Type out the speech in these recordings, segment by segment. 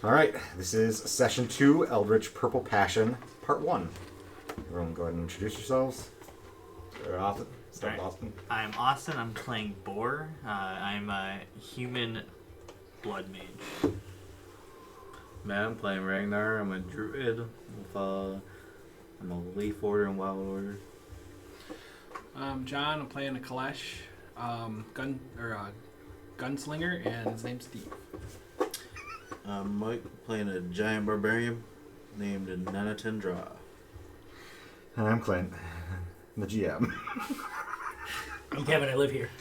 All right, this is Session 2, Eldritch Purple Passion, Part 1. Everyone go ahead and introduce yourselves. Austin. Start with Austin. I'm Austin. I'm playing Boar. I'm a human blood mage. Man, I'm playing Ragnar. I'm a druid. I'm a leaf order and wild order. John. I'm playing a Kalesh, gunslinger, and his name's Steve. I'm Mike, playing a giant barbarian named Nanatendra. And I'm Clint, the GM. I'm Kevin, I live here.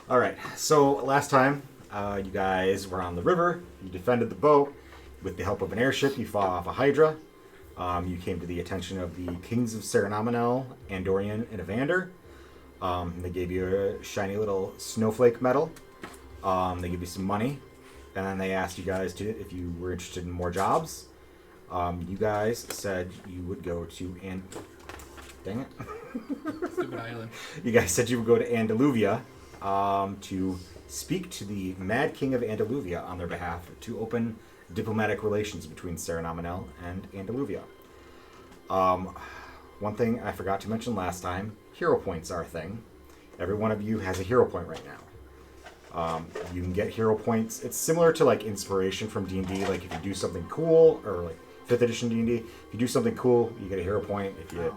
All right, so last time you guys were on the river. You defended the boat. With the help of an airship, you fought off a Hydra. You came to the attention of the Kings of Serenominel, Andorian, and Evander. They gave you a shiny little snowflake medal. They give you some money, and then they asked you guys if you were interested in more jobs. You guys said you would go to dang it, Stupid island. You guys said you would go to Andaluvia to speak to the Mad King of Andaluvia on their behalf to open diplomatic relations between Serenominel and Andaluvia. One thing I forgot to mention last time: hero points are a thing. Every one of you has a hero point right now. You can get hero points. It's similar to like inspiration from D&D. Like if you do something cool, or like 5th edition D&D, if you do something cool, you get a hero point. If you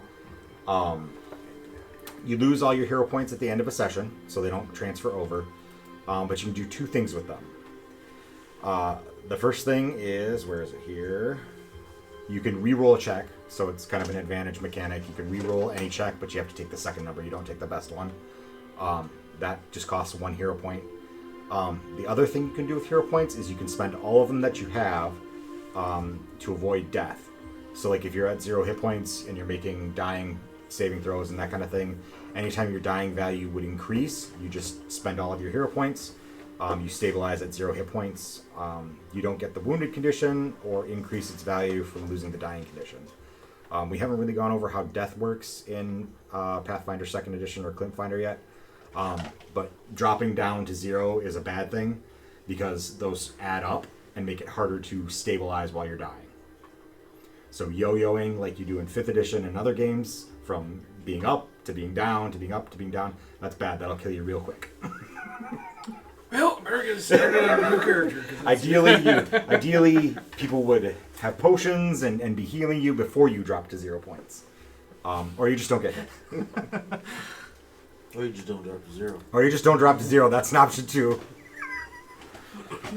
you lose all your hero points at the end of a session, so they don't transfer over. But you can do two things with them. The first thing is, where is it here? You can re-roll a check, so it's kind of an advantage mechanic. You can re-roll any check, but you have to take the second number. You don't take the best one. That just costs 1 hero point. The other thing you can do with hero points is you can spend all of them that you have to avoid death. So like if you're at 0 hit points and you're making dying saving throws and that kind of thing, anytime your dying value would increase, you just spend all of your hero points. You stabilize at 0 hit points. You don't get the wounded condition or increase its value from losing the dying condition. We haven't really gone over how death works in Pathfinder 2nd Edition or Clintfinder yet. But dropping down to 0 is a bad thing because those add up and make it harder to stabilize while you're dying. So yo-yoing like you do in 5th edition and other games, from being up to being down to being up to being down, that's bad. That'll kill you real quick. Well, America's started a new character. Ideally, people would have potions and be healing you before you drop to 0 points. Or you just don't get hit. Or you just don't drop to 0. Or you just don't drop to 0. That's an option too.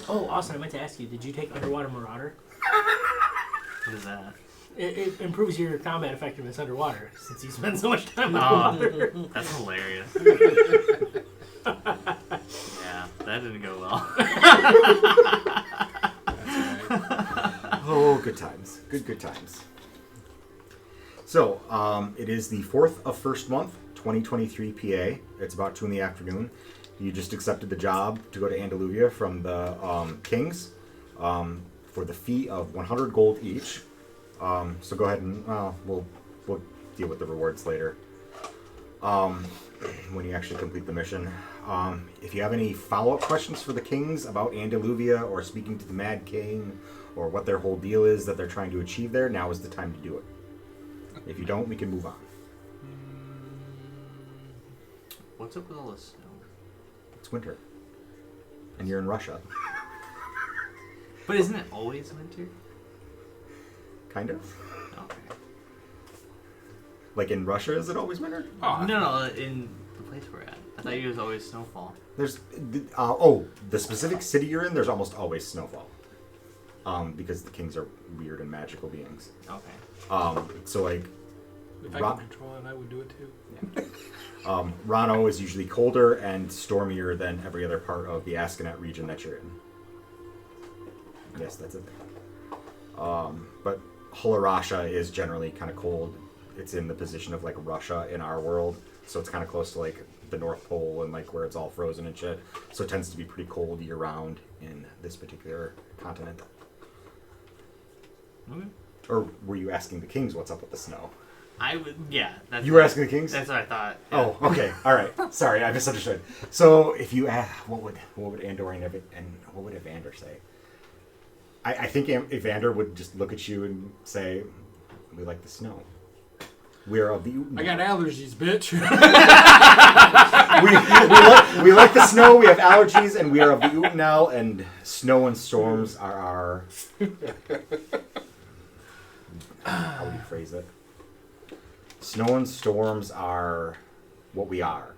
Oh, Austin, I meant to ask you, did you take Underwater Marauder? What is that? It improves your combat effectiveness underwater, since you spend so much time underwater. That's hilarious. Yeah, that didn't go well. Oh, good times. Good times. So, it is the 4th of 1st month, 2023 PA. It's about 2 in the afternoon. You just accepted the job to go to Andaluvia from the Kings for the fee of 100 gold each. So go ahead and we'll deal with the rewards later when you actually complete the mission. If you have any follow-up questions for the Kings about Andaluvia or speaking to the Mad King or what their whole deal is that they're trying to achieve there, now is the time to do it. If you don't, we can move on. What's up with all this snow? It's winter. And you're in Russia. But isn't it always winter? Kind of. Okay. Like in Russia, is it always winter? No, in the place we're at. I thought it was always snowfall. There's the specific city you're in, there's almost always snowfall. Because the Kings are weird and magical beings. Okay. So like If I could control it, I would do it too. Yeah. Rano is usually colder and stormier than every other part of the Ascanet region that you're in. Yes, that's it. But Hularasha is generally kind of cold. It's in the position of like Russia in our world, so it's kind of close to like the North Pole and like where it's all frozen and shit. So it tends to be pretty cold year round in this particular continent. Okay. Or were you asking the Kings what's up with the snow? I would, yeah. That's You were asking the kings? That's what I thought. Oh, okay. All right. Sorry, I misunderstood. So, if you ask, what would Andor and what would Evander say? I think Evander would just look at you and say, "We like the snow. We are of the Uten." I got allergies, bitch. we like the snow. We have allergies, and we are of the Uten now. And snow and storms are our. How would you phrase it? Snow and storms are what we are.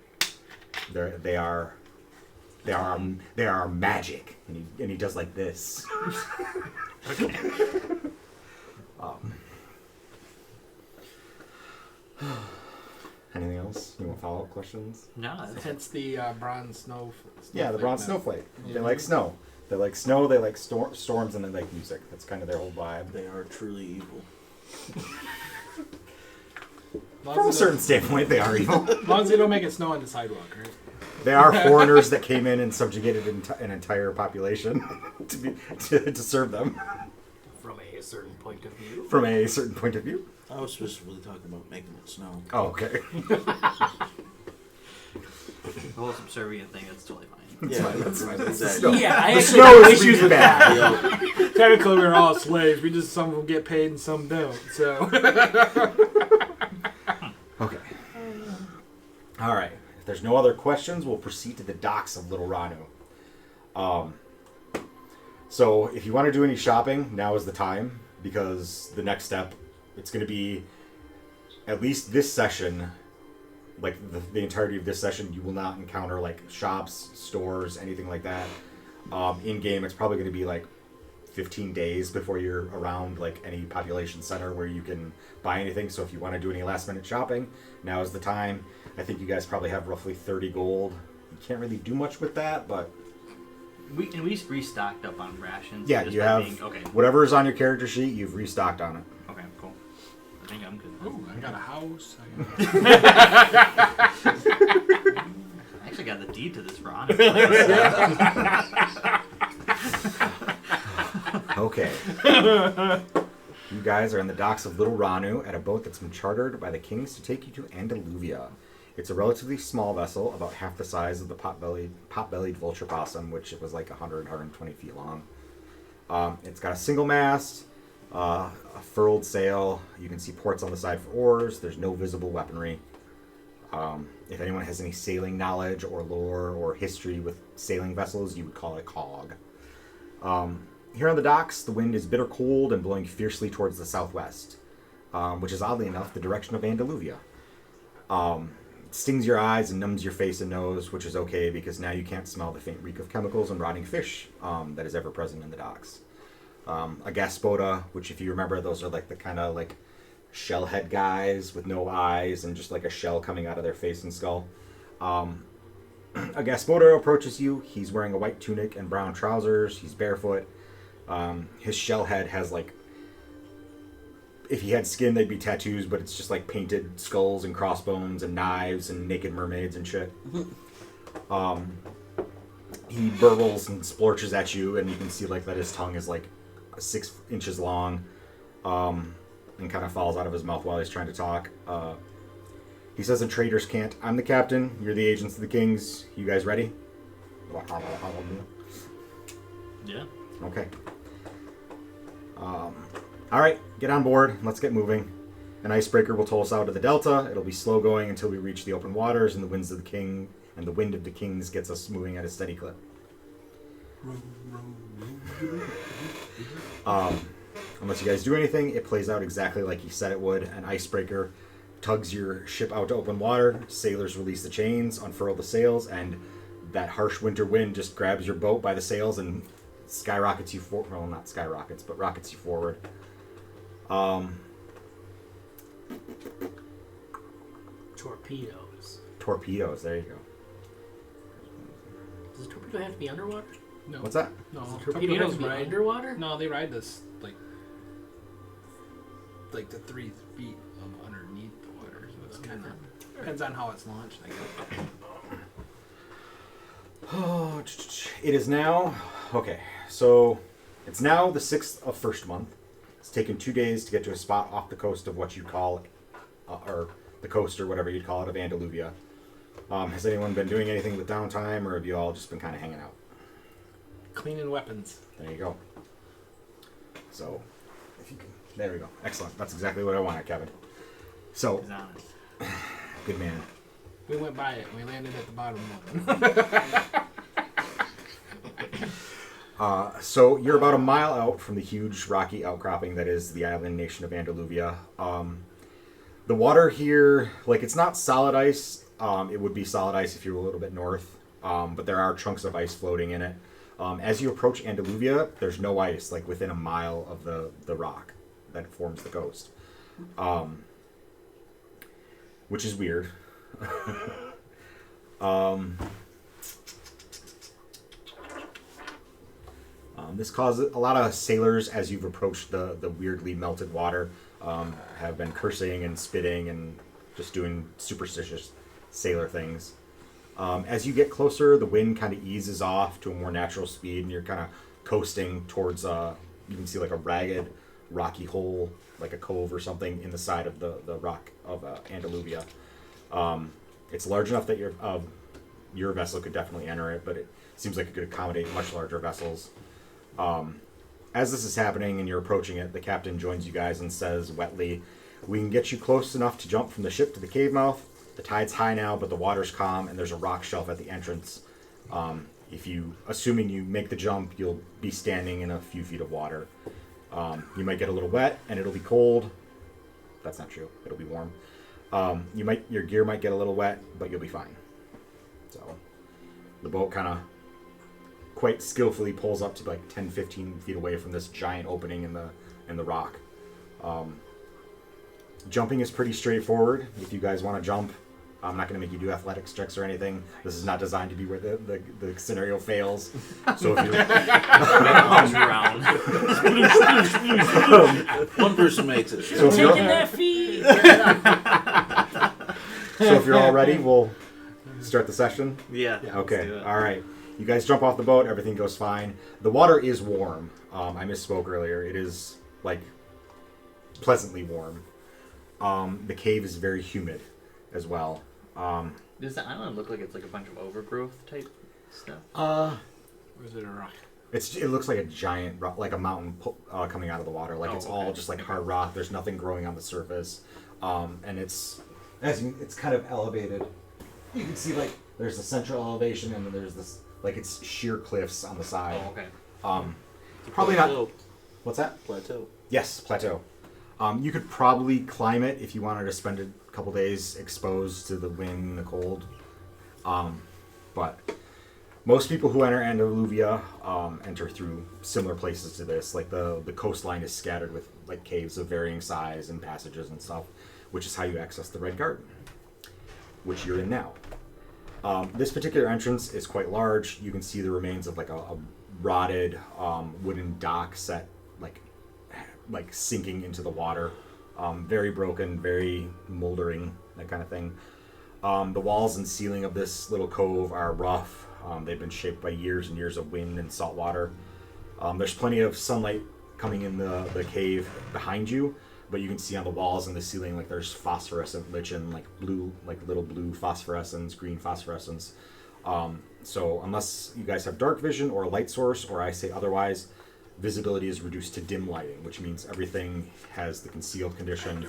They are magic, and he does like this. Okay. Anything else? You want follow-up questions? No, that's Hence the bronze snow. Yeah, the bronze snowflake. They like snow. They like snow. They like storms, and they like music. That's kind of their whole vibe. They are truly evil. From a certain standpoint, they are evil. As long as they don't make it snow on the sidewalk, right? They are foreigners that came in and subjugated an entire population to serve them From a certain point of view. from a certain point of view. I was specifically talking about making it snow. Oh, okay. the whole subservient thing. That's totally fine. Yeah, that's fine. That's exactly. snow. Yeah, I The actually snow have is issues with bad. Yo, Technically, we're all slaves. We just some of them get paid and some don't. So Okay. All right. If there's no other questions, we'll proceed to the docks of Little Ranu. So if you want to do any shopping, now is the time, because the next step, it's going to be at least this session, like the entirety of this session, you will not encounter like shops, stores, anything like that. In game, it's probably going to be like 15 days before you're around like any population center where you can buy anything. So if you want to do any last minute shopping, now is the time. I think you guys probably have roughly 30 gold. You can't really do much with that, but We restocked up on rations. yeah, just you by have being, okay. whatever is on your character sheet, you've restocked on it. Okay, cool. I think I'm good. ooh, I got a house. I actually got the deed to this Ron. Okay. You guys are in the docks of Little Ranu at a boat that's been chartered by the kings to take you to Andaluvia. It's a relatively small vessel, about half the size of the pot-bellied vulture possum, which it was like 120 feet long. It's got a single mast, a furled sail. You can see ports on the side for oars. There's no visible weaponry. If anyone has any sailing knowledge or lore or history with sailing vessels, you would call it a cog. Here on the docks, the wind is bitter cold and blowing fiercely towards the southwest, which is oddly enough the direction of Andaluvia. It stings your eyes and numbs your face and nose, which is okay because now you can't smell the faint reek of chemicals and rotting fish that is ever present in the docks. A gaspoda, which if you remember, those are like the kind of like shell head guys with no eyes and just like a shell coming out of their face and skull. A gaspoda approaches you. He's wearing a white tunic and brown trousers. He's barefoot. His shell head has like, if he had skin, they'd be tattoos, but it's just like painted skulls and crossbones and knives and naked mermaids and shit. He burbles and splorches at you, and you can see like that his tongue is like 6 inches long, and kind of falls out of his mouth while he's trying to talk. He says in Traders Can't, "I'm the captain, you're the agents of the kings. You guys ready?" Yeah. Okay. All right, get on board. Let's get moving. An icebreaker will tow us out of the delta. It'll be slow going until we reach the open waters, and the wind of the kings gets us moving at a steady clip. Unless you guys do anything, it plays out exactly like he said it would. An icebreaker tugs your ship out to open water. Sailors release the chains, unfurl the sails, and that harsh winter wind just grabs your boat by the sails and skyrockets you forward. Well, not skyrockets, but rockets you forward. Torpedoes. Torpedoes, there you go. Does a torpedo have to be underwater? No. What's that? No, Does a torpedo have to be ride. underwater? No, they ride this like the 3 feet of underneath the water. So it's kind of depends on how it's launched, I guess. It is now, okay, so it's now the 6th of first month. It's taken 2 days to get to a spot off the coast of what you call or the coast, or whatever you'd call it, of Andaluvia. Has anyone been doing anything with downtime, or have you all just been kind of hanging out? Cleaning weapons. There you go. So, if you can, there we go. Excellent. That's exactly what I wanted, Kevin. So, He's honest. good man. We went by it. We landed at the bottom one. So you're about a mile out from the huge rocky outcropping that is the island nation of Andaluvia. The water here, like, it's not solid ice. It would be solid ice if you were a little bit north, but there are chunks of ice floating in it. As you approach Andaluvia, there's no ice, like, within a mile of the rock that forms the coast, which is weird. This caused a lot of sailors, as you've approached the weirdly melted water, have been cursing and spitting and just doing superstitious sailor things. As you get closer, the wind kind of eases off to a more natural speed, and you're kind of coasting towards, you can see like a ragged, rocky hole, like a cove or something, in the side of the rock of Andaluvia. It's large enough that your vessel could definitely enter it, but it seems like it could accommodate much larger vessels. As this is happening and you're approaching it, the captain joins you guys and says wetly, "We can get you close enough to jump from the ship to the cave mouth. The tide's high now, but the water's calm, and there's a rock shelf at the entrance. Assuming you make the jump, you'll be standing in a few feet of water. You might get a little wet, and it'll be cold." That's not true. It'll be warm. Your gear might get a little wet, but you'll be fine. So the boat kind of quite skillfully pulls up to like 10-15 feet away from this giant opening in the rock. Jumping is pretty straightforward. If you guys want to jump, I'm not going to make you do athletics checks or anything. This is not designed to be where the scenario fails. So if you Drown. One person makes it. so if Taking you're, that feed. so if you're all ready, we'll start the session. Yeah. Okay. Let's do it. All right. You guys jump off the boat. Everything goes fine. The water is warm. I misspoke earlier. It is like pleasantly warm. The cave is very humid as well. Does the island look like it's like a bunch of overgrowth type stuff? Or is it a rock? It looks like a giant rock, like a mountain coming out of the water. Like it's all just like hard rock. There's nothing growing on the surface, and it's kind of elevated. You can see like there's the central elevation, and then there's this like it's sheer cliffs on the side. Oh, okay. Probably not. What's that? Plateau. Yes, plateau. You could probably climb it if you wanted to spend a couple days exposed to the wind and the cold. But most people who enter Andaluvia enter through similar places to this. Like the coastline is scattered with like caves of varying size and passages and stuff, which is how you access the Red Garden, which you're in now. This particular entrance is quite large. You can see the remains of like a rotted wooden dock set like sinking into the water. Very broken, very moldering, that kind of thing. The walls and ceiling of this little cove are rough. They've been shaped by years and years of wind and salt water. There's plenty of sunlight coming in the cave behind you, but you can see on the walls and the ceiling like there's phosphorescent lichen, like little blue phosphorescence, green phosphorescence. So unless you guys have dark vision or a light source, or I say otherwise, visibility is reduced to dim lighting, which means everything has the concealed condition.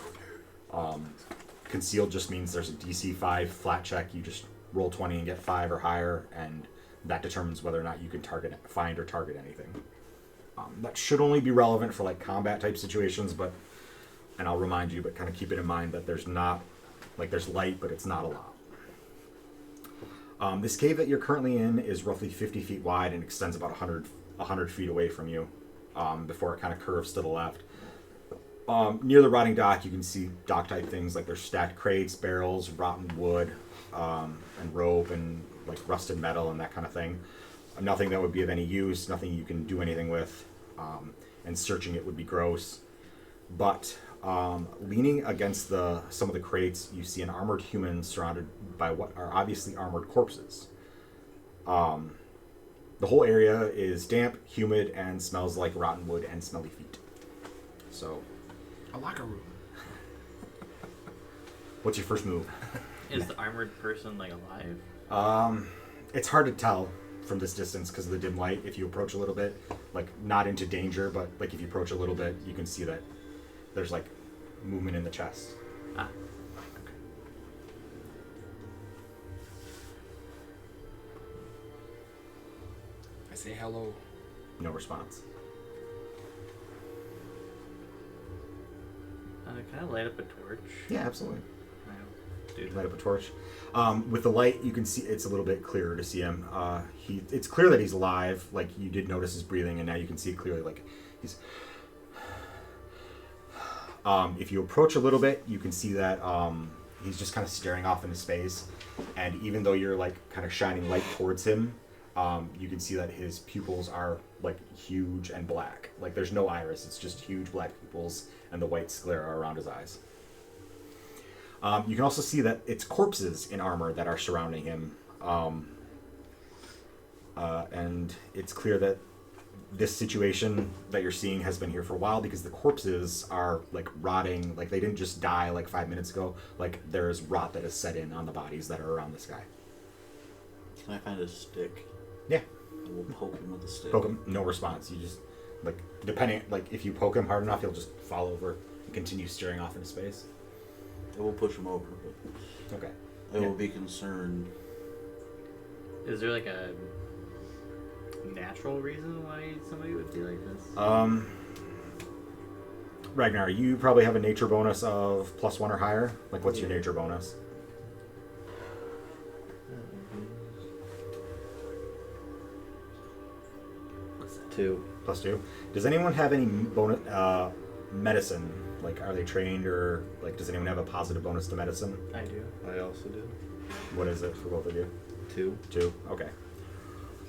Concealed just means there's a DC 5 flat check. You just roll 20 and get 5 or higher, and that determines whether or not you can find or target anything. That should only be relevant for like combat type situations, and I'll remind you, but kind of keep it in mind that there's light, but it's not a lot. This cave that you're currently in is roughly 50 feet wide and extends about 100 feet away from you, before it kind of curves to the left. Near the rotting dock, you can see dock type things like there's stacked crates, barrels, rotten wood, and rope, and like rusted metal and that kind of thing. Nothing that would be of any use, nothing you can do anything with, and searching it would be gross. But leaning against some of the crates, you see an armored human surrounded by what are obviously armored corpses. The whole area is damp, humid, and smells like rotten wood and smelly feet. So, A locker room. What's your first move? Is the armored person like alive? It's hard to tell from this distance because of the dim light. If you approach a little bit, like not into danger, but like if you approach a little bit, you can see that there's like movement in the chest. Ah. I say hello. No response. Can I light up a torch? Yeah, absolutely. Dude. Light up a torch. With the light, you can see it's a little bit clearer to see him. It's clear that he's alive. Like you did notice his breathing, and now you can see clearly. Like he's. If you approach a little bit, you can see that he's just kind of staring off into space, and even though you're like kind of shining light towards him, you can see that his pupils are like huge and black. Like there's no iris; it's just huge black pupils, and the white sclera around his eyes. You can also see that it's corpses in armor that are surrounding him. And it's clear that this situation that you're seeing has been here for a while because the corpses are like rotting. Like they didn't just die like 5 minutes ago. Like there's rot that has set in on the bodies that are around this guy. Can I find a stick? Yeah. I will poke him with a stick. Poke him, no response. You just, like, depending, like if you poke him hard enough, he'll just fall over and continue staring off into space. I will push him over, but Okay. I will be concerned. Is there like a natural reason why somebody would be like this? Ragnar, you probably have a nature bonus of +1 or higher. Like, what's your nature bonus? What's that? 2. +2. Does anyone have any bonus medicine? Like, are they trained, or like, does anyone have a positive bonus to medicine? I do. I also do. What is it for both of you? 2. 2. Okay.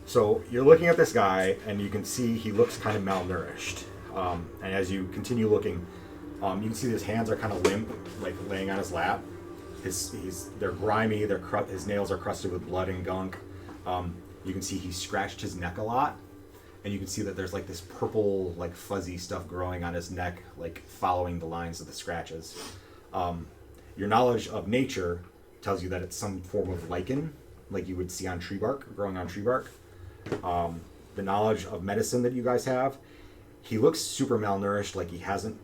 So you're looking at this guy, and you can see he looks kind of malnourished. And as you continue looking, you can see his hands are kind of limp, like laying on his lap. They're grimy. His nails are crusted with blood and gunk. You can see he scratched his neck a lot, and you can see that there's like this purple, like fuzzy stuff growing on his neck, like following the lines of the scratches. Your knowledge of nature tells you that it's some form of lichen, like you would see on tree bark, growing on tree bark. The knowledge of medicine that you guys have, he looks super malnourished, like he hasn't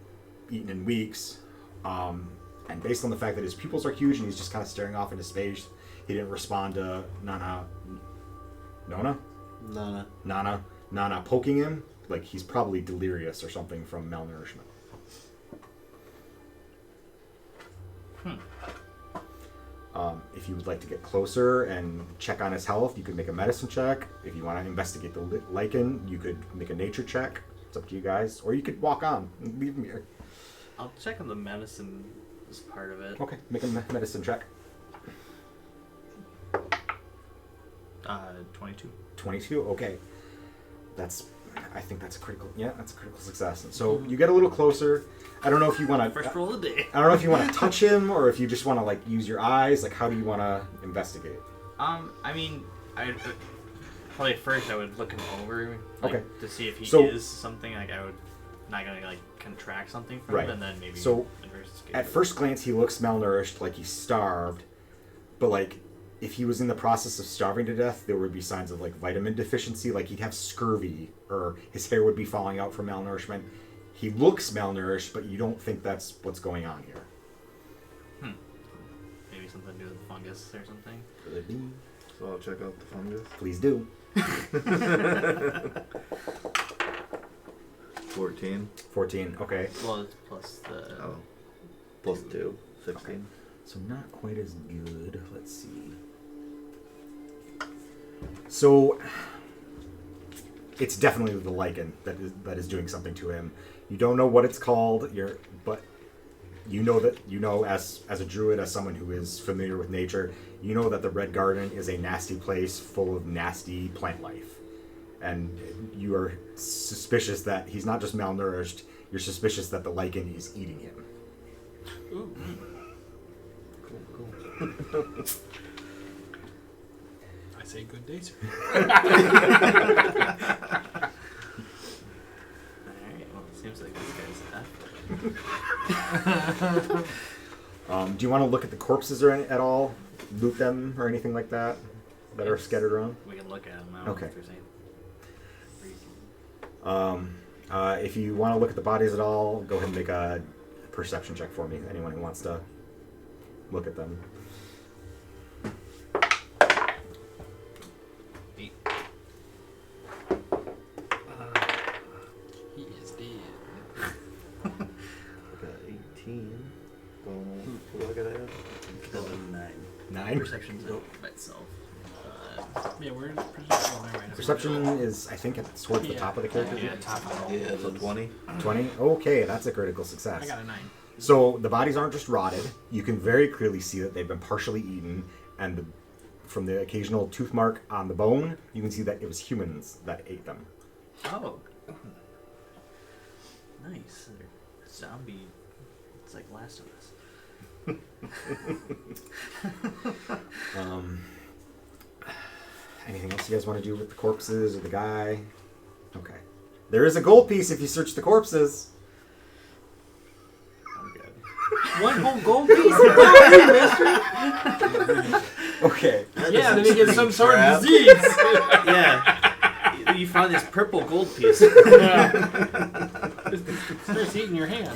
eaten in weeks. And based on the fact that his pupils are huge and he's just kind of staring off into space, he didn't respond to Nana poking him. Like he's probably delirious or something from malnourishment. If you would like to get closer and check on his health, you could make a medicine check. If you want to investigate the lichen, you could make a nature check. It's up to you guys. Or you could walk on and leave him here. I'll check on the medicine as part of it. Okay, make a medicine check. 22. 22, okay. I think that's a critical success. And so you get a little closer. I don't know if you want to... First roll of the day. I don't know if you want to touch him or if you just want to, like, use your eyes. Like, how do you want to investigate? I mean, probably first I would look him over, like, Okay. to see if he So- is something, like, I would not gonna, like, contract something from Right. him, and then maybe So, investigate At it. first glance, he looks malnourished, like he's starved. But, like, if he was in the process of starving to death, there would be signs of, like, vitamin deficiency. Like, he'd have scurvy, or his hair would be falling out from malnourishment. He looks malnourished, but you don't think that's what's going on here. Maybe something to do with fungus or something. Could be. So I'll check out the fungus. Please do. 14. 14, okay. Well, it's plus the... Oh. Plus 2. 16. So not quite as good. Let's see. So it's definitely the lichen that is doing something to him. You don't know what it's called. But you know as a druid, as someone who is familiar with nature, you know that the Red Garden is a nasty place full of nasty plant life, and you are suspicious that he's not just malnourished. You're suspicious that the lichen is eating him. Ooh. I say good day, sir. Alright, well, it seems like this guy's Do you want to look at the corpses or at all? Loot them or anything like that are scattered around? We can look at them. I don't know if there's anything. If you want to look at the bodies at all, go ahead and make a perception check for me. Anyone who wants to look at them. 8. He is dead. I got 18. What do I gotta have? 9. 9? Perception's by itself. Yeah, where is perception? Oh, there, right. Perception is, I think, it's towards the top of the character. Yeah, top of the Yeah, So 20. 20? Okay, that's a critical I success. got a 9. So the bodies aren't just rotted. You can very clearly see that they've been partially eaten, and from the occasional tooth mark on the bone, you can see that it was humans that ate them. Oh. Nice. Zombie. It's like Last of Us. Anything else you guys want to do with the corpses or the guy? Okay. There is a gold piece if you search the corpses. I'm good. One whole gold piece? Oh, you mister! Okay. Yeah, then he gets some sort Crap. of disease. Yeah. You found this purple gold piece. Starts eating your hand.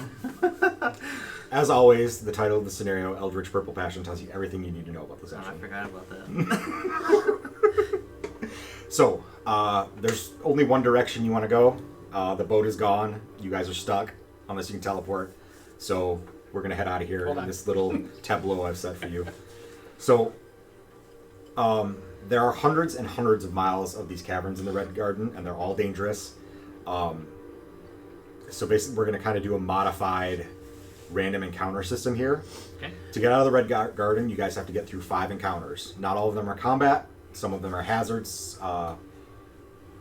As always, the title of the scenario, Eldritch Purple Passion, tells you everything you need to know about this Oh, I action. forgot about that. So, there's only one direction you want to go. The boat is gone. You guys are stuck, unless you can teleport. So, we're going to head out of here Hold in on. this little tableau I've set for you. So, there are hundreds and hundreds of miles of these caverns in the Red Garden, and they're all dangerous. So basically, we're going to kind of do a modified random encounter system here. Okay. To get out of the Red Garden, you guys have to get through 5 encounters. Not all of them are combat. Some of them are hazards.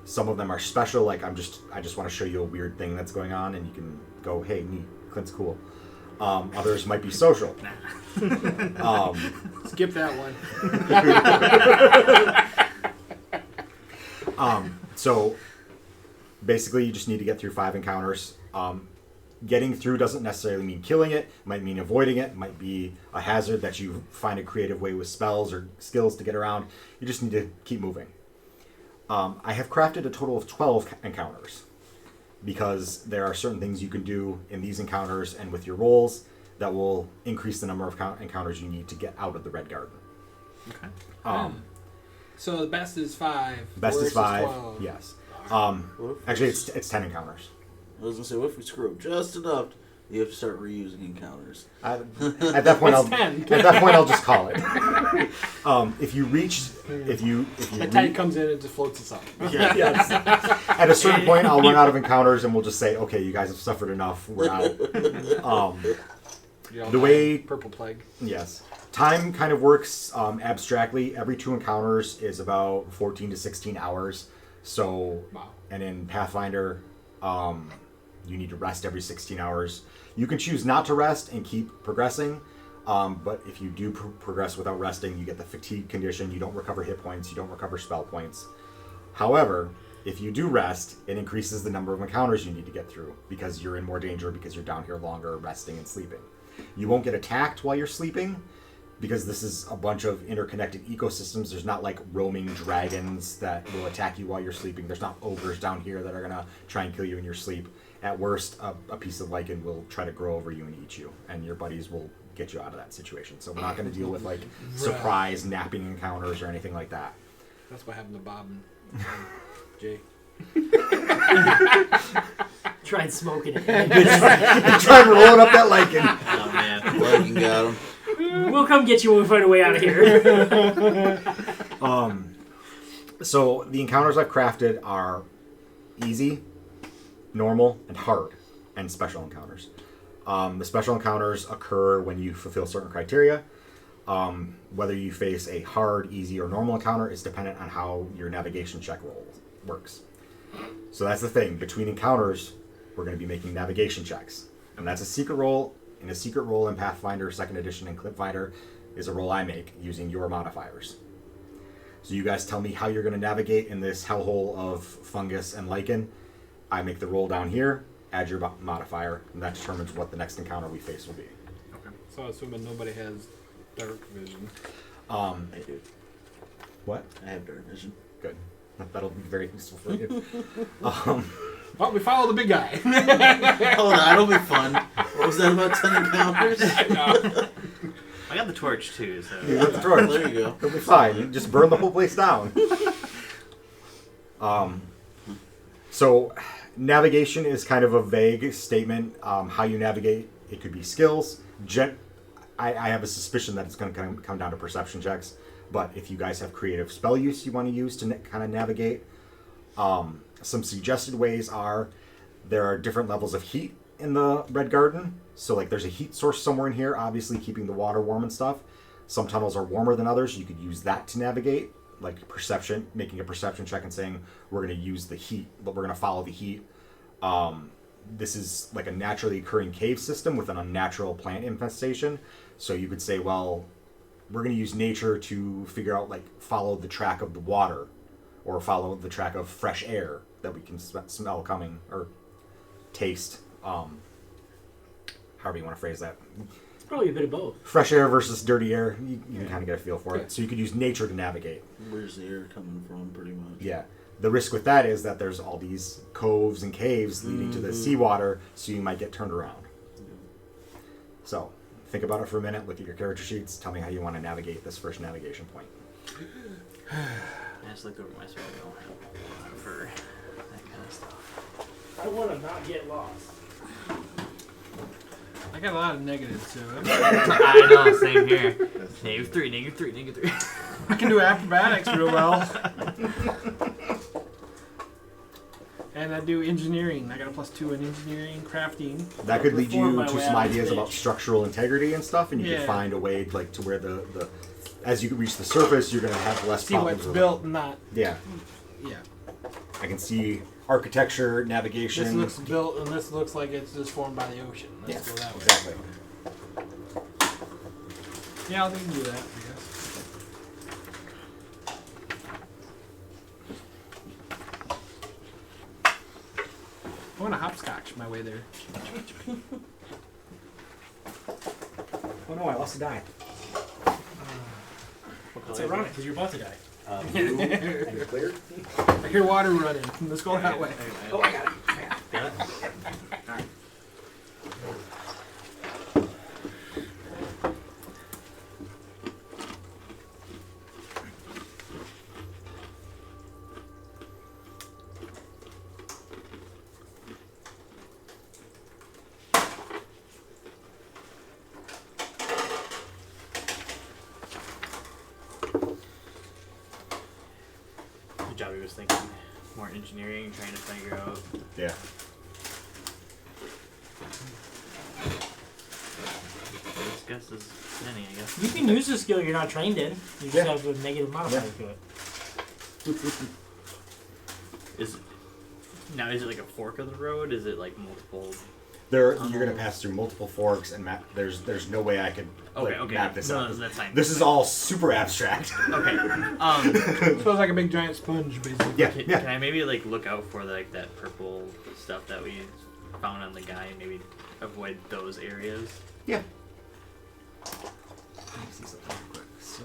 Some of them are special. Like I just want to show you a weird thing that's going on, and you can go, "Hey, neat, Clint's cool." Others might be social. Skip that one. So basically, you just need to get through 5 encounters. Getting through doesn't necessarily mean killing it. Might mean avoiding it. Might be a hazard that you find a creative way with spells or skills to get around. You just need to keep moving. I have crafted a total of 12 encounters because there are certain things you can do in these encounters and with your rolls that will increase the number of encounters you need to get out of the Red Garden. Okay. So the best is 5. Best worst is 5. 12. Yes. What if Actually, we- it's 10 encounters. I was gonna say, what if we screw up just enough? You have to start reusing encounters. At that point, It's 10. At that point, I'll just call it. If you That tide comes in and just floats us up. yes. At a certain point, I'll run out of encounters, and we'll just say, "Okay, you guys have suffered enough. We're out." You know, The way- purple plague. Yes. Time kind of works abstractly. Every 2 encounters is about 14 to 16 hours. So, Wow. and in Pathfinder, you need to rest every 16 hours. You can choose not to rest and keep progressing, but if you do progress without resting, you get the fatigue condition. You don't recover hit points. You don't recover spell points. However, if you do rest, it increases the number of encounters you need to get through because you're in more danger because you're down here longer resting and sleeping. You won't get attacked while you're sleeping because this is a bunch of interconnected ecosystems. There's not like roaming dragons that will attack you while you're sleeping. There's not ogres down here that are going to try and kill you in your sleep. At worst, a piece of lichen will try to grow over you and eat you, and your buddies will get you out of that situation. So we're not going to deal with like surprise napping encounters or anything like that. That's what happened to Bob and Jay. Tried smoking it. Try rolling up that lichen. Oh man. Lightning got him. We'll come get you when we find a way out of here. So the encounters I've crafted are easy, normal, and hard, and special encounters. The special encounters occur when you fulfill certain criteria. Whether you face a hard, easy, or normal encounter is dependent on how your navigation check roll works. So that's the thing. Between encounters, we're going to be making navigation checks. And that's a secret roll. And a secret roll in Pathfinder 2nd Edition and Clipfinder is a roll I make using your modifiers. So you guys tell me how you're going to navigate in this hellhole of fungus and lichen. I make the roll down here, add your modifier, and that determines what the next encounter we face will be. Okay. So assuming nobody has dark vision. I do. What? I have dark vision. Good. That'll be very useful for you. Well, we follow the big guy. Oh, that'll be fun. What was that about 10 encounters? I got the torch too, so. You got the torch. There you go. It'll be fine. You just burn the whole place down. So navigation is kind of a vague statement. How you navigate, it could be skills. I have a suspicion that it's going to come down to perception checks. But if you guys have creative spell use you want to use to kind of navigate, some suggested ways are there are different levels of heat in the Red Garden. So like there's a heat source somewhere in here, obviously keeping the water warm and stuff. Some tunnels are warmer than others. You could use that to navigate, like perception, making a perception check and saying we're going to use the heat, but we're going to follow the heat. This is like a naturally occurring cave system with an unnatural plant infestation. So you could say, well, we're going to use nature to figure out, like, follow the track of the water or follow the track of fresh air that we can smell coming or taste. However you want to phrase that. It's probably a bit of both. Fresh air versus dirty air, you can kind of get a feel for it. So you could use nature to navigate. Where's the air coming from, pretty much? Yeah. The risk with that is that there's all these coves and caves leading to the seawater, so you might get turned around. So think about it for a minute, look at your character sheets, tell me how you want to navigate this first navigation point. I just looked over my spell for that kind of stuff. I want to not get lost. I got a lot of negatives, so I know, same here. -3, -3. I can do acrobatics real well. And I do engineering. I got a +2 in engineering, crafting. That could lead Reform you my to way some out of this ideas about bitch. structural integrity and stuff, and you Yeah. can find a way like to where the as you reach the surface, you're going to have less See problems what's with built and not. Yeah, Yeah. I can see architecture, navigation. This looks built, and this looks like it's just formed by the ocean. Yeah, Let's go that way. exactly. Yeah, I think we can do that, I guess. I want to hopscotch my way there. Oh no, I lost a die. It's ironic because you're about to die. And you're clear? I hear water running. Let's go that way. Oh, I got it. Got it? Good job, he was thinking more engineering, trying to figure out. Yeah. This guess is any, I guess. You can use a skill you're not trained in. You just Yeah. have a negative modifier Yeah. to it. Is it like a fork of the road? Is it like multiple? You're gonna pass through multiple forks and map. There's no way I could Okay. map this No, out. that's fine. This is all super abstract. Okay. It feels like a big giant sponge, basically. Yeah, Can, yeah. can I maybe like look out for like that purple stuff that we found on the guy and maybe avoid those areas? Yeah. Let me see something real quick. So.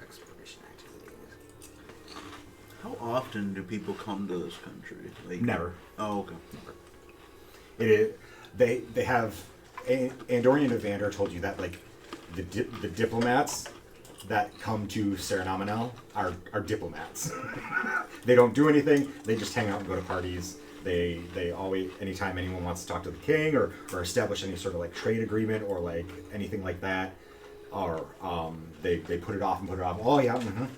Exploration activities. How often do people come to this country? Like, Never. Oh, okay. It is. They have. Andorian Evander told you that like the diplomats that come to Serenominel are diplomats. They don't do anything. They just hang out and go to parties. They always, anytime anyone wants to talk to the king or establish any sort of like trade agreement or like anything like that, or they put it off and put it off. Oh yeah, I'm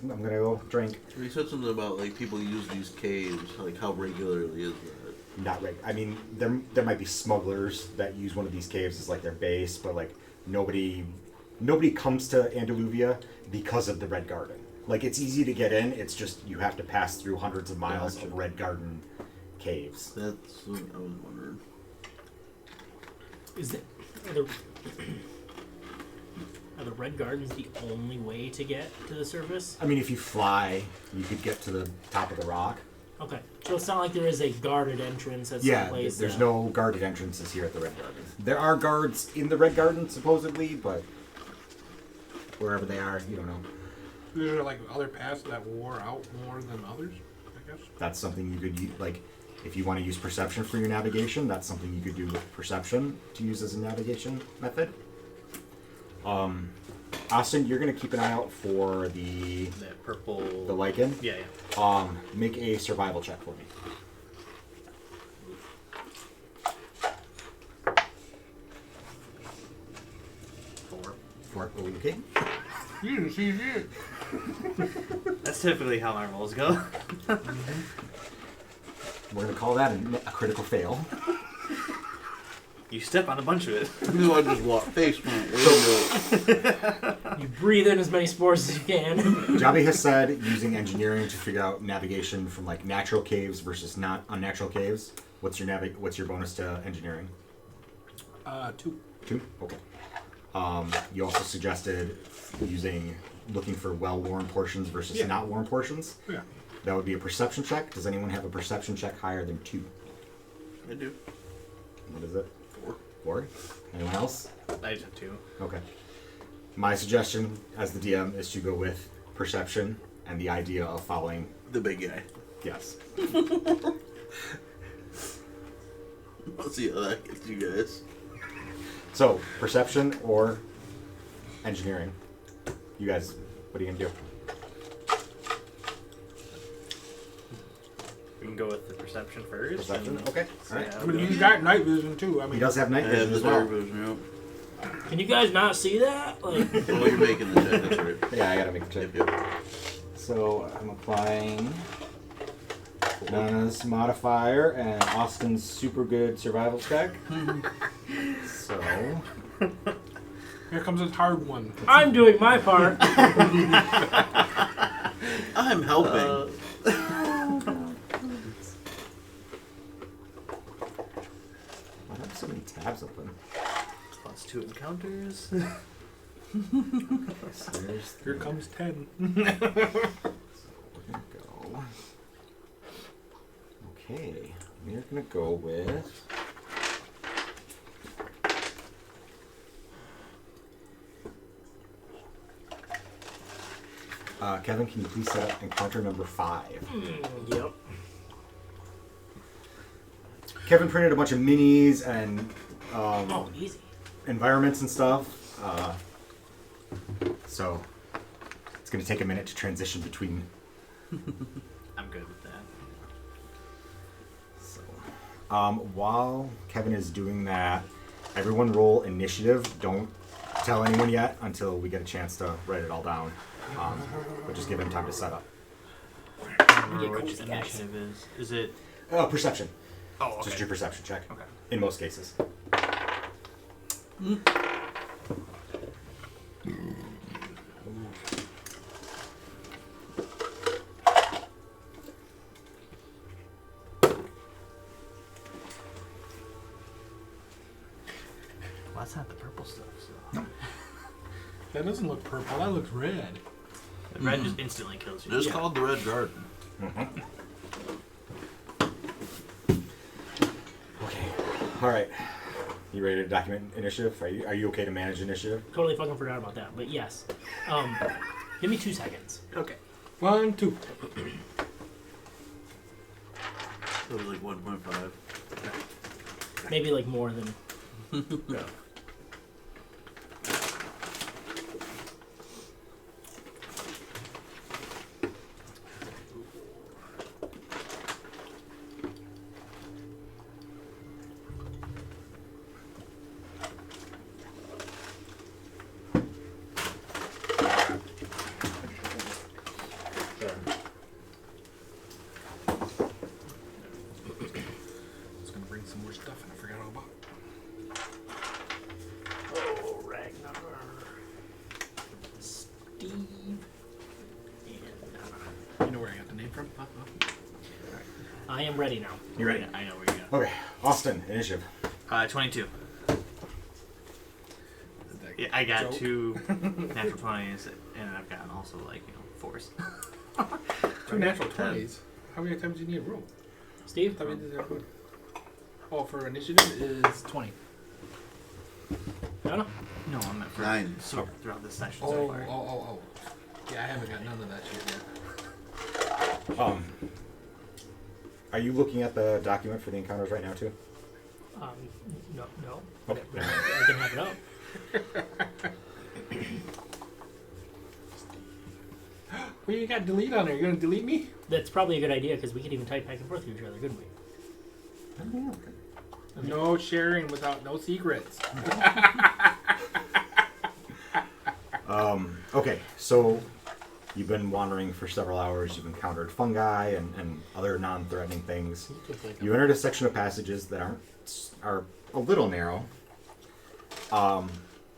gonna go drink. You said something about like people use these caves. Like how regularly is that? Not right. I mean, there might be smugglers that use one of these caves as like their base, but like nobody comes to Andaluvia because of the Red Garden. Like it's easy to get in. It's just you have to pass through hundreds of miles Gotcha. of Red Garden caves. That's what I was wondering. Is it? Are there, Are the red gardens the only way to get to the surface? I mean, if you fly, you could get to the top of the rock. Okay. So it's not like there is a guarded entrance at Yeah, some place. there's no guarded entrances here at the Red Garden. There are guards in the Red Garden, supposedly, but wherever they are, you don't know. Is there like other paths that wore out more than others? I guess. That's something you could use, like, if you want to use perception for your navigation, that's something you could do with perception to use as a navigation method. Austin, you're gonna keep an eye out for the purple. lichen. Yeah, yeah. Make a survival check for me. Four. Okay. You didn't see shit. That's typically how my rolls go. We're gonna call that a critical fail. You step on a bunch of it. You know, I just walk face plant. You breathe in as many spores as you can. Javi has said using engineering to figure out navigation from like natural caves versus not unnatural caves. What's your bonus to engineering? 2. 2? Okay. You also suggested looking for well-worn portions versus not worn portions. Yeah. That would be a perception check. Does anyone have a perception check higher than 2? I do. What is it? 4. 4? Anyone else? I just have 2. Okay. My suggestion as the DM is to go with perception and the idea of following. The big guy. Yes. Let's see how that gets you guys. So, perception or engineering? You guys, what are you going to do? We can go with the perception first. Perception? and Okay. see Alright. how I it mean, goes. he's got night vision too. I He mean, does have night I vision have as the dark well. vision, Can you guys not see that? Like, yep. Oh, you're making the check, that's right. Yeah, I gotta make a check. Yep, yep. So, I'm applying Nana's modifier and Austin's super good survival check. So, here comes this hard one. I'm doing my part. I'm helping. I have so many tabs open. +2 encounters. So there's Here comes 10. We're gonna go. Okay, we're gonna go with. Kevin, can you please set up encounter number 5? Yep. Kevin printed a bunch of minis and Oh, easy. environments and stuff. So it's gonna take a minute to transition between. I'm good with that. So, while Kevin is doing that, everyone roll initiative. Don't tell anyone yet until we get a chance to write it all down. But just give him time to set up. I don't remember get which cozy, guys. initiative is. Is it? Perception. Oh, okay. Just your perception check. Okay. In most cases. Well, that's not the purple stuff. So. That doesn't look purple. That looks red. The red just instantly kills you. It's called the Red Garden. Okay. All right. You ready to document initiative? Are you okay to manage initiative? Totally fucking forgot about that. But yes. Give me 2 seconds. Okay. 1, 2. It was like 1.5. Maybe like more than. No. I was gonna bring some more stuff and I forgot all about it. Oh, Ragnar. Steve. And You know where I got the name from? I am ready now. You ready? I know where you go. Okay. Austin, initiative. 22. That Yeah, I got Joke. 2 natural 20s, and I've gotten also like 4s. 2 natural 20s. How many times do you need to roll? Steve? I mean, oh, for initiative is 20. No, no. No, I meant for 9. so throughout the session Oh, so far. oh. Yeah, I haven't got none of that shit yet. Are you looking at the document for the encounters right now too? No. Okay. I can have it up. Well, you got delete on there. You gonna delete me? That's probably a good idea because we could even type back and forth to each other, couldn't we? No sharing without no secrets. Okay, so you've been wandering for several hours. You've encountered fungi and other non-threatening things. You entered a section of passages that are a little narrow.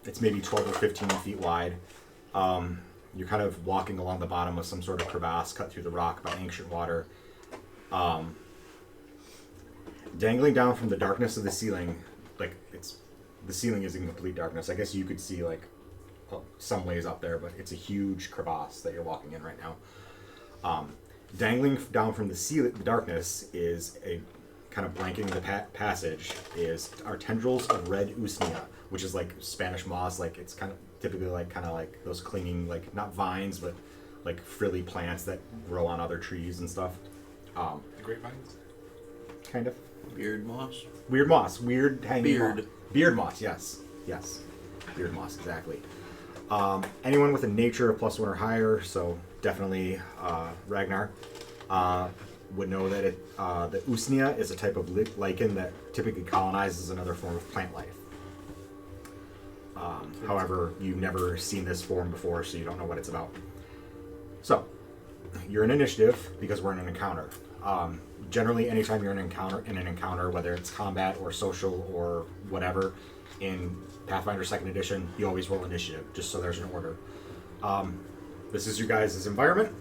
It's maybe 12 or 15 feet wide. You're kind of walking along the bottom of some sort of crevasse cut through the rock by ancient water. Dangling down from the darkness of the ceiling, the ceiling is in complete darkness. I guess you could see some ways up there, but it's a huge crevasse that you're walking in right now. Dangling down from the darkness is a kind of blanketing the passage are tendrils of red usnea, which is like Spanish moss. Like it's kind of typically like those clinging, like not vines, but like frilly plants that grow on other trees and stuff. Grapevines. Kind of Beard moss. weird moss, weird hanging Beard. beard moss. Yes, beard moss, exactly. Anyone with a nature of +1 or higher, so definitely Ragnar, would know that the usnea is a type of lichen that typically colonizes another form of plant life. However, you've never seen this form before, so you don't know what it's about. So, you're in initiative because we're in an encounter. Generally, anytime you're in an encounter, whether it's combat or social or whatever, in Pathfinder 2nd Edition, you always roll initiative, just so there's an order. This is you guys' environment.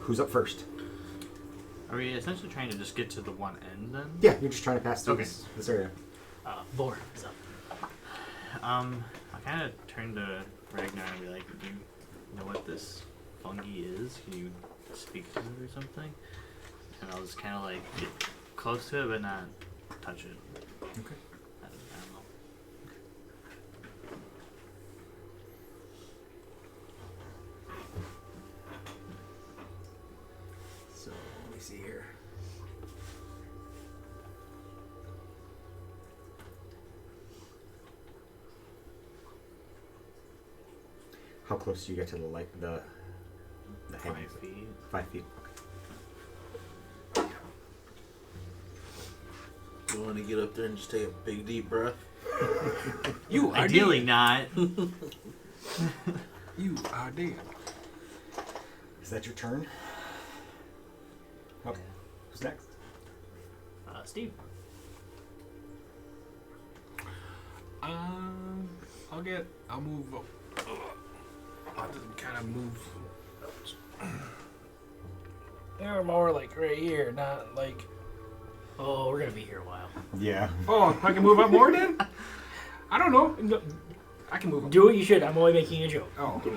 Who's up first? Are we essentially trying to just get to the one end then? Yeah, you're just trying to pass through Okay. this area. Vor is up. I kind of turn to Ragnar and be like, do you know what this fungi is? Can you speak to it or something? And I'll just kind of like get close to it but not touch it. Okay. I don't know. So, let me see here. How close do you get to the light? The hanging 5 feet. 5 feet. You want to get up there and just take a big deep breath? You are Ideally dead. not. You are dead. Is that your turn? Okay. Who's next? Steve. I'll move. I'll just kind of move. They're more like right here, not like. Oh, we're gonna be here a while. Yeah. Oh, I can move up more then? I don't know. No, I can move up. Do what you should. I'm only making a joke. Oh. Do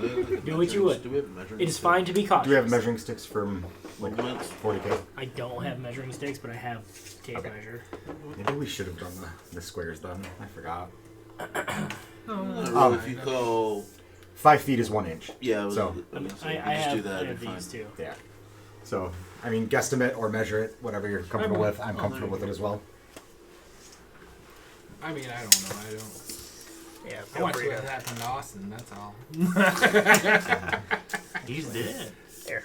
what you would. Do we have measuring It is sticks? fine to be cautious. Do we have measuring sticks from like Movements? 40k? I don't have measuring sticks, but I have tape Okay. measure. Maybe we should have done the squares then. I forgot. If you go, 5 feet is 1 inch. yeah, So- I mean, so I you can just do have, that. I and have fine. these two. Yeah. So, I mean, guesstimate or measure it, whatever you're comfortable with. I'm there comfortable you with it go. as well. I mean, I don't know. I don't. Yeah, I feel watched free what to. happened to Austin. That's all. He's dead. There.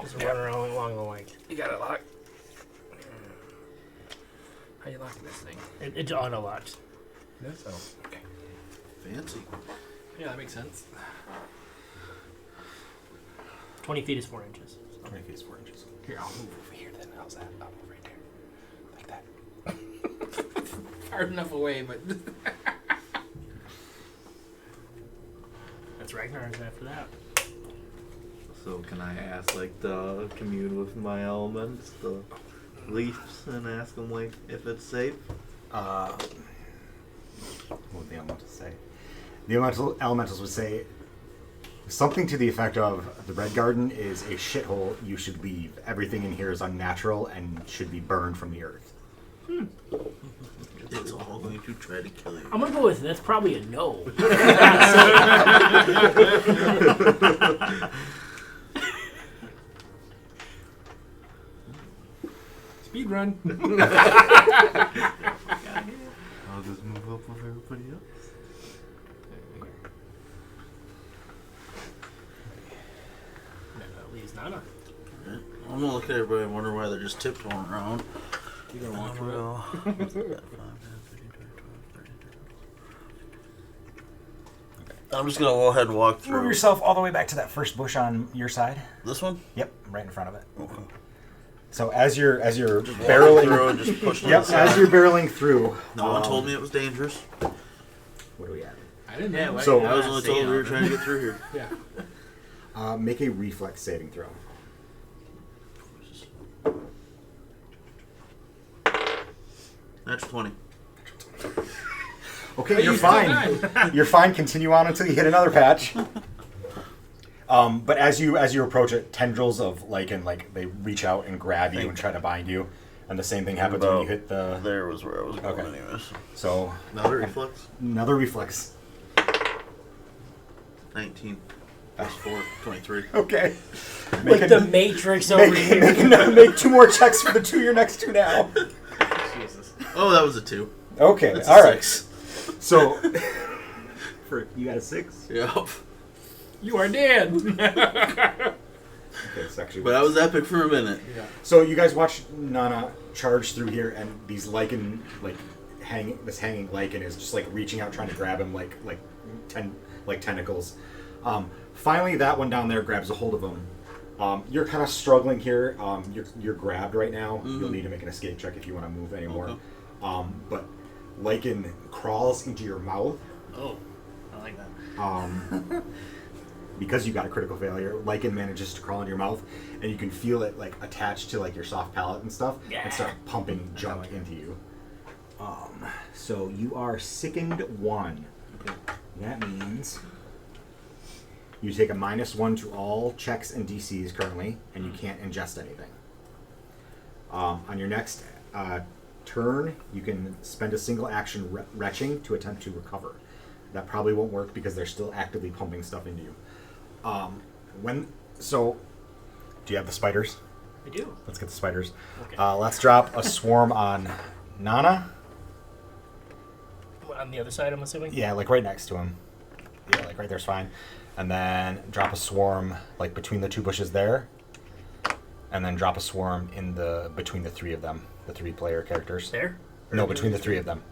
Just run around along the line. You got it locked. How you lock this thing? It's auto locked. That's okay. Fancy. Yeah, that makes sense. 20 feet is 4 inches. 20 feet is 4 inches. Here, I'll move over here then. How's that? I'll move right there. Like that. Far enough away, but. That's Ragnar's after that. So can I ask, like, to commune with my elements, the leaves, and ask them, like, if it's safe? What the elements? say? The elementals would say something to the effect of, the Red Garden is a shithole, you should leave. Everything in here is unnatural and should be burned from the earth. It's all going to try to kill you. I'm gonna go with that's probably a no. Speed run. I'll just move up with everybody else. That leaves Nana. Right. I'm gonna look at everybody and wonder why they're just tiptoeing around. You gonna walk through it? I'm just gonna go ahead and walk through. Move yourself all the way back to that first bush on your side. This one? Yep, right in front of it. Okay. So as you're Through barreling, and just push yep, as you're barreling through. No one told me it was dangerous. What are we at? I didn't know. Yeah, why- So- I was Yeah, only see, told we were trying to get through here. Yeah. Make a reflex saving throw. That's 20. Okay, you're fine. You're fine. Continue on until you hit another patch. But as you approach it, tendrils of lichen, like they reach out and grab you and try to bind you, and the same thing happens when you hit the. There was where I was going, Okay. anyways. So Another reflex. another reflex. 19. That's 4. 23. Okay. Like the Matrix over here. Make two more checks for the two you're next to now. Jesus. Oh, that was a 2. Okay. That's a All right. 6. So for you got a 6. Yep. You are dead. Okay, it's actually. But I was epic for a minute. Yeah. So you guys watch Nana charge through here, and these lichen, this hanging lichen is just like reaching out, trying to grab him, like tentacles. Finally, that one down there grabs a hold of him. You're kind of struggling here. You're grabbed right now. Mm-hmm. You'll need to make an escape check if you want to move anymore. Okay. But lichen crawls into your mouth. Oh, I like that. Because you got a critical failure, lichen manages to crawl into your mouth, and you can feel it like attached to like your soft palate and stuff, and start pumping junk into you. So you are sickened 1. Okay. That means you take a -1 to all checks and DCs currently, and you can't ingest anything. On your next turn, you can spend a single action retching to attempt to recover. That probably won't work because they're still actively pumping stuff into you. Do you have the spiders? I do. Let's get the spiders. Okay. Let's drop a swarm on Nana. On the other side, I'm assuming? Yeah, like right next to him. Yeah, like right there's fine. And then drop a swarm like between the two bushes there. And then drop a swarm between the 3 of them, the 3 player characters. There? No, between the 3 of them.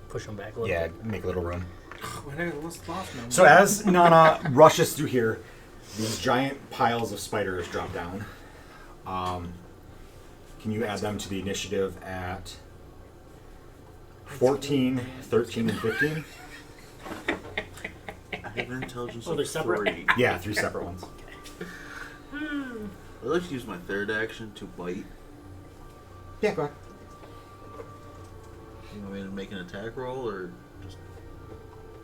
Push them back a little Yeah, bit. make a little room. What's lost now? So as Nana rushes through here, these giant piles of spiders drop down. Can you add them to the initiative at 14, 13, and 15? I have an intelligence Oh, they're of separate? 3. Yeah, 3 separate ones. I'd like to use my third action to bite. Yeah, go ahead. You want me to make an attack roll or just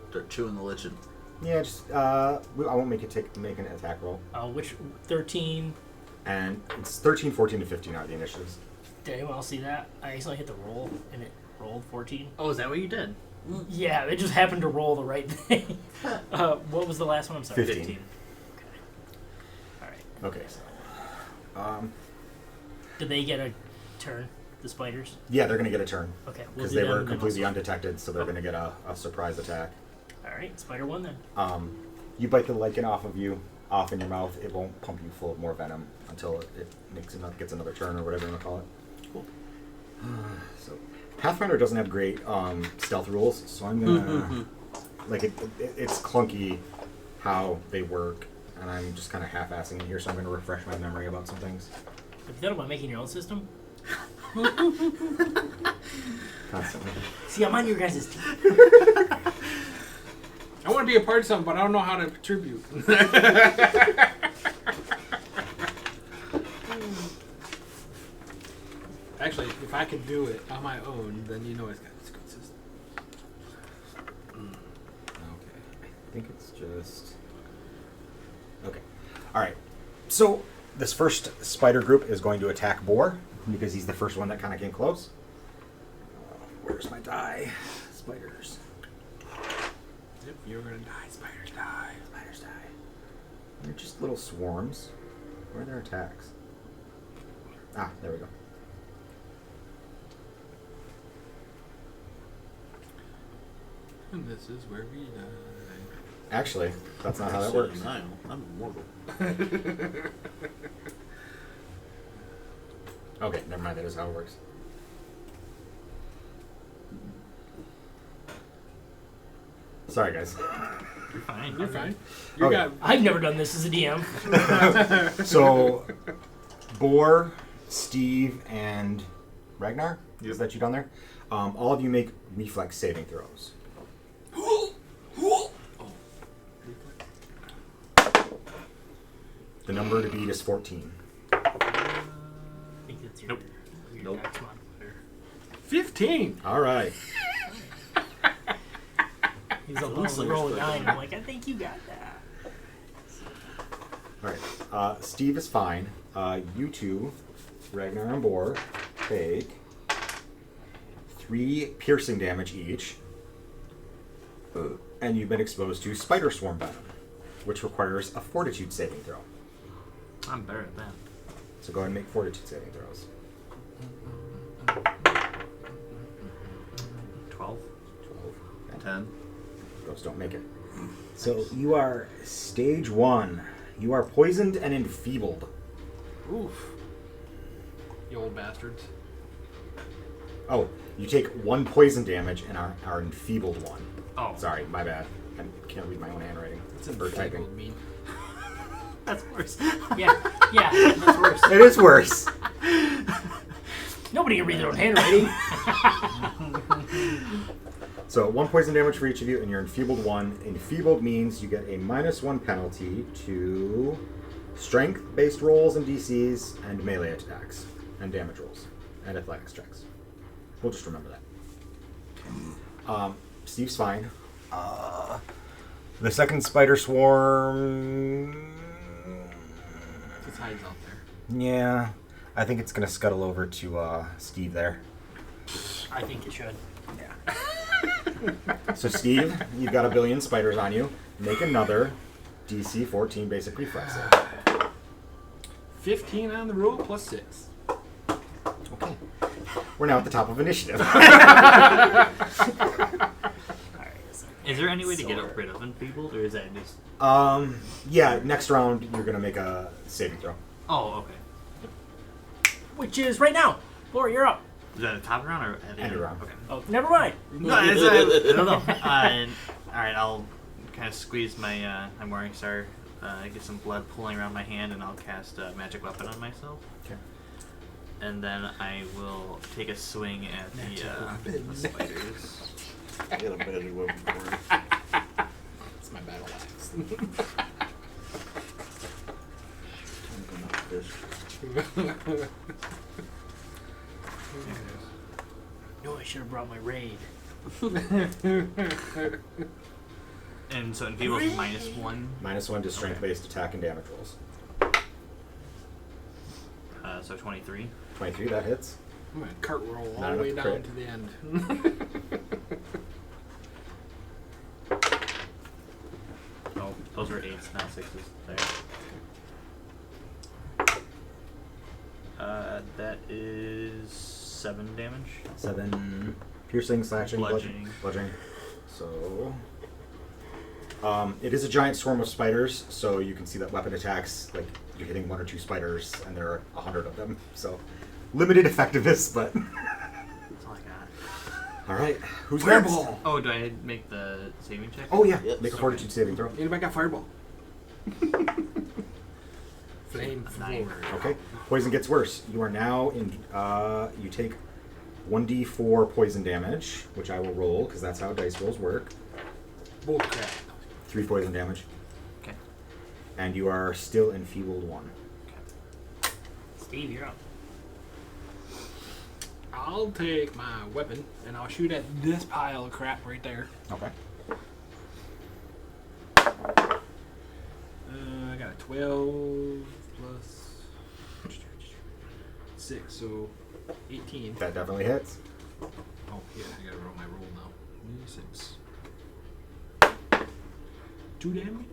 start chewing the lichen? Yeah, just I won't make an attack roll. Which 13? And it's 13, 14, and 15 are the initiatives. Did anyone else see that? I accidentally hit the roll and it rolled 14. Oh, is that what you did? Yeah, it just happened to roll the right thing. What was the last one? I'm sorry. 15. All right. Okay, so Did they get a turn? The spiders? yeah, they're gonna get a turn Okay. because do they them were and then completely also- undetected, so they're gonna get a surprise attack. All right, spider 1 then. You bite the lichen off in your mouth. It won't pump you full of more venom until it gets another turn or whatever you want to call it. Cool. So Pathfinder doesn't have great stealth rules, so I'm gonna it's clunky how they work, and I'm just kind of half-assing it here. So I'm gonna refresh my memory about some things. Have you thought about making your own system? Constantly. See, I'm on your guys' team. I want to be a part of something, but I don't know how to contribute. Actually, if I could do it on my own, then you know it's got a good system. think it's just... Okay. Alright. So, this first spider group is going to attack Boar, because he's the first one that kind of came close. Where's my die? Spiders. Yep, you're gonna die. Spiders die. Spiders die. They're just little swarms. Where are their attacks? Ah, there we go. And this is where we die. Actually, that's not how that works. Denial. I'm immortal. Okay, never mind. That is how it works. Sorry, guys. You're fine. You're fine. You Okay. got I've never done this as a DM. So, Boar, Steve, and Ragnar, is that you down there? All of you make reflex saving throws. The number to beat is 14. I think that's your, Nope. your Nope. dex modifier. 15. All right. He's a Looks like roll a you're 9. I'm like, I think you got that. All right. Steve is fine. You two, Ragnar and Boar, take 3 piercing damage each. And you've been exposed to spider swarm venom, which requires a fortitude saving throw. I'm better at that. So go ahead and make fortitude saving throws. 12. 12. 10. Those don't make it. So you are stage 1. You are poisoned and enfeebled. Oof. You old bastards. Oh, you take 1 poison damage and are enfeebled 1. Oh. Sorry, my bad. I can't read my own handwriting. It's For typing. mean. That's worse. Yeah, that's worse. It is worse. Nobody can read their own handwriting. So 1 poison damage for each of you, and you're enfeebled 1. Enfeebled means you get a -1 penalty to strength-based rolls and DCs, and melee attacks, and damage rolls, and athletics checks. We'll just remember that. Steve's fine. The second spider swarm... It hides out there. Yeah, I think it's going to scuttle over to Steve there. I think it should. So Steve, you've got a billion spiders on you. Make another DC 14 basic reflex save. 15 on the roll plus 6. Okay. We're now at the top of initiative. Is there any way to get rid of enfeebled, or is that just... Yeah, next round you're going to make a saving throw. Oh, okay. Which is right now. Laura, you're up. Is that a top round or at the End end? round. Okay. Oh, never mind. No, it's, I don't know. Alright, I'll kind of squeeze my Morning Star, get some blood pooling around my hand, and I'll cast a magic weapon on myself. Okay. And then I will take a swing at the spiders. I got a magic weapon for you. It's my battle axe. Fish. No, I should have brought my raid. And so enfeebled is -1. -1 to strength-based attack and damage rolls. So 23. 23, that hits. I'm going to cart roll all Not the way enough down crit. to the end. Oh, those were 8s, not 6s. There. That is 7 damage. 7 piercing, slashing, Bludgeoning. bludgeoning. So... it is a giant swarm of spiders, so you can see that weapon attacks, like, you're hitting 1 or 2 spiders, and there are 100 of them. So, limited effectiveness, but... That's all I got. Alright, who's next? Fireball! Oh, do I make the saving check? Oh yeah, Yes. make a fortitude saving throw. Anybody got fireball? Flame Nine. forward. Okay, poison gets worse. You are now in, you take 1d4 poison damage, which I will roll, because that's how dice rolls work. Bull crap. 3 poison damage. Okay. And you are still enfeebled 1. Steve, you're up. I'll take my weapon and I'll shoot at this pile of crap right there. Okay. 12 plus 6, so 18. That definitely hits. Oh, yeah, I gotta roll my roll now. 6. 2 damage?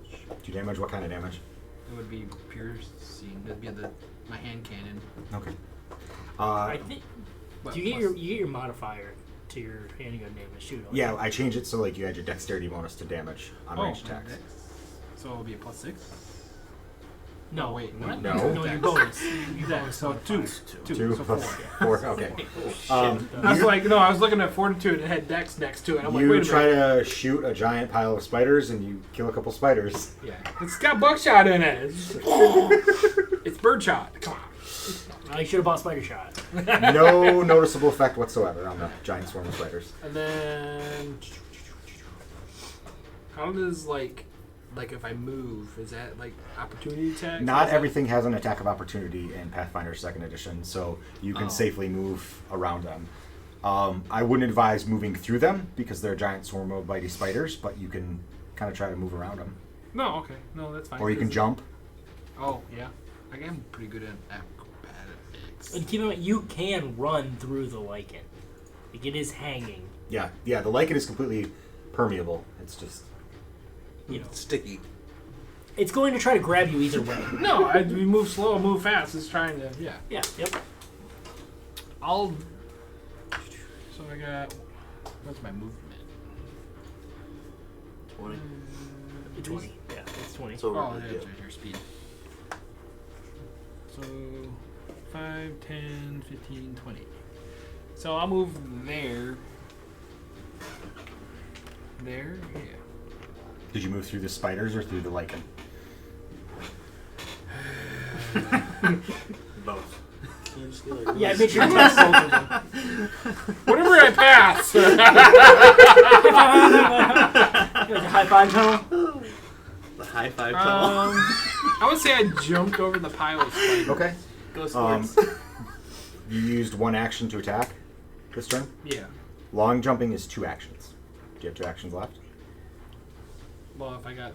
2 damage. What kind of damage? That would be piercing. That'd be my hand cannon. Okay. I think. But Do you get plus- your modifier to your handgun damage too? Don't Yeah, you? I changed it so like you had your dexterity bonus to damage on ranged attacks. Dex. So it'll be a plus 6? No, wait, what? no. No, your bonus. Your Dex, bonus so 2. modifier. 2 so plus 4. 4. Okay. I I was like, no, I was looking at Fortitude and it had Dex next to it. I'm like, You wait a try minute. to shoot a giant pile of spiders and you kill a couple spiders. Yeah. It's got buckshot in it. It's birdshot. Come on. I should have bought Spider Shot. No noticeable effect whatsoever on the giant swarm of spiders. And then, how does like if I move, is that like opportunity attack? Not everything has an attack of opportunity in Pathfinder 2nd Edition, so you can safely move around them. I wouldn't advise moving through them because they're a giant swarm of bitey spiders, but you can kind of try to move around them. No, okay, no, that's fine. Or you can jump. Oh yeah, I am pretty good at acrobatics. And keep in mind, you can run through the lichen. Like it is hanging. Yeah, the lichen is completely permeable. It's just... You know, Sticky. it's going to try to grab you either way. No, we move slow, move fast. It's trying to, yeah. Yeah. Yep. So I got, what's my movement? 20. 20. Yeah, it's 20. It's over. Oh, yeah. that's right here, speed. So 5, 10, 15, 20. So I'll move there. There, yeah. Did you move through the spiders or through the lichen? Both. Can you just get, like, Yeah, make sure you test both of them. Whatever I pass. Like a high five tunnel. The high five tunnel. I would say I jumped over the pile of spiders. Okay. Go sports. You used 1 action to attack this turn. Yeah. Long jumping is 2 actions. Do you have 2 actions left? Well, if I got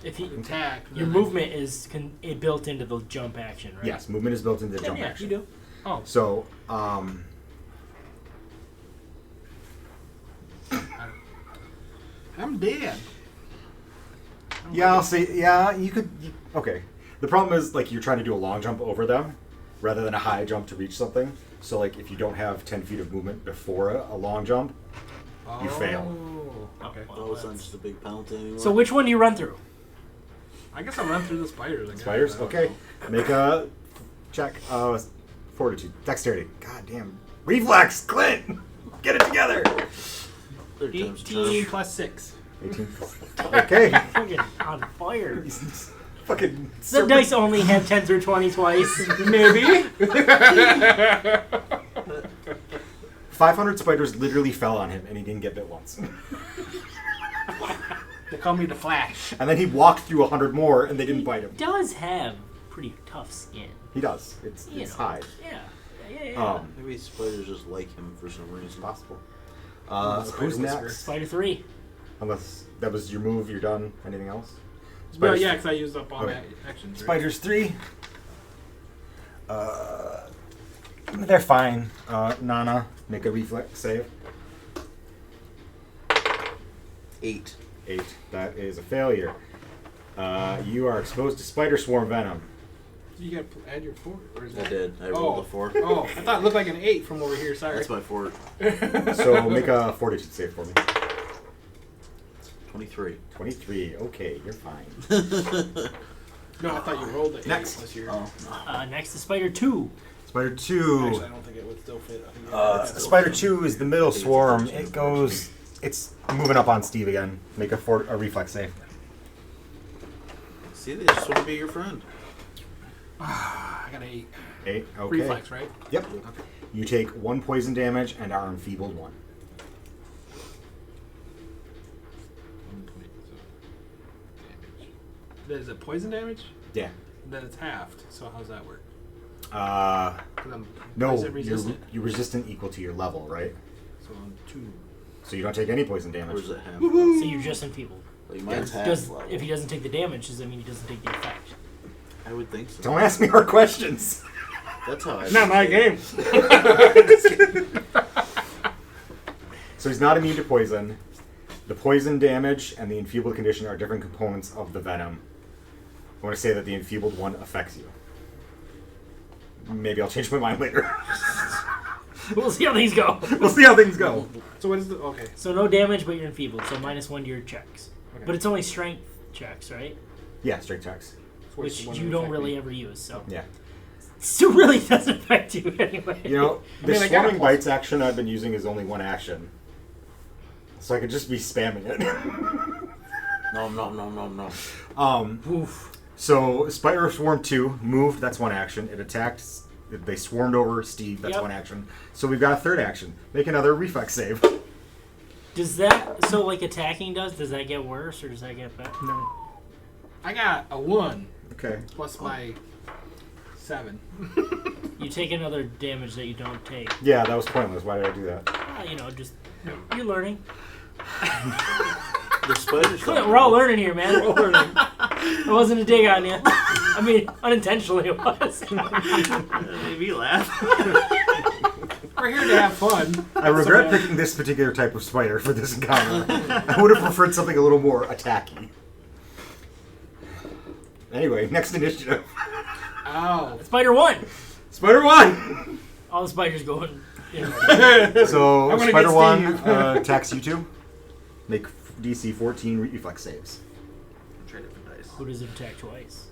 If you, attacked, your then movement is built into the jump action, right? Yes, movement is built into the Yeah, jump yeah, action. you do. Oh, So, I'm dead. yeah, I'll say, yeah, you could, okay. The problem is, like, you're trying to do a long jump over them rather than a high jump to reach something. So, like, if you don't have 10 feet of movement before a long jump, you fail. Okay. Oh, it's not just a big penalty anymore. So which one do you run through? I guess I'll run through the spiders. I guess. Spiders? I don't Okay. know. Make a check. Fortitude. Dexterity. God damn. Reflex! Clint! Get it together! Third time's a 18 charm. plus 6. 18. Okay. Fucking on fire. Fucking... The dice only have 10 through 20 twice. Maybe. 500 spiders literally fell on him, and he didn't get bit once. They call me the Flash. And then he walked through 100 more, and they didn't bite him. He does have pretty tough skin. He does. It's You know. hide. Yeah. Maybe spiders just like him for some reason. It's possible. Spider Who's whisper. next? Spider 3. Unless that was your move, you're done. Anything else? Well, Spiders- yeah, because I used up all Okay. my actions. Right? Spiders 3. They're fine. Nana, make a reflex save. 8. 8. That is a failure. You are exposed to spider swarm venom. You got to add your 4? Or is I that... did. I rolled a 4. Oh, I thought it looked like an 8 from over here. Sorry. That's my 4. So make a fortitude save for me. 23. 23. Okay, you're fine. No, I thought you rolled the 8 Next. plus your... Oh, no. Next is Spider 2. Spider 2. Actually, I don't think it would still fit. I think Spider 2 is the middle swarm. It goes... It's moving up on Steve again. Make a reflex save. See, they just want to be your friend. I got an 8. 8. Okay. Reflex, right? Yep. Okay. You take 1 poison damage and are enfeebled 1. 1 point, so damage. Is it poison damage? Yeah. Then it's halved. So how's that work? 'Cause I'm No, poison resistant. you're resistant equal to your level, right? So I'm 2. So you don't take any poison Or damage. is it half? So you're just enfeebled. Like, mine's half Does, level. if he doesn't take the damage, does that mean he doesn't take the effect? I would think so. Don't ask me hard questions. That's how I. Not my game. So he's not immune to poison. The poison damage and the enfeebled condition are different components of the venom. I want to say that the enfeebled one affects you. Maybe I'll change my mind later. We'll see how things go. We'll see how things go. So what is the okay? So no damage, but you're enfeebled. So -1 to your checks. Okay. But it's only strength checks, right? Yeah, straight checks. So what's Which the one you that don't affect really me? ever use. So Yeah. still really doesn't affect you anyway. You know, I the mean, I got swarming a plus. bites action I've been using is only one action. So I could just be spamming it. No. Oof. So Spider Swarm 2 moved, that's one action. It attacked, they swarmed over Steve, that's Yep. one action. So we've got a third action. Make another reflex save. Does that so like attacking does that get worse or does that get better? No. I got a 1 Okay. plus my 7. You take another damage that you don't take. Yeah, that was pointless. Why did I do that? Just you're learning. The spiders. We're all learning here, man. We're all learning. It wasn't a dig on you. I mean, unintentionally it was. Made me laugh. We're here to have fun. I regret picking this particular type of spider for this encounter. I would have preferred something a little more attacky. Anyway, next initiative. Ow. Spider 1. Spider 1! All the spiders going. So, I'm gonna Spider get 1 Steve. attacks you two. Make DC 14 reflex saves. Try different dice. Who does it attack twice?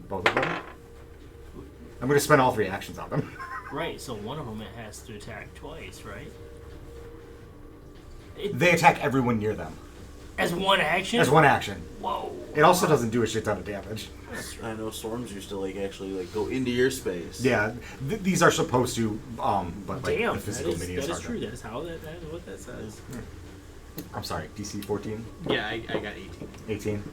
Both of them. I'm going to spend all 3 actions on them. Right, so one of them it has to attack twice, right? They attack everyone near them. As one action? As one action. Whoa. It also doesn't do a shit ton of damage. I know storms used to actually go into your space. Yeah, these are supposed to, but like Damn, the physical that minions is aren't. true. That is how that is what that says. I'm sorry, DC 14, Yeah, I got 18. 18,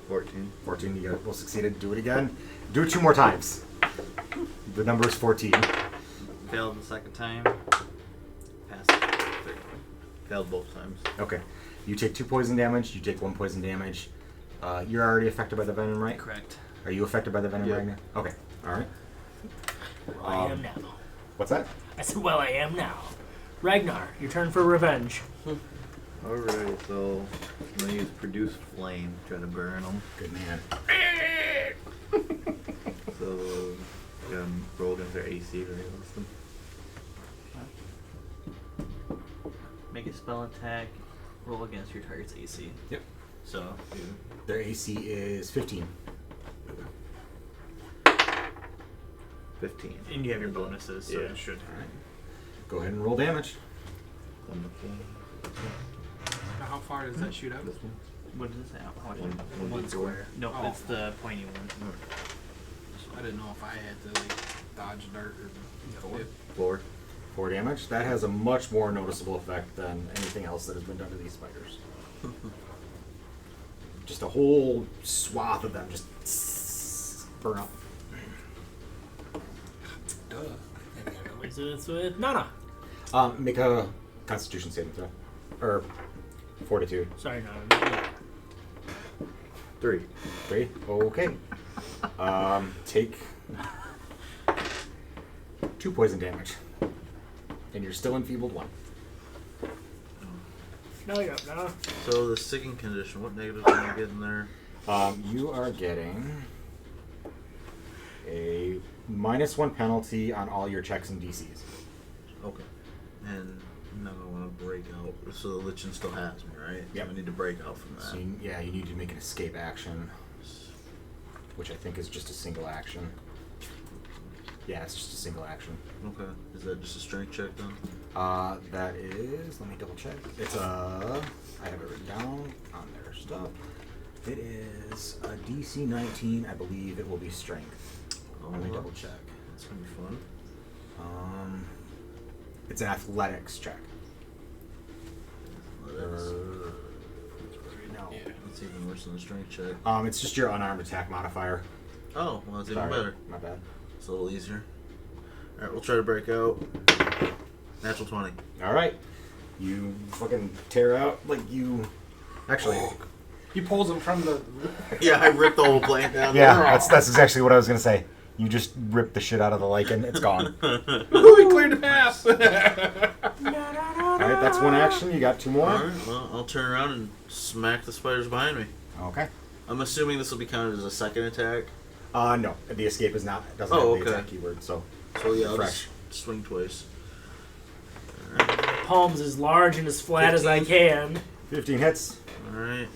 14. 14. You will succeeded. Do it again. Do it 2 more times. The number is 14. Failed the second time. Passed the third. Failed both times. Okay. You take 2 poison damage. You take 1 poison damage. You're already affected by the venom, right? Correct. Are you affected by the venom, Yep. Ragnar? Okay. All right. Well, I am now. What's that? I said, well, I am now. Ragnar, your turn for revenge. Alright, so I'm gonna use Produce Flame, try to burn them. Good man. So, gonna roll against their AC or against them. Make a spell attack. Roll against your target's AC. Yep. So, do Their AC is 15. 15. and you have your bonuses, so Yeah. it should. All right. Go ahead and roll damage. Wonderful. Now, how far does that shoot out? This one. What does it say? How much? One One d4. square. No, Oh. it's the pointy one. I didn't know if I had to dodge dart or. 4. 4 damage. That has a much more noticeable effect than anything else that has been done to these spiders. Just a whole swath of them just burn up. Duh. So it's with Nana. Make a Constitution saving throw, or Fortitude. Sorry, Nana. 3. 3. Okay. Take 2 poison damage, and you're still enfeebled 1. No, you're up, Nana. So the sticking condition, what negatives am I getting there? You are getting a -1 penalty on all your checks and DCs. Okay. And now I want to break out. So the Lichen still has me, right? Yep. I need to break out from that. So you need to make an escape action, which I think is just a single action. Yeah, it's just a single action. Okay. Is that just a strength check then? That is. Let me double check. It's a. I have it written down on their stuff. It is a DC 19. I believe it will be strength. Let me double check. That's gonna be fun. It's an athletics check. Athletics. No. Yeah. That's even worse than a strength check. It's just your unarmed attack modifier. Oh, well, that's even Sorry, better. My bad. It's a little easier. Alright, we'll try to break out. Natural 20. All right. You fucking tear out like you. Actually, He pulls him from the. Yeah, I ripped the whole plant down. Yeah, that's exactly what I was gonna say. You just ripped the shit out of the lichen. It's gone. Ooh, he cleared the pass. All right, that's one action. You got two more. All right, well, I'll turn around and smack the spiders behind me. Okay. I'm assuming this will be counted as a second attack. No, the escape is not. Doesn't Oh, have the okay. attack keyword. So Yeah, I'll fresh. just swing twice. Palms as large and as flat as I can. 15 hits. All right.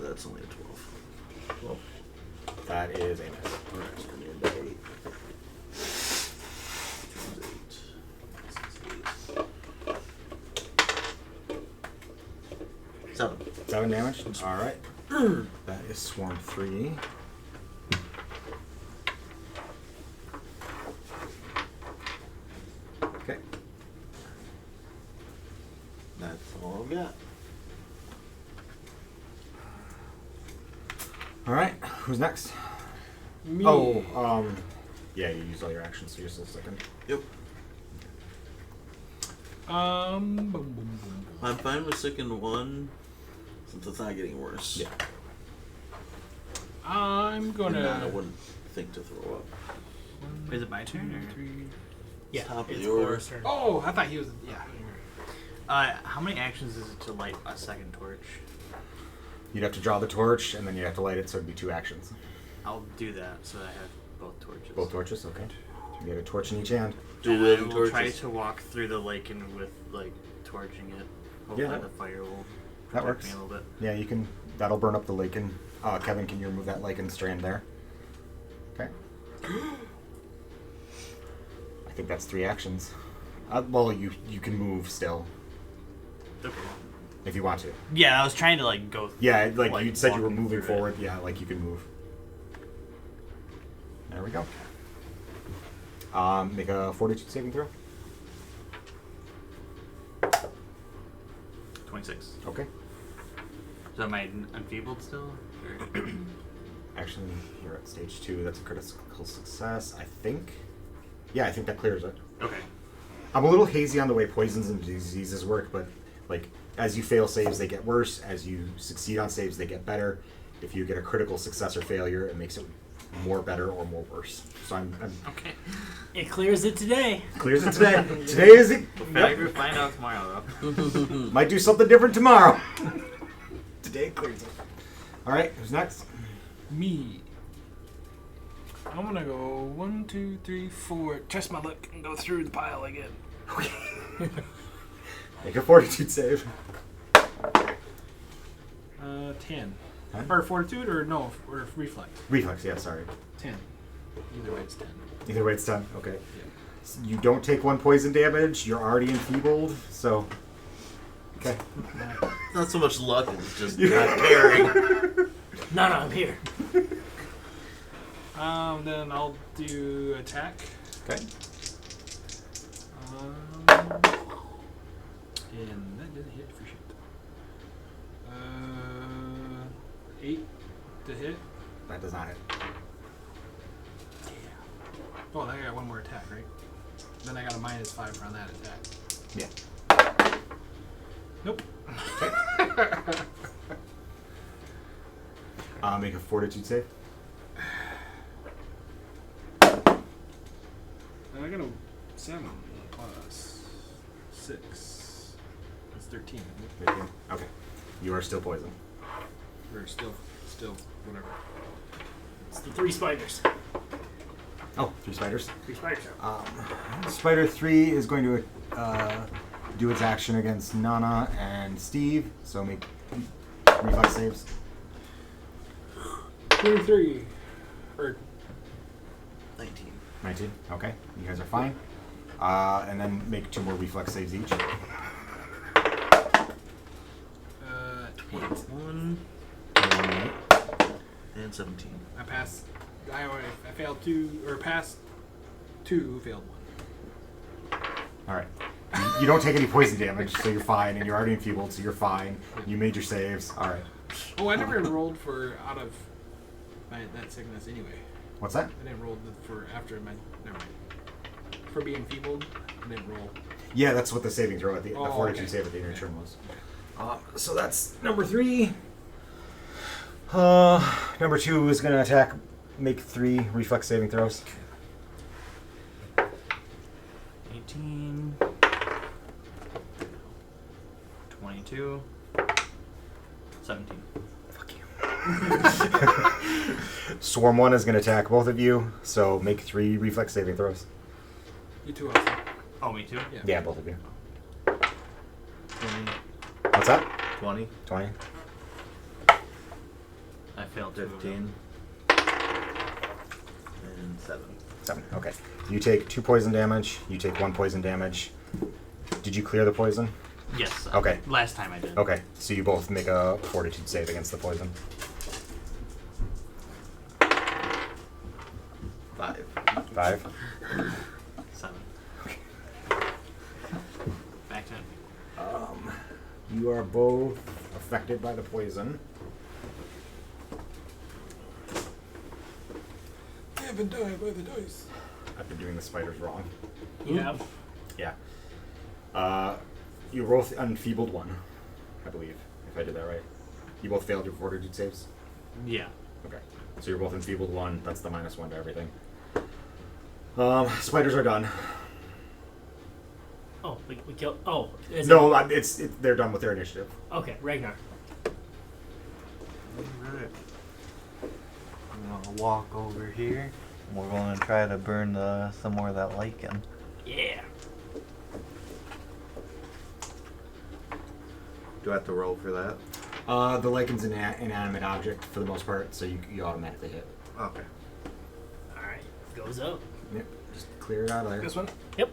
That's only a 12. 12. That is a miss. All right, so I need an 8. 7. 7 damage. All right. That is Swarm 3. Okay. That's all I've got. All right. Who's next? Me. Oh, yeah, you used all your actions, so you're still second. Yep. Boom, boom, boom, boom. I'm fine with sicking 1 since it's not getting worse. Yeah. I'm And gonna. then I wouldn't think to throw up. Is it my turn? Or? 3. Yeah, Top of it's the order. Boris' turn. Oh, I thought he was. Yeah. How many actions is it to light a second torch? You'd have to draw the torch, and then you'd have to light it, so it'd be 2 actions. I'll do that so that I have both torches. Both torches, okay. You get a torch in each hand. Do And I wielding will try torches. to walk through the lichen with like torching it. Hopefully Yeah. the fire will That protect works. me a little bit. Yeah, you can. That'll burn up the lichen. Kevin, can you remove that lichen strand there? Okay. I think that's 3 actions. Well, you can move still Okay. if you want to. Yeah, I was trying to like go. Yeah, like you said, you were walking moving through it. forward. Yeah, like you can move. There we go. Make a fortitude saving throw. 26. Okay. So am I enfeebled still? Or? Actually, you're at stage 2. That's a critical success, I think. Yeah, I think that clears it. Okay. I'm a little hazy on the way poisons and diseases work, but like as you fail saves, they get worse. As you succeed on saves, they get better. If you get a critical success or failure, it makes it more better or more worse. So I'm Okay. It clears it today. clears it today. Today is it. Maybe we'll find out tomorrow though. Might do something different tomorrow. Today it clears it. All right, who's next? Me. I'm gonna go 1, 2, 3, 4. Test my luck and go through the pile again. Make a fortitude save. 10. Huh? Or fortitude, or no, or reflex. Reflex, yeah, sorry. 10. Either way, it's 10. Either way, it's done. Okay. So you don't take 1 poison damage. You're already enfeebled, so. Okay. Not so much luck, it's just not caring. No, I'm here. Then I'll do attack. Okay. And that didn't hit for shit. 8 to hit. That does not hit. Oh, then I got 1 more attack, right? Then I got a -5 on that attack. Yeah. Nope. Make a fortitude save. I got a 7 plus 6. That's 13. 13. Okay. You are still poisoned. Or still, whatever. It's the 3 spiders. Oh, 3 spiders. 3 spiders. Spider 3 is going to do its action against Nana and Steve, so make reflex saves. 23. Or 19. 19. Okay, you guys are fine. And then make 2 more reflex saves each. 21 and 17. I passed. I failed 2, or passed 2, failed 1. All right. You don't take any poison damage, so you're fine, and you're already enfeebled, so you're fine. You made your saves. All right. Oh, I never rolled for out of that sickness anyway. What's that? I didn't roll for after my. Never mind. For being feebled, I didn't roll. Yeah, that's what the saving throw at the Oh, fortitude okay. save at the end of your turn was. So that's number 3. Number 2 is going to attack, make 3 reflex saving throws. 18, 22, 17. Fuck you. Swarm 1 is going to attack both of you, so make 3 reflex saving throws. You too, also. Oh, me too? Yeah, both of you. 20. What's that? 20. 20. I failed 2 of them. 15. And 7. 7. Okay. You take 2 poison damage. You take 1 poison damage. Did you clear the poison? Yes. Okay. Last time I did. Okay. So you both make a fortitude save against the poison. 5. 5. 7. Back to it. You are both affected by the poison. I haven't died by the dice. I've been doing the spiders wrong. Yeah. Yeah. You both enfeebled 1, I believe, if I did that right. You both failed your fortitude saves? Yeah. Okay. So you're both enfeebled 1. That's the -1 to everything. Spiders are done. Oh, we killed. Oh, is No, they're done with their initiative. Okay, Ragnar. Alright. I'm gonna walk over here. We're gonna try to burn some more of that lichen. Yeah. Do I have to roll for that? The lichen's an inanimate object for the most part, so you automatically hit. Okay. All right, goes up. Yep. Just clear it out of there. This one? Yep.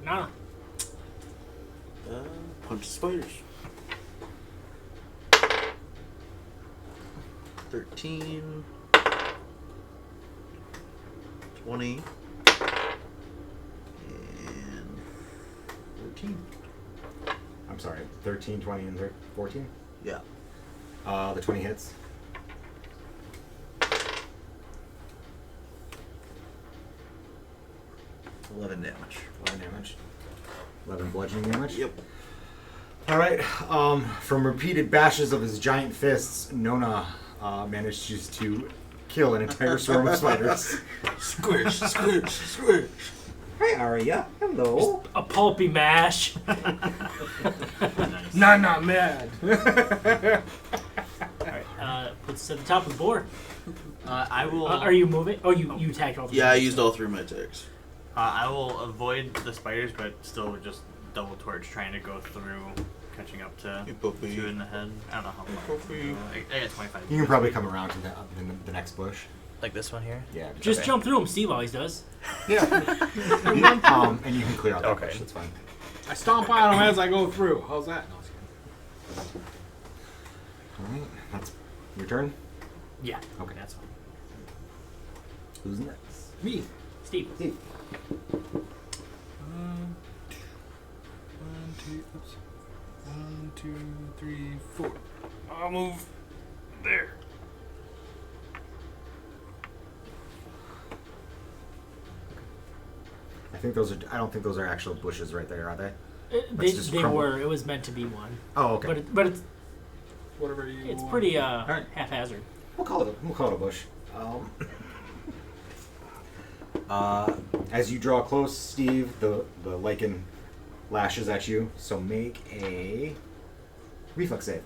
Nah. Punch spiders. 13. 20. And 14. I'm sorry, 13, 20, and 14? Yeah. The 20 hits. 11 damage. 11 damage. 11 bludgeoning damage? Yep. Alright, from repeated bashes of his giant fists, Nona manages to kill an entire swarm of spiders. Squish, squish, squish. Hi, Arya. Hello. A pulpy mash. Nice. Not mad. Alright, puts us at the top of the board. I will. Are you moving? Oh, you attacked all the Yeah, I spiders. used all 3 of my attacks. I will avoid the spiders, but still just double torch, trying to go through, catching up to Hey, puppy. 2 in the head. I don't know how far. Puppy. I got 25. You can probably come around to the next bush. Like this one here. Yeah. Just okay. jump through them. Steve always does. Yeah. And you can clear out that Okay. bush. That's fine. I stomp on them as I go through. How's that? No, I was kidding. Alright, that's your turn. Yeah. Okay. That's fine. Who's next? Me. Steve. Steve. 1, 2, 3, 4. I'll move there. I don't think those are actual bushes right there, are they? They just crumble. were. It was meant to be one. Oh, okay. But it's Whatever you want. pretty right. haphazard. We'll call it a bush. As you draw close, Steve, the lichen lashes at you. So make a reflex save.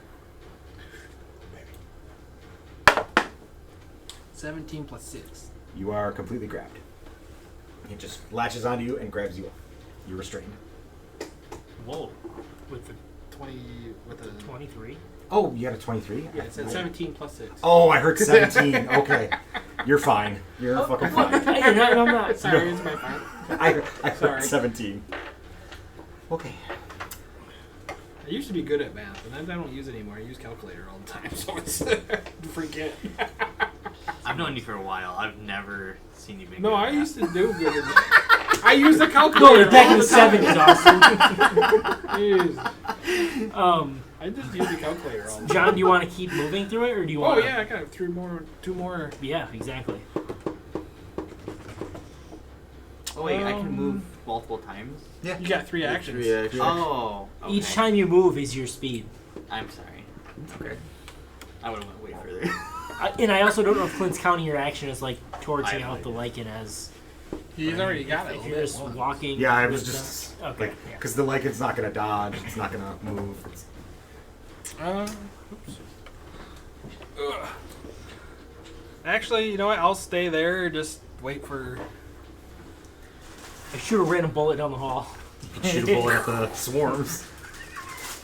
17 plus 6. You are completely grabbed. It just latches onto you and grabs you up. You're restrained. Whoa. With the 20 with a 23. Oh, you got a 23? Yeah, it said 17 plus 6. Oh, I heard 17. Okay. You're fine. You're fucking fine. I'm not. Sorry, it's my fault. I heard Sorry. 17. Okay. I used to be good at math, and I don't use it anymore. I use calculator all the time, so it's forget. I've known you for a while. I've never seen you be. No, good I at used to do good at I use the calculator. No, you're back in all the the time. 70s, Austin. Jeez. I just used the calculator on. John, do you want to keep moving through it, or do you Oh want? yeah, I got two more. Yeah, exactly. Oh wait, I can move multiple times. Yeah. You got 3 actions. 3 actions. Oh. Okay. Each time you move is your speed. I'm sorry. Okay. I would have went way further. And I also don't know if Clint's counting your action as like torching I out have the no lichen as. He's already got it. If you're just walking. Yeah, I was with just the- okay. like, because the lichen's not gonna dodge, it's not gonna move. It's, Oops. Ugh. Actually, you know what? I'll stay there. Just wait for. I shoot a random bullet down the hall. you can shoot a bullet at the swarms.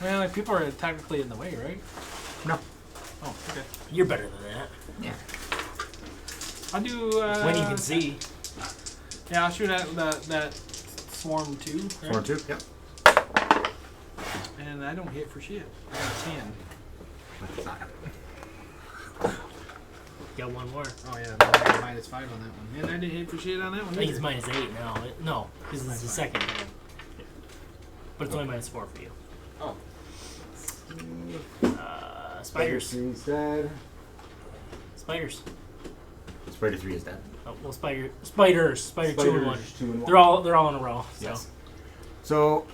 Well, like, people are technically in the way, right? No. Oh, okay. You're better than that. Yeah. I'll do. When you can see. Yeah, I'll shoot at that swarm 2. Right? Swarm 2. Yep. And I don't hit for shit. I got a 10. That's not happening. Got one more. Oh yeah, then I got -5 on that one. And I didn't hit for shit on that one. I think it's either. -8 now. No, because it's the second. But it's only -4 for you. Oh. Spiders. 3's dead. Spiders. Spider 3 is dead. Oh, well, spiders. Spider 2 and 1. 2 and 1. They're all in a row. So. Yes. So,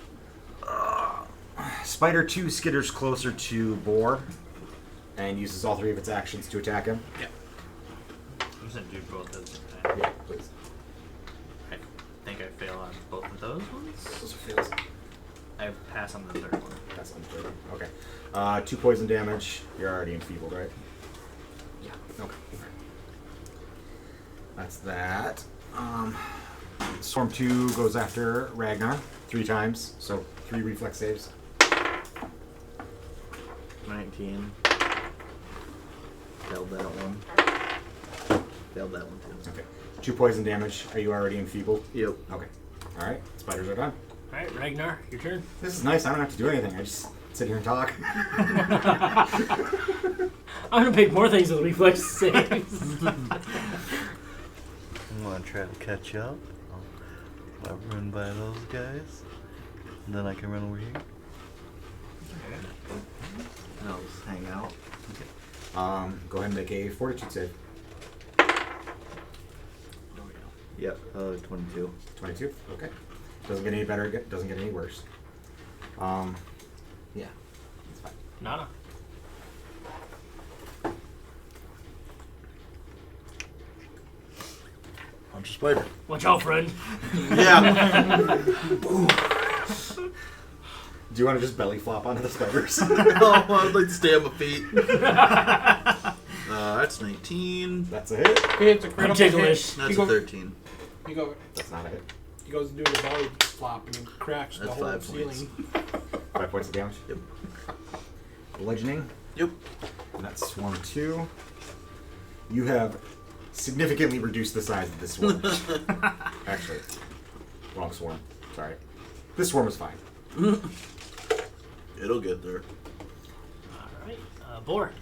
Spider 2 skitters closer to Boar and uses all 3 of its actions to attack him. Yeah. I'm just gonna do both at the same time. Yeah, please. I think I fail on both of those ones. Those are fails. I pass on the third one. That's unfair. Okay. 2 poison damage. You're already enfeebled, right? Yeah. Okay. That's that. Storm 2 goes after Ragnar 3 times, so 3 reflex saves. 19. Failed that one. Failed that one too. Okay. 2 poison damage. Are you already enfeebled? Yep. Okay. Alright. Spiders are done. Alright, Ragnar, your turn. This is nice. I don't have to do anything. I just sit here and talk. I'm gonna pick more things with reflex saves. I'm gonna try to catch up. I'll run by those guys. And then I can run over here. And I'll just hang out. Go ahead and make a fortitude save. There we go. Yep. 22. 22. Okay. Doesn't get any better. Doesn't get any worse. Yeah. That's fine. Nana. Punch a spider. Watch out, friend. Yeah. Do you want to just belly flop onto the spiders? Oh, I'd like to stay on my feet. That's 19. That's a hit. He hits a critical hit. ticklish. That's He a go- 13. That's not a hit. He goes to do the belly flop and he cracks the That's whole 5 ceiling. points. 5 points of damage. Yep. Bludgeoning. Yep. And that's swarm 2. You have significantly reduced the size of this swarm. Actually, wrong swarm. Sorry. This swarm is fine. It'll get there. Alright, Boar.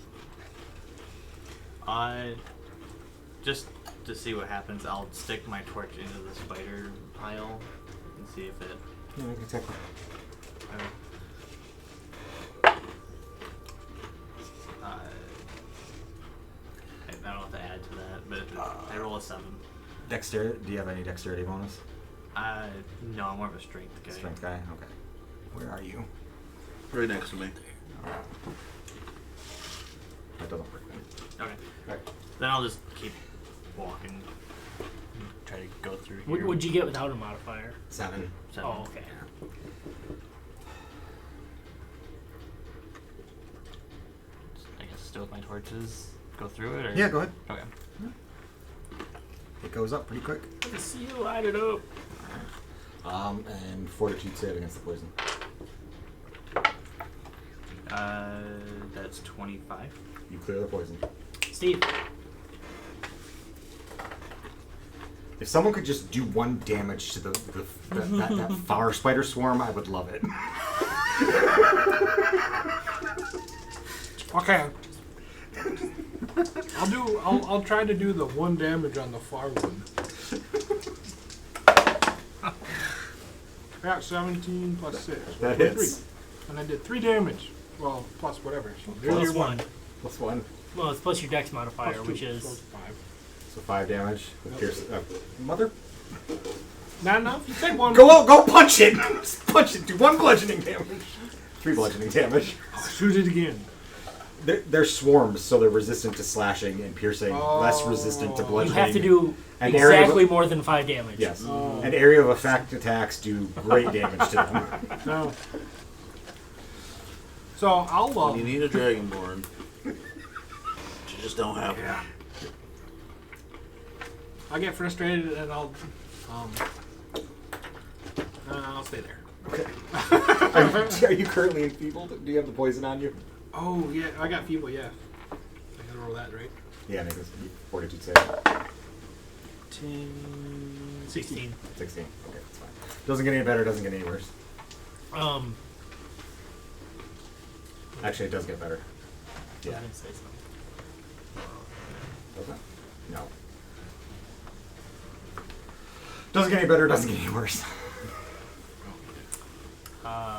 Just to see what happens, I'll stick my torch into the spider pile and see if it. Yeah, I can attack you. I don't know what to add to that, but I roll a 7. Dexterity. Do you have any dexterity bonus? No, I'm more of a strength guy. Strength guy. Okay. Where are you? Right next to me. That doesn't work then. Okay. Right. Then I'll just keep walking. And try to go through here. What would you get without a modifier? 7. 7. Oh, okay. I guess still with my torches, go through it, or Yeah, go ahead. Okay. It goes up pretty quick. Let's see you light it up. And fortitude save against the poison. That's 25. You clear the poison. Steve. If someone could just do 1 damage to that fire spider swarm, I would love it. Okay. I'll try to do the 1 damage on the far one. I got 17 plus 6. That 23. hits. And I did 3 damage. Well, plus whatever. So there's Plus your 1. Plus 1. Well, it's plus your dex modifier, Plus which 2, is so it's 5. So 5 damage. With Yep. pierce. Mother. Not enough? You said 1. Go punch it! Just punch it. Do 1 bludgeoning damage. 3 bludgeoning damage. Shoot it again. They're swarms, so they're resistant to slashing and piercing, less resistant to You you bludgeoning. have to do An area of- exactly more than 5 damage. Yes. Oh. And area of effect attacks do great damage to them. No. So I'll When you need a Dragonborn, you just don't have one. I'll get frustrated and I'll stay there. Okay. Are you currently enfeebled? Do you have the poison on you? Oh yeah, I got feeble. Yeah, I gotta roll that right. Yeah, make this fortitude save. 10, 16. 16. Okay, that's fine. Doesn't get any better, doesn't get any worse. Actually, it does get better. I was gonna say something. Does it? No. Doesn't get any better, doesn't get any worse.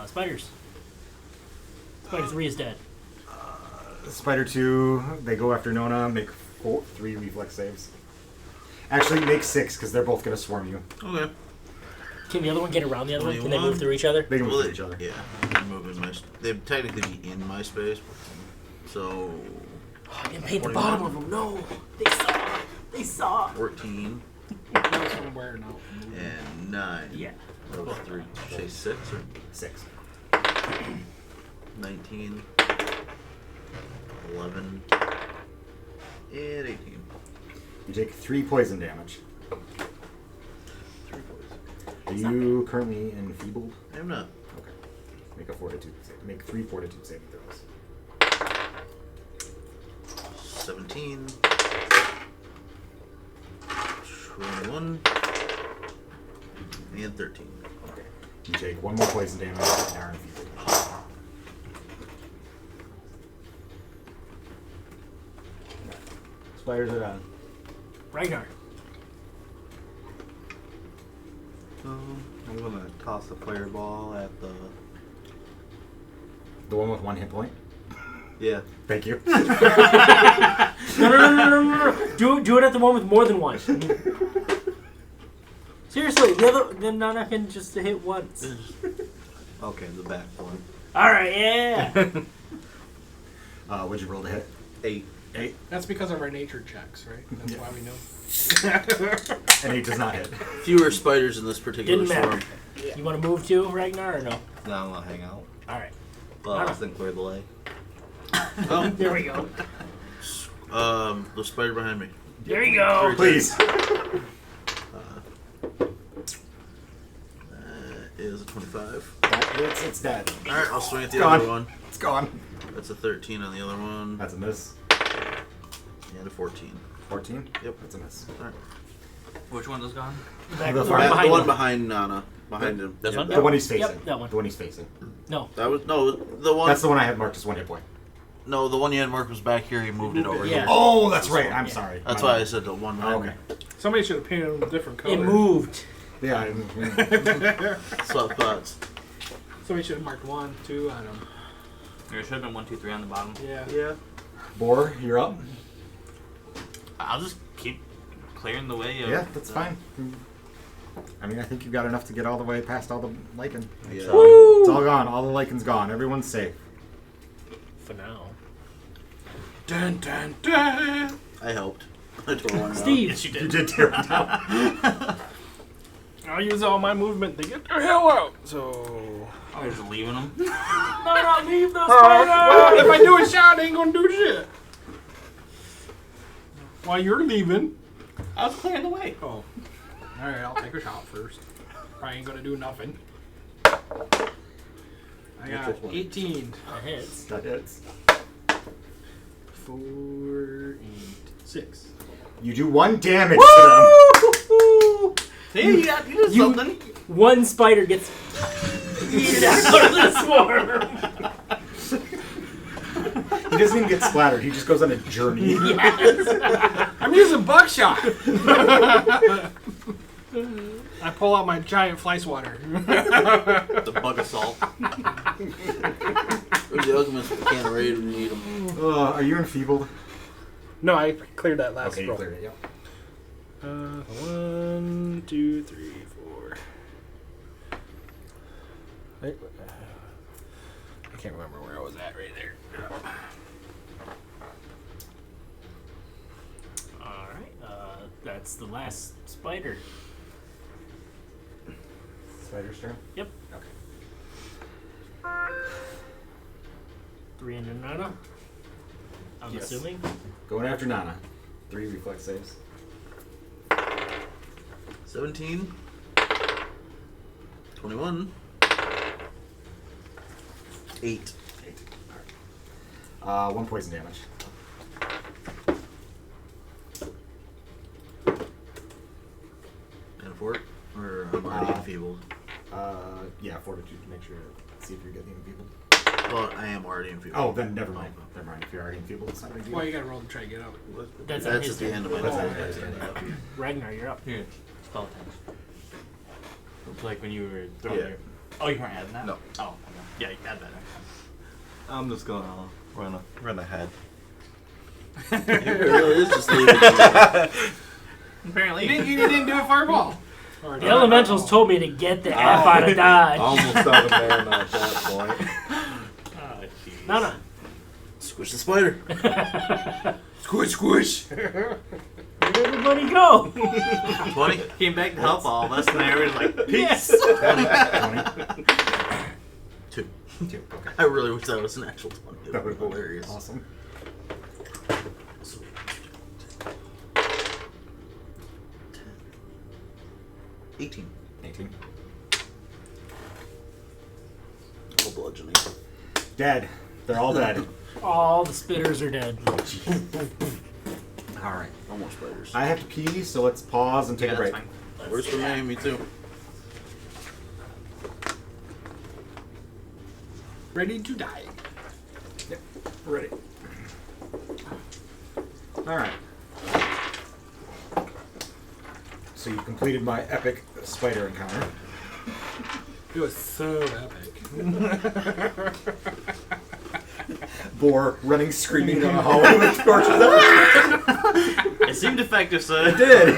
Spiders. Spider 3 is dead. Spider 2, they go after Nona, make 3 reflex saves. Actually, make 6, because they're both going to swarm you. Okay. Can the other one get around the other one? Can they 21? move through each other? They can move Well, through each other. Yeah, they're moving my. They'd technically be in my space, so Oh, I didn't paint the bottom of them. No. They saw. They saw. 14 Go somewhere now. and 9. Yeah. That was 3. Say 6 or 6. 19, 11, and 18. You take 3 poison damage. 3 points. Are you currently enfeebled? I'm not. Okay. Make a fortitude save. Make 3 fortitude saving throws. 17, 21, and 13. Okay. You take 1 more poison damage and are enfeebled. Spiders are on. Ragnar. I'm gonna toss a fireball at the. The one with 1 hit point. Yeah. Thank you. No. Do it at the one with more than 1. Seriously, the other then Nana can just hit once. Okay, the back one. All right, yeah. What'd you roll to hit? 8. 8. That's because of our nature checks, right? That's Yeah. why we know. And 8 does not hit. Fewer spiders in this particular Didn't matter. storm. You want to move too, Ragnar, or no? No, I'm gonna hang out. All right. Well, I was thinking clear the way. Oh, There we go. the spider behind me. There you go. Please. Is a 25. That hits, it's dead. Alright, I'll swing at the Gone. other one. It's gone. That's a 13 on the other one. That's a miss. And a 14. 14? Yep. That's a miss. Alright. Which one is gone? Back The the far- one The behind one him. behind Nana. Behind him. This one? The one he's facing. Yep, that one. The one he's facing. No. That was no the one. That's the one I had marked as 1 hit point. No, the one you had marked was back here. He moved it over Yeah. here. Oh, that's right. I'm Yeah. sorry. That's My why I bad. said the one Oh, behind okay. me. Somebody should have painted them a different color. It moved. Yeah. Swap thoughts. Somebody should have marked 1, 2 on them. There should have been 1, 2, 3 on the bottom. Yeah. Yeah. Boar, you're up. I'll just keep clearing the way. Yeah, that's fine. I mean, I think you've got enough to get all the way past all the lichen. Yeah. It's all gone. All the lichen's gone. Everyone's safe. For now. Dun dun dun. I helped. I tore one down. Steve. Yes, you You did. did tear it down. I'll use all my movement to get the hell out. So. I was just leaving them. No, leave the Well, if I do a shot, I ain't gonna do shit. While you're leaving. I was clearing the way. Oh. Alright, I'll take a shot first. Probably ain't gonna do nothing. I got 18. That hits. That hits. 4 and 6. You do 1 damage to See, you did You- something. One spider gets yeeted out of the swarm. them. He doesn't even get splattered. He just goes on a journey. Yes. I'm using buckshot! I pull out my giant fly swatter. The bug assault. Where's the alchemist with the can of raid when you need them? Are you enfeebled? No, I cleared that last Okay, you roll. cleared it, yep. 1, 2, 3, 4. I can't remember where I was at right there. Alright, that's the last spider. Spider's turn? Yep. Okay. 3 into Nana. I'm Yes. assuming. Going after Nana. 3 reflex saves. 17. 21. 8. 8. Alright. 1 poison damage. And a fort? Or I'm already enfeebled? Yeah, fortitude to make sure. See if you're getting enfeebled. Well, I am already enfeebled. Oh, then never mind. Never mind. If you're already enfeebled, it's not a big deal. Well, you gotta roll to try to get out. That's That's his at the turn. end of my That's turn. at his turn. Ragnar, you're up. Here, spell test. Like when you were throwing Yeah. your. Oh, you weren't adding that? No. Oh, okay. Yeah, you add that. I'm just gonna run ahead. It really is just leaving it. Apparently. You didn't do a fireball. The elementals told me to get the F out of Dodge. Almost out of mana at that point. Oh, jeez. Nana. Squish the spider. Squish, squish. Where'd everybody go? 20. Came back to help all of us, and they were like, peace. 20. 2. 2. Okay. I really wish that was an actual 20. That That would would be hilarious. Awesome. 18. 18. All bludgeoning. Dead. They're all dead. All the spitters are dead. All right. No more spiders. I have to pee, so let's pause and take Yeah, a break. that's fine. Works for me. Me too. Ready to die. Yep. Ready. All right. So you completed my epic spider encounter. It was so epic. Boar running screaming down the hallway with torches. It seemed effective, sir. It did.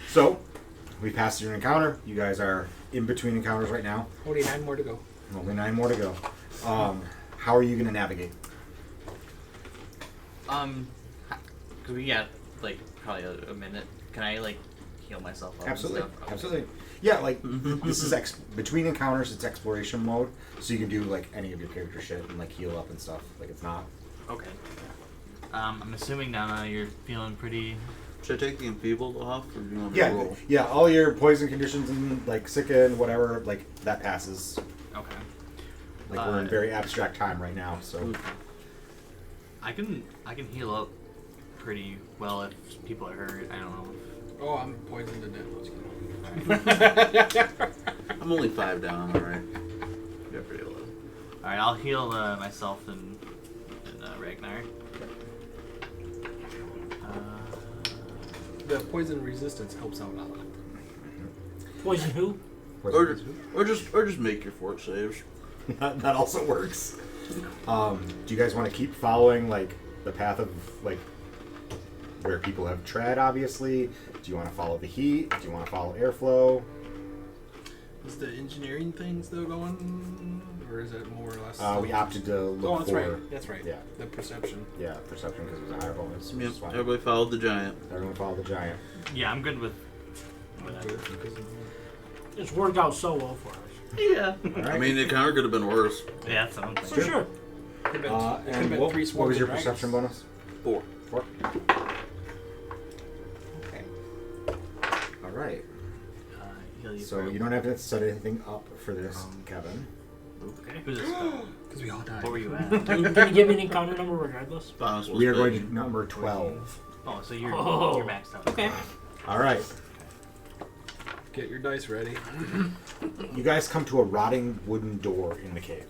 So, we passed through an encounter. You guys are in between encounters right now. Only 9 more to go. Only 9 more to go. How are you going to navigate? Cause we got like probably a minute. Can I like heal myself up? Absolutely. And stuff? Okay. Absolutely. Yeah, like, this is between encounters, it's exploration mode. So you can do, like, any of your character shit and, like, heal up and stuff. Like, it's not. Okay. I'm assuming Nana, you're feeling pretty. Should I take the enfeebled off, or do you want me Yeah, to roll? yeah, all your poison conditions and, like, sicken and whatever, like, that passes. Okay. Like, we're in very abstract time right now, so. I can heal up pretty well if people are hurt. I don't know. Oh, I'm poisoned to death. I'm only 5 down. I'm alright. You're pretty low. All right, I'll heal myself and Ragnar. The poison resistance helps out a lot. Poison who? Or just make your fort saves. that also works. Do you guys want to keep following, like, the path of, like, where people have tread, obviously? Do you want to follow the heat? Do you want to follow airflow? Is the engineering thing still going? Or is it more or less? We opted to look Oh, that's for... right. That's right. Yeah. The perception. Yeah, perception because it was a higher bonus. which Yep. is fine. Everybody followed the giant. Everyone follow the giant. Yeah, I'm good with whatever. It's worked out so well for us. Yeah. All right. I mean, it kind of could have been worse. Yeah, that's something. For sure. Could've been, And what, three what was your swarms of perception bonus? 4. 4. Okay. All right. Heal you So for- you don't have to set anything up for this, Kevin. Okay. Who's this? What Because we all died. were you at? Can you give me an encounter number regardless? Boss was We are going big. to number 12. Oh, so you're Oh. you're maxed out. Okay. All right. Get your dice ready. You guys come to a rotting wooden door in the cave.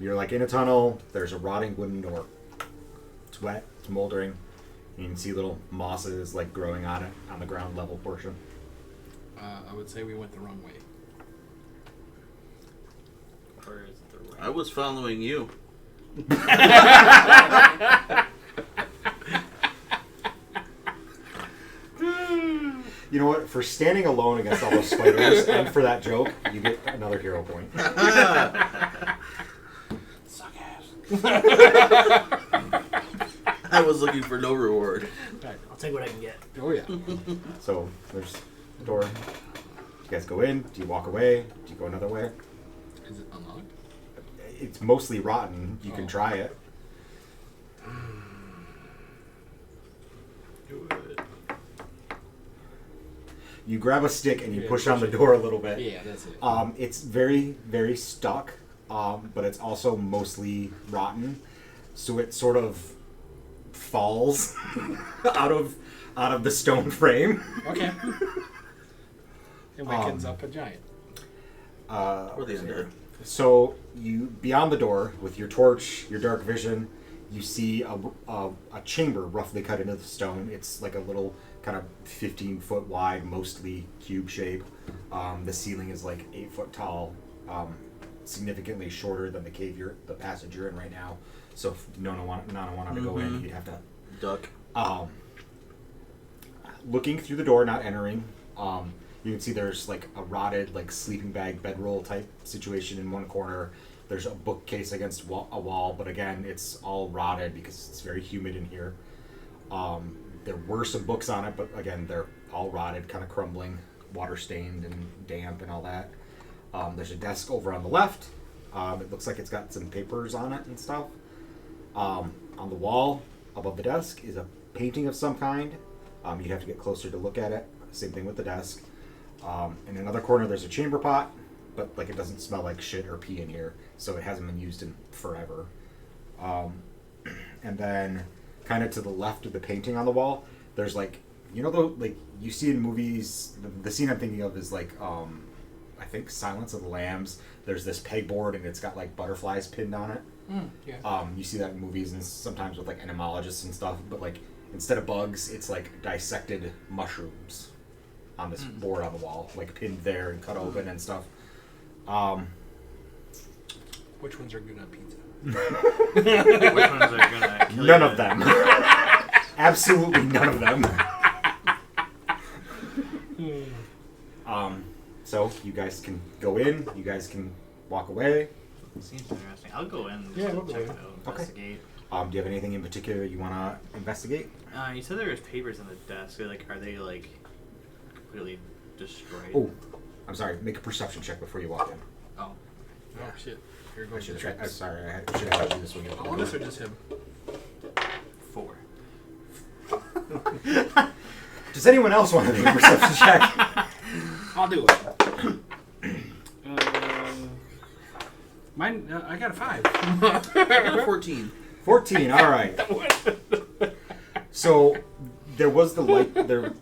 You're like in a tunnel. There's a rotting wooden door. It's wet. It's moldering. You can see little mosses like growing on it on the ground level portion. I would say we went the wrong way. or is it the right? I was following you. You know what? For standing alone against all those spiders and for that joke, you get another hero point. Suck ass. I was looking for no reward. I'll take what I can get. Oh yeah. So there's the door. You guys go in. Do you walk away? Do you go another way? Is it unlocked? It's mostly rotten. You can try it. Do it. You grab a stick and you Yeah, push push on the it. door a little bit. Yeah, that's it. It's very, very stuck, but it's also mostly rotten. So it sort of falls out of the stone frame. Okay. It wakens up a giant. Or the undead. So you, beyond the door, with your torch, your dark vision, you see a chamber roughly cut into the stone. It's like a little kind of 15-foot wide, mostly cube shape. The ceiling is like 8 foot tall, significantly shorter than the passage you're in right now. So if Nona wanted to go in, you'd have to Duck. looking through the door, not entering. You can see there's like a rotted, like sleeping bag bedroll type situation in one corner. There's a bookcase against a wall, but again, it's all rotted because it's very humid in here. There were some books on it, but again, they're all rotted, kind of crumbling, water stained and damp and all that. There's a desk over on the left. It looks like it's got some papers on it and stuff. On the wall above the desk is a painting of some kind. You'd have to get closer to look at it. Same thing with the desk. In another corner, there's a chamber pot, but like it doesn't smell like shit or pee in here, so it hasn't been used in forever. And then, kind of to the left of the painting on the wall, there's like, you know, like you see in movies. The scene I'm thinking of is like, I think Silence of the Lambs. There's this pegboard and it's got like butterflies pinned on it. Yeah. You see that in movies and sometimes with like entomologists and stuff, but like instead of bugs, it's like dissected mushrooms on this board on the wall, like pinned there and cut open and stuff. Which ones are good on pizza? Which ones are gonna kill None you? of them. Absolutely none of them. So you guys can go in. You guys can walk away. Seems interesting. I'll go in and Yeah, just we'll go check in. it out, investigate. Do you have anything in particular you want to investigate? You said there was papers on the desk. Like, are they like completely destroyed? Oh, I'm sorry. Make a perception check before you walk in. Oh. Oh shit. Here I goes should the have tried. chips. Sorry, I should have you this one. All this or just him? 4. Does anyone else want to make a perception check? I'll do it. Mine. I got a 5. I got a 14. 14. All right. So there was the light. There,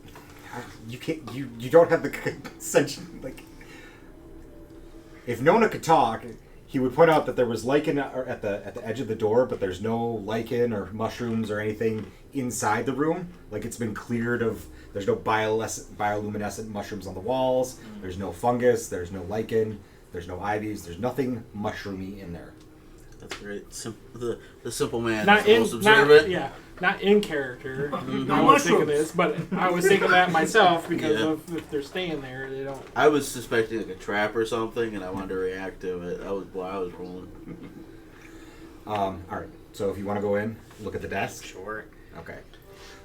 you can't. You don't have the sense. Like, if Nona could talk, he would point out that there was lichen at the edge of the door, but there's no lichen or mushrooms or anything inside the room. Like it's been cleared of. There's no bioluminescent mushrooms on the walls. There's no fungus. There's no lichen. There's no ivies. There's nothing mushroomy in there. That's great. The simple man Not is the in. most observant. Not in character. I No was thinking mushrooms. this, but I was thinking that myself because Yeah. of if they're staying there, they don't. I was suspecting like a trap or something, and I wanted to react to it. I was rolling. All right. So if you want to go in, look at the desk. Sure. Okay.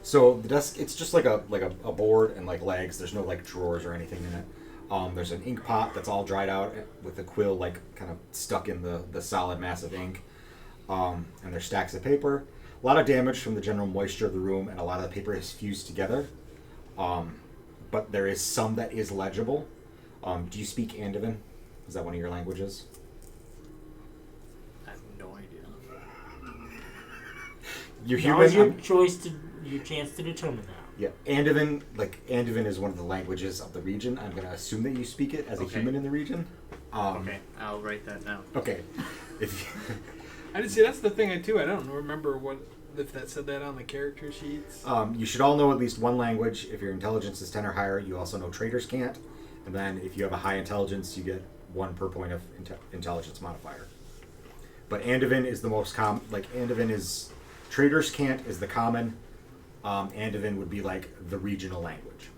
So the desk, it's just like a board and like legs. There's no like drawers or anything in it. There's an ink pot that's all dried out with the quill like kind of stuck in the solid mass of ink. And there's stacks of paper. A lot of damage from the general moisture of the room, and a lot of the paper is fused together. But there is some that is legible. Do you speak Andavan? Is that one of your languages? I have no idea. You're Now is your human. your chance to determine that. Yeah, Andavan is one of the languages of the region. I'm going to assume that you speak it as a Okay. human in the region. Okay, I'll write that down. Okay. If I didn't see. That's the thing too. I don't remember if that said that on the character sheets. you should all know at least one language. If your intelligence is 10 or higher, you also know traders can't. And then if you have a high intelligence, you get 1 per point of intelligence modifier. But Andavan is the most common. Like Andavan is Trader's Cant is the common. Andavan would be like the regional language.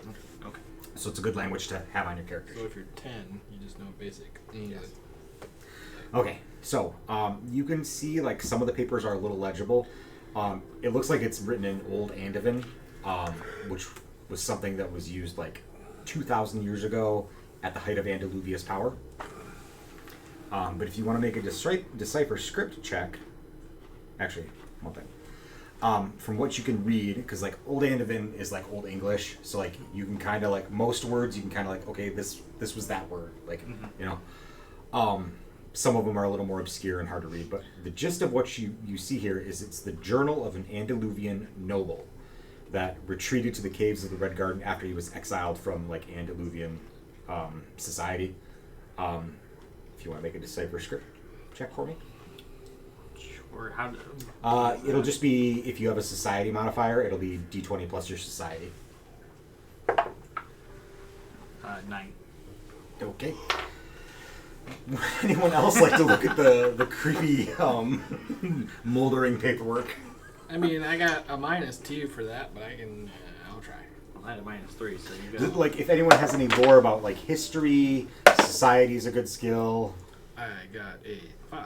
Okay. So it's a good language to have on your characters. So if you're 10, you just know basic English. Okay, so you can see like some of the papers are a little legible. It looks like it's written in Old Andavan, which was something that was used like 2,000 years ago at the height of Andaluvia's power. But if you want to make a decipher script check, actually, one thing. From what you can read, because like Old Andavan is like Old English, so like you can kind of like most words you can kind of like, okay, this was that word, like you know. Some of them are a little more obscure and hard to read, but the gist of what you see here is it's the journal of an Andaluvian noble that retreated to the caves of the Red Garden after he was exiled from like Andaluvian society. If you want to make a decipher script check for me. Sure. How? It'll just be, if you have a society modifier, it'll be D20 plus your society. 9. Okay. Would anyone else like to look at the creepy moldering paperwork? I mean, I got a -2 for that, but I'll try. Well, I had a -3, so you got. Like, if anyone has any lore about like history, society is a good skill. I got a 5.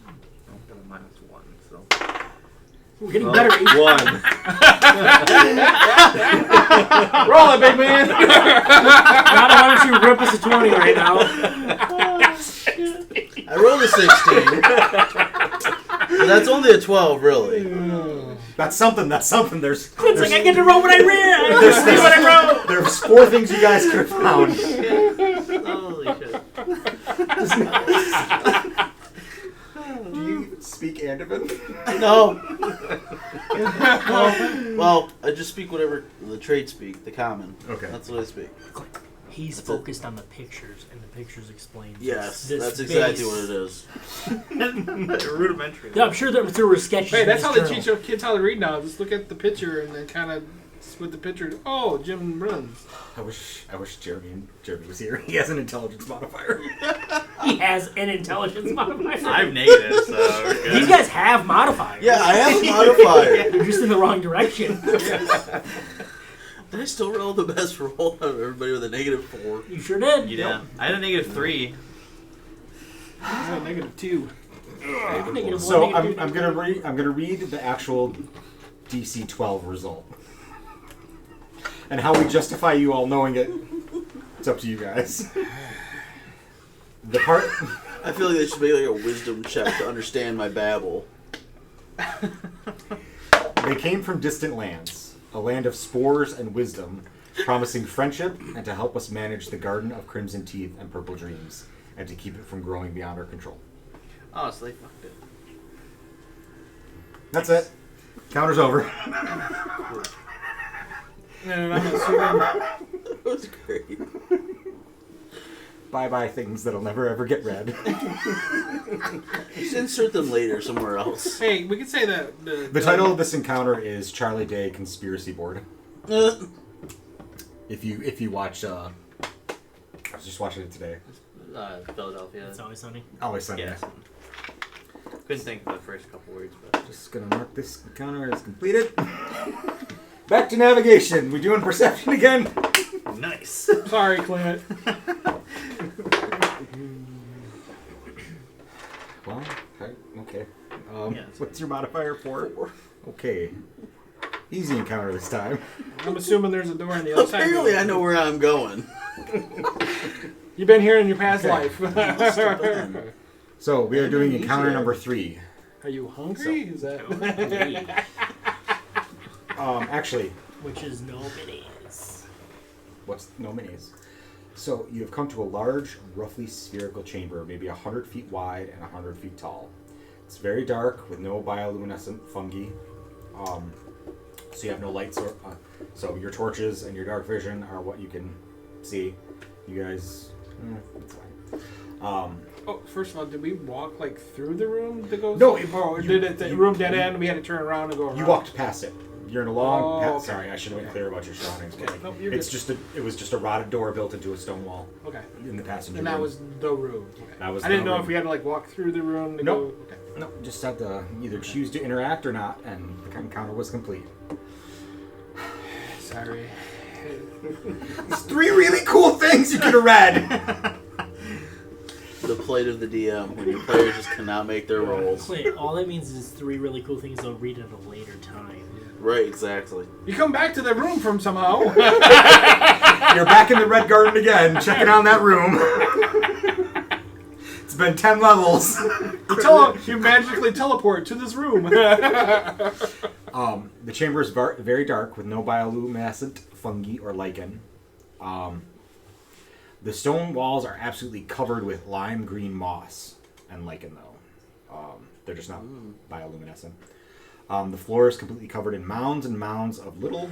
I've got a -1, so. We're getting better. 1. Roll it, big man! God, why don't you rip us a 20 right now? I rolled a 16. But that's only a 12, really. That's something. There's It's like I get to roll what I read. I see what I wrote. there's 4 things you guys could have found. Holy shit. Do you speak Andavan? No. well, I just speak whatever the trade speak, the common. Okay. That's what I speak. He's That's focused on the pictures, and the pictures explain. Yes, this that's exactly base. what it is. Rudimentary. Yeah, I'm sure that there were sketches. Hey, in that's this how they journal. teach your kids how to read now. Just look at the picture and then kind of with the picture. Oh, Jim runs. I wish Jeremy was here. He has an intelligence modifier. He has an intelligence modifier. I'm negative, so we're good. These guys have modifiers. Yeah, I have a modifier. You're just in the wrong direction. But I still roll the best roll out of everybody with a -4. You sure did. Yeah. I had a -3. He's got -2. Negative So one, I'm negative gonna read the actual DC 12 result, and how we justify you all knowing it. It's up to you guys. The part. I feel like they should make like a wisdom check to understand my babble. They came from distant lands, a land of spores and wisdom, promising friendship and to help us manage the Garden of Crimson Teeth and Purple Dreams, and to keep it from growing beyond our control. Oh, so they fucked it. That's it. Counter's over. And I'm assuming That was great. Bye-bye things that'll never ever get read. Just insert them later somewhere else. hey, we could say that The title of this encounter is Charlie Day Conspiracy Board. If you watch, I was just watching it today. Philadelphia. It's always sunny. Always Sunday. Yeah. Couldn't think of the first couple words, but Just gonna mark this encounter as completed. Back to navigation. We doing perception again? nice. Sorry, Clint. Well, okay. Yes. What's your modifier for? Okay. Easy encounter this time. I'm assuming there's a door on the other side. Apparently, I know where I'm going. You've been here in your past Okay. life. Must have been. So we are doing Easy encounter there. number 3. Are you hungry? Is that? Actually, Which is no minis. what's no minis? So you have come to a large, roughly spherical chamber, maybe 100 feet wide and 100 feet tall. It's very dark with no bioluminescent fungi. So you have no light source. So your torches and your dark vision are what you can see. You guys, it's fine. Oh, first of all, did we walk like through the room to go? No, or did it the room dead end? We had to turn around and go around. You walked past it. you're in a long. Oh, okay. Sorry, I should have been clear about your surroundings. But Okay. Nope, you're it's good. it was just a rotted door built into a stone wall Okay. in the passenger. And that room. was the room. Okay. That was I didn't the know room. if we had to like walk through the room to Nope. go. Okay. No, just had to either choose to interact or not, and the encounter was complete. Sorry. There's 3 really cool things you could have read. The plight of the DM when your players just cannot make their rolls. Wait, all that means is 3 really cool things they'll read at a later time. Right, exactly. You come back to the room from somehow. You're back in the Red Garden again, checking on that room. It's been 10 levels. You magically teleport to this room. The chamber is very dark with no bioluminescent fungi or lichen. The stone walls are absolutely covered with lime green moss and lichen, though. They're just not bioluminescent. The floor is completely covered in mounds and mounds of little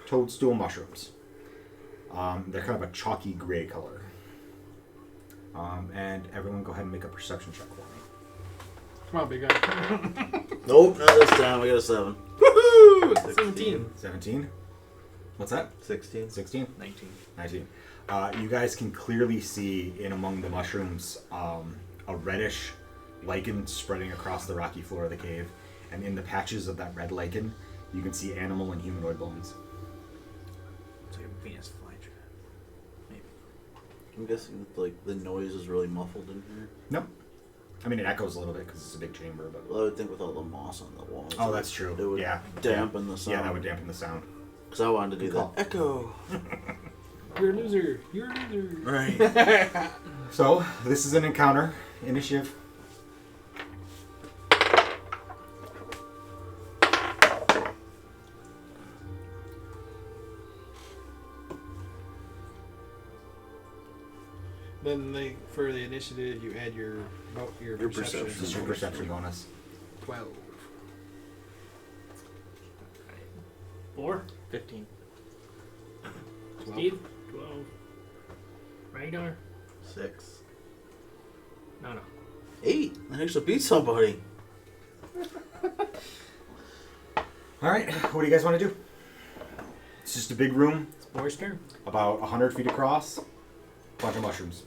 toadstool mushrooms. They're kind of a chalky gray color. And everyone go ahead and make a perception check for me. Come on, big guy. Nope, not this time. I got a 7. Woohoo! 17. 17? What's that? 16. 16? 19. 19. You guys can clearly see in among the mushrooms a reddish lichen spreading across the rocky floor of the cave. And in the patches of that red lichen, you can see animal and humanoid bones. It's like a Venus flytrap. Maybe. I'm guessing like the noise is really muffled in here. Nope. I mean, it echoes a little bit because it's a big chamber, but... Well, I would think with all the moss on the walls. Oh, that's true. It would Yeah. dampen the sound. Yeah, that would dampen the sound. Because I wanted to do that. Cool. Echo. You're a loser. You're a loser. Right. So, this is an encounter. Initiative. Then for the initiative, you add your perception. This is your perception bonus. 12. 4? 15. Steve? 12. Ragnar? 6. No. 8. I actually beat somebody. Alright, what do you guys want to do? It's just a big room, It's Boris' turn. about 100 feet across. Bunch of mushrooms.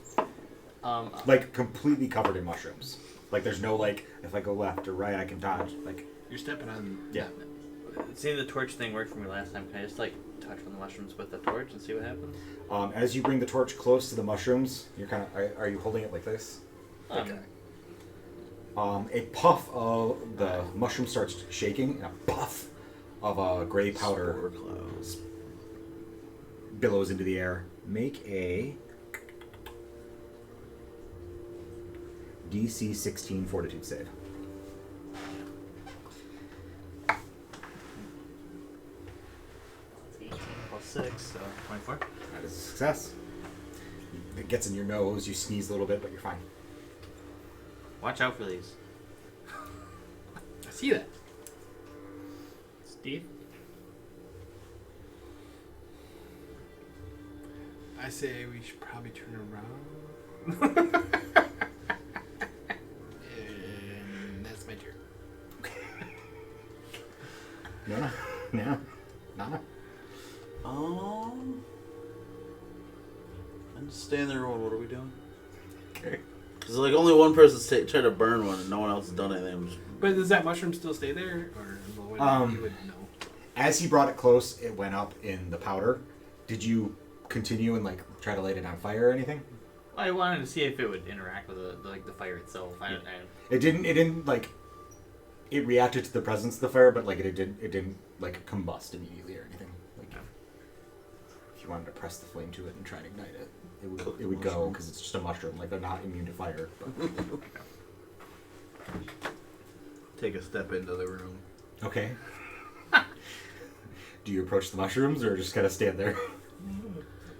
Um, Like, completely covered in mushrooms. Like, there's no, like, if I go left or right, I can dodge. Like, You're stepping on. yeah. seeing the torch thing worked for me last time. Can I just like touch on the mushrooms with the torch and see what happens? As you bring the torch close to the mushrooms, you're kind of... Are you holding it like this? Okay. A puff of the mushroom starts shaking, and a puff of a gray powder Spore clouds. billows into the air. Make a DC 16 fortitude save. It's 18 plus 6, so 24. That is a success. It gets in your nose, you sneeze a little bit, but you're fine. Watch out for these. I see that. Steve? I say we should probably turn around. And that's my turn. No. I'm just standing there going, what are we doing? Okay. Because like only one person's tried to burn one and no one else has done anything. I'm just... But does that mushroom still stay there? Or you would know? As he brought it close, it went up in the powder. Did you continue and like try to light it on fire or anything? I wanted to see if it would interact with the fire itself. It didn't like. It reacted to the presence of the fire, but like it didn't like combust immediately or anything. Like, if you wanted to press the flame to it and try to ignite it, it would go because it's just a mushroom. Like they're not immune to fire. But... Take a step into the room. Okay. Do you approach the mushrooms or just kind of stand there?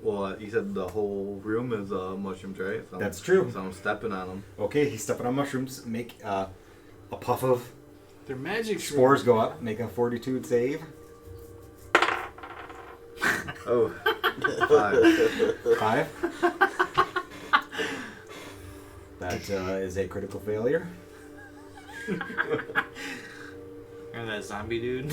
Well, you said the whole room is mushrooms, right? So That's true. So I'm stepping on them. Okay, he's stepping on mushrooms. Make a puff of They're magic spores shrooms. go up. Make a fortitude save. Oh. 5. 5. That is a critical failure. And find that zombie dude?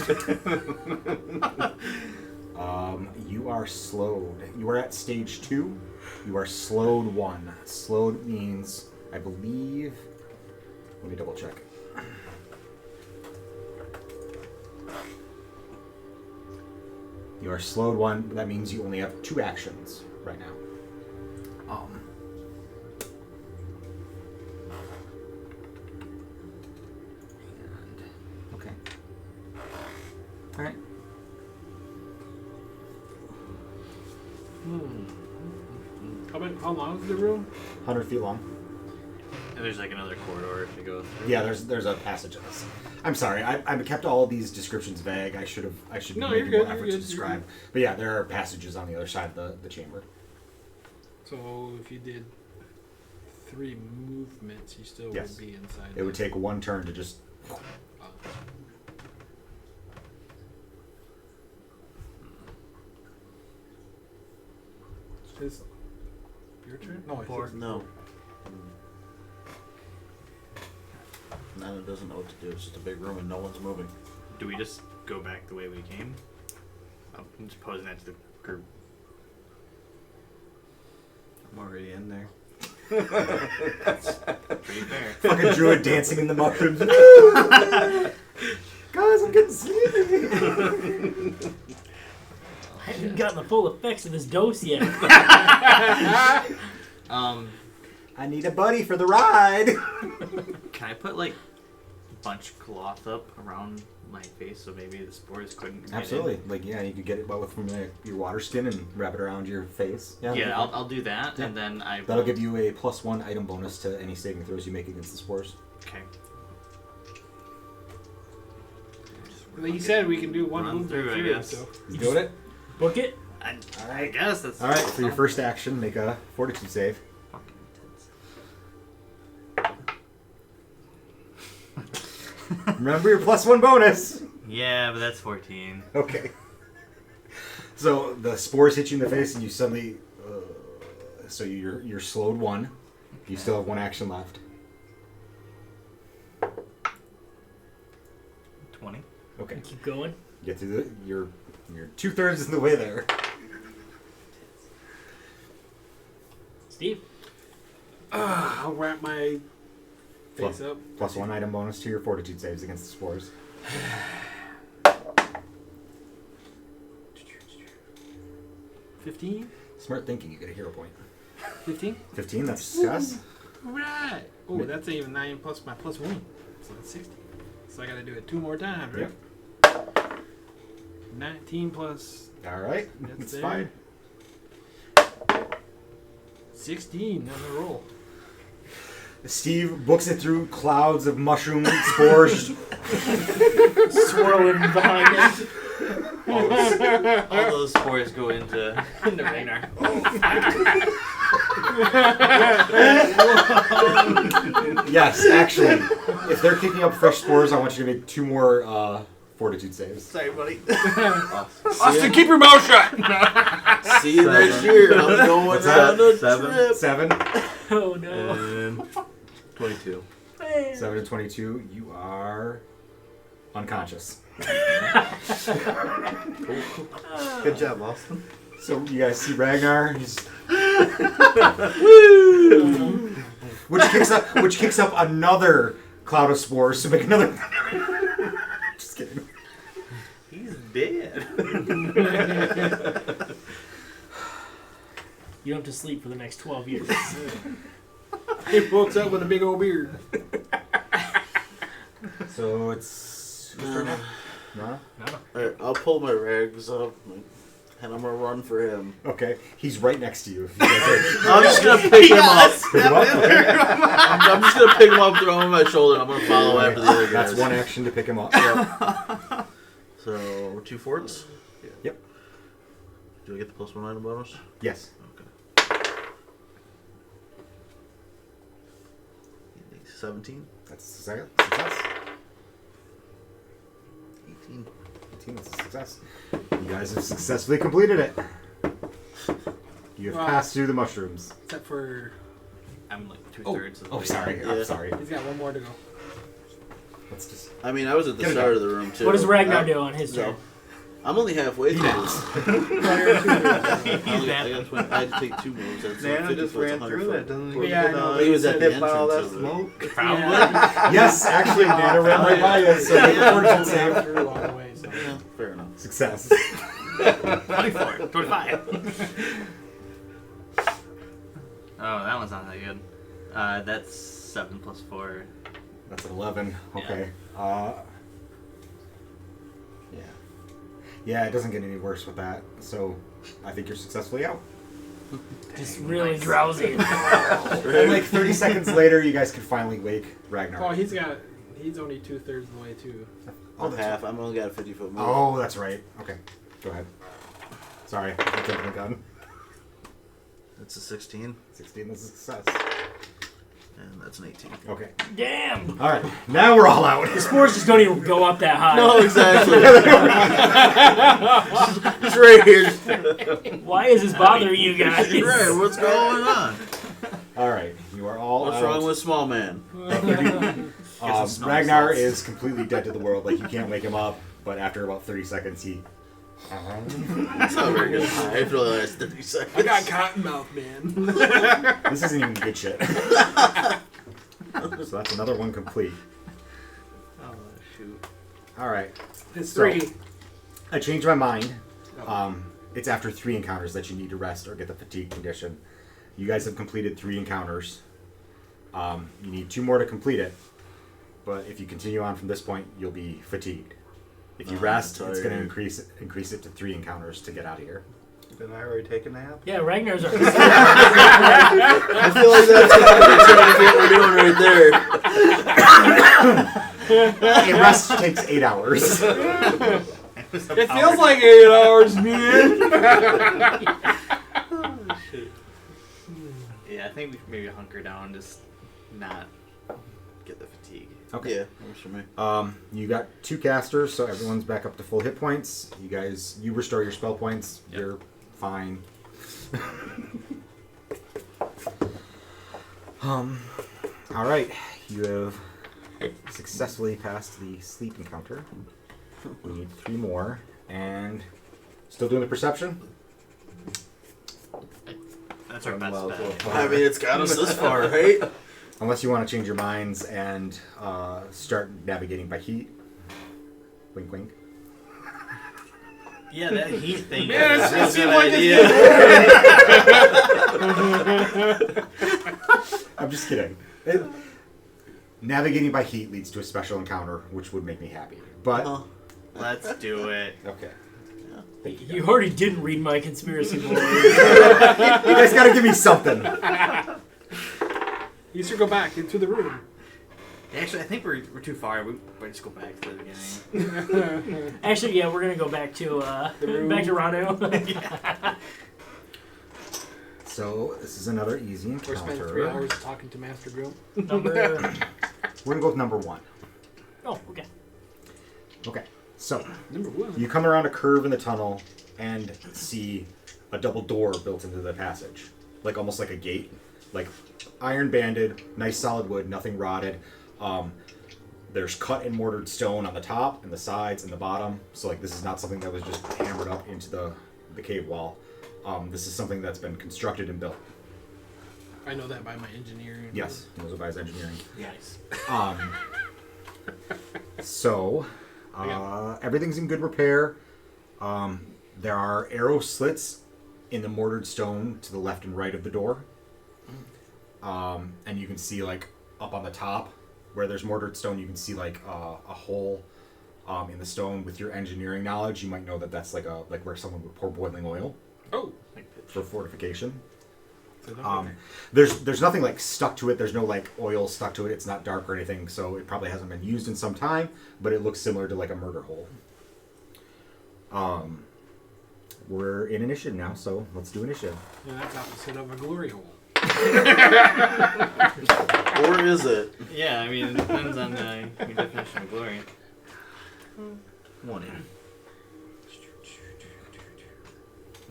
You are slowed. You are at stage 2. You are slowed 1. Slowed means, I believe. Let me double check. You are slowed 1. That means you only have 2 actions right now. Okay. All right. How long is the room? 100 feet long. And there's like another corridor to go through. Yeah, there's a passage in this. I'm sorry, I kept all of these descriptions vague. I should No, be you're making good, more you're effort good, to you're describe. But yeah, there are passages on the other side of the chamber. So if you did 3 movements, you still Yes. would be inside. It would take 1 turn to just. Is your turn? No, it's No. Nana doesn't know what to do. It's just a big room and no one's moving. Do we just go back the way we came? I'm just posing that to the group. I'm already in there. Pretty fair. Fucking druid dancing in the mushrooms. Guys, I'm getting sleepy. I haven't gotten the full effects of this dose yet. I need a buddy for the ride. Can I put like a bunch of cloth up around my face so maybe the spores couldn't get Absolutely. Like, yeah, you could get it from your water skin and wrap it around your face. in? Yeah, I'll do that, Yeah. and then I. That'll give you a +1 item bonus to any saving throws you make against the spores. Okay. Like you said, we can do one Run movement through, I through, guess. so. You doing it? Book it. I guess that's. All right. For your first action, make a fortitude save. Fucking intense. Remember your +1 bonus. Yeah, but that's 14. Okay. So the spores hit you in the face, and you suddenly. So you're slowed 1. You still have 1 action left. 20. Okay. Keep going. Get through you're 2/3 of the way there. Steve. I'll wrap my face up. +1 item bonus to your fortitude saves against the spores. 15? Smart thinking. You get a hero point. 15? 15. That's a success. Alright. Oh, that's even 9 plus my +1. So that's 60. So I gotta do it 2 more times, right? Yep. 19 plus All right. That's It's there. fine. 16 on the roll. Steve books it through clouds of mushroom spores. Swirling behind it. All those spores go into Ragnar. Yes, actually, if they're kicking up fresh spores, I want you to make 2 more fortitude saves. Sorry, buddy. Austin, keep your mouth shut! See you next year. I'm going What's on that? a 7. trip. 7. Oh no. And 22. 7 and 22. You are unconscious. Good job, Austin. So you guys see Ragnar. He's which kicks up another cloud of spores to make another. Just kidding. He's dead. You don't have to sleep for the next 12 years. He woke up with a big old beard. So it's whose turn now? No? Alright, I'll pull my rags up and I'm gonna run for him. Okay, he's right next to you. If you guys are, I'm just gonna pick him up. pick him up. Okay. I'm just gonna pick him up, throw him on my shoulder, and I'm gonna follow after the other guys. That's 1 action to pick him up. Yep. So, 2 forts? Yep. Do I get the +1 item bonus? Yes. Okay. 17? That's a success. 18. 18, that's a success. You guys have successfully completed it. You have Wow. passed through the mushrooms. Except for... I'm like 2/3 of the Oh, way. sorry. Yeah. I'm sorry. He's got 1 more to go. Let's just. I mean, I was at the Get it start done. of the room too. What does Ragnar do on his No. turn? I'm only halfway through Yeah. this. I had to take 2 moves. That's Nana 50 just foot, ran 100 through foot. that. Doesn't he Yeah, I get know. He was at the hit by all that entrance of the- smoke? Probably. Yes, actually, Nana ran right by you, so make a fortune save. through all the way. So. Yeah, fair enough. Success. 24, 25. Oh, that one's not that good. That's 7 plus 4. That's an 11. Okay. Yeah. Yeah, it doesn't get any worse with that. So, I think you're successfully out. Just really drowsy. And like 30 seconds later, you guys can finally wake Ragnar. Oh, he's only 2/3 of the way too. Oh, I'm that's half. I'm only got a 50 foot move. Oh, that's right. Okay. Go ahead. Sorry. I'm jumping the gun. That's a 16, 16 is a success. and that's an 18. Okay. Damn! All right. Now we're all out. The spores just don't even go up that high. No, exactly. Just right here. Why is this bothering you guys? Right, what's going on? All right. You are all What's out. wrong with small man? Smells Ragnar salts. is completely dead to the world. Like, you can't wake him up, but after about 30 seconds, he... It's not very good. I for the last 30 seconds. I got cotton mouth, man. This isn't even good shit. So that's another one complete. Oh, shoot. All right. It's So- 3. I changed my mind. It's after 3 encounters that you need to rest or get the fatigue condition. You guys have completed 3 encounters. You need 2 more to complete it. But if you continue on from this point, you'll be fatigued. If you rest, it's going to increase it to 3 encounters to get out of here. Didn't I already take a nap? Yeah, Ragnar's our. I feel like that's what we're right there. A rest takes 8 hours. It feels like 8 hours, man. Oh, shit. Yeah, I think we should maybe hunker down and just not get the fatigue. Okay. Yeah, works for me. You got 2 casters, so everyone's back up to full hit points. You restore your spell points. Yep. You're fine. All right. You have successfully passed the sleep encounter. We need 3 more, and still doing the perception. That's our best bet. I mean, it's got us this far, right? Unless you want to change your minds and start navigating by heat. Wink, wink. Yeah, that heat thing. Man, is it a seems good like idea. I'm just kidding. Navigating by heat leads to a special encounter, which would make me happy. But Let's do it. okay, You already didn't read my conspiracy board. you guys got to give me something. You should go back into the room. Actually, I think we're too far. We just go back to the beginning. Actually, yeah, we're gonna go back to Ranu. So this is another easy Or spend encounter. 3 hours talking to Master Grill. Number. We're gonna go with number 1. Oh, okay. Okay, so Number 1. you come around a curve in the tunnel and see a double door built into the passage, like almost like a gate, like iron banded, nice solid wood, nothing rotted. There's cut and mortared stone on the top and the sides and the bottom. So like this is not something that was just hammered up into the cave wall. This is something that's been constructed and built. I know that by my engineering. Yes, it was by his engineering. Yes. So everything's in good repair. There are arrow slits in the mortared stone to the left and right of the door. And you can see like up on the top where there's mortared stone, you can see like a hole in the stone. With your engineering knowledge, you might know that that's like where someone would pour boiling oil Oh. for fortification. So don't There's nothing like stuck to it. There's no like oil stuck to it. It's not dark or anything, so it probably hasn't been used in some time. But it looks similar to like a murder hole. We're in initiative now, so let's do initiative. yeah, that's opposite of a glory hole. Or is it? Yeah, I mean, it depends on your definition of glory. 20.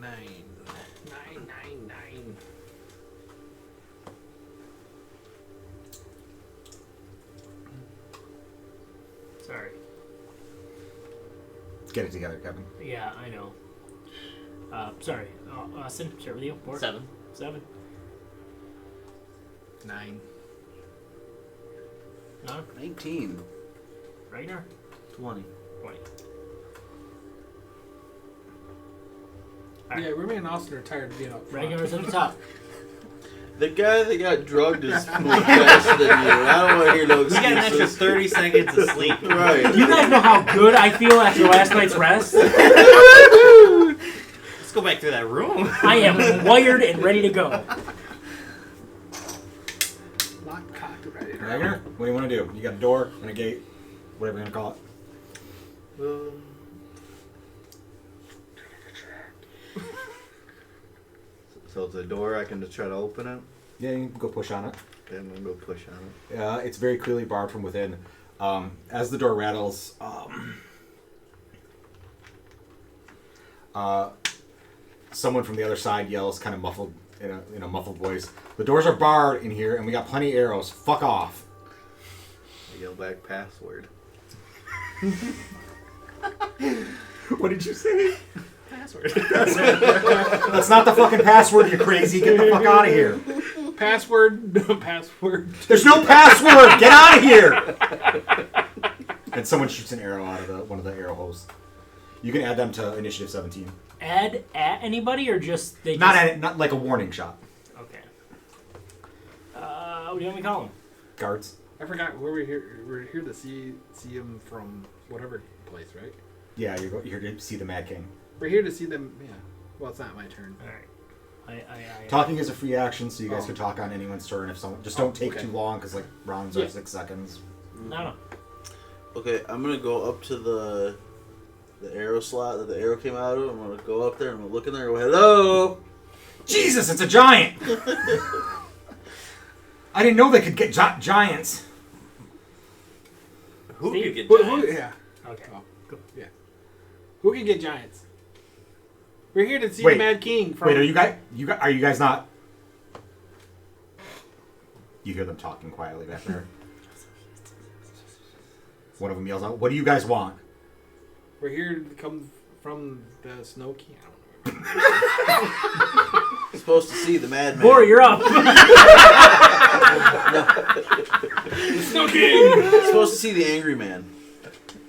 9. 9, 9, 9. Sorry. Get it together, Kevin. Yeah, I know. Sorry. Austin, start with you. 7. 7. 9. No? 19. Ragnar? 20. 20. Yeah, Remy and Austin are tired of being up front. Ragnar's at the top. The guy that got drugged is more faster than you. I don't want to hear no We got an extra excuses. 30 seconds of sleep. Right. You guys know how good I feel after last night's rest? Let's go back through that room. I am wired and ready to go. Lock, cocked, ready. Ragnar, what do you want to do? You got a door and a gate, whatever you're gonna call it. So it's a door. I can just try to open it. Yeah, you can go push on it. Okay, I'm gonna go push on it. It's very clearly barred from within. As the door rattles, someone from the other side yells, kind of muffled in a muffled voice. The doors are barred in here, and we got plenty of arrows. Fuck off. I yell back password. What did you say? Password. That's not the fucking password, you crazy. Get the fuck out of here. Password. No password. There's no password. Get out of here. And someone shoots an arrow out of one of the arrow holes. You can add them to initiative 17. Add at anybody or just they? Not like a warning shot. Okay. What do you want me to call them? Guards. I forgot where we're here. We're here to see him from whatever place, right? Yeah, you're here to see the Mad King. We're here to see them. Yeah. Well, it's not my turn. All right. I Talking is a free action, so you guys Oh. can talk on anyone's turn. If someone just don't take okay. too long, because like rounds Yeah. are 6 seconds. No. Okay, I'm gonna go up to the arrow slot that the arrow came out of. I'm gonna go up there and I'm gonna look in there and go, hello! Jesus, it's a giant! I didn't know they could get giants. Who Steve? could get Who, giants? yeah. Okay. Oh, cool. Yeah. Who can get giants? We're here to see Wait. the Mad King. From... Wait, are you guys not? You hear them talking quietly back there. One of them yells out, "What do you guys want?" We're here to come from the Snow King. I don't know. Supposed to see the madman. Bora, you're up. Snow King. Supposed to see the angry man.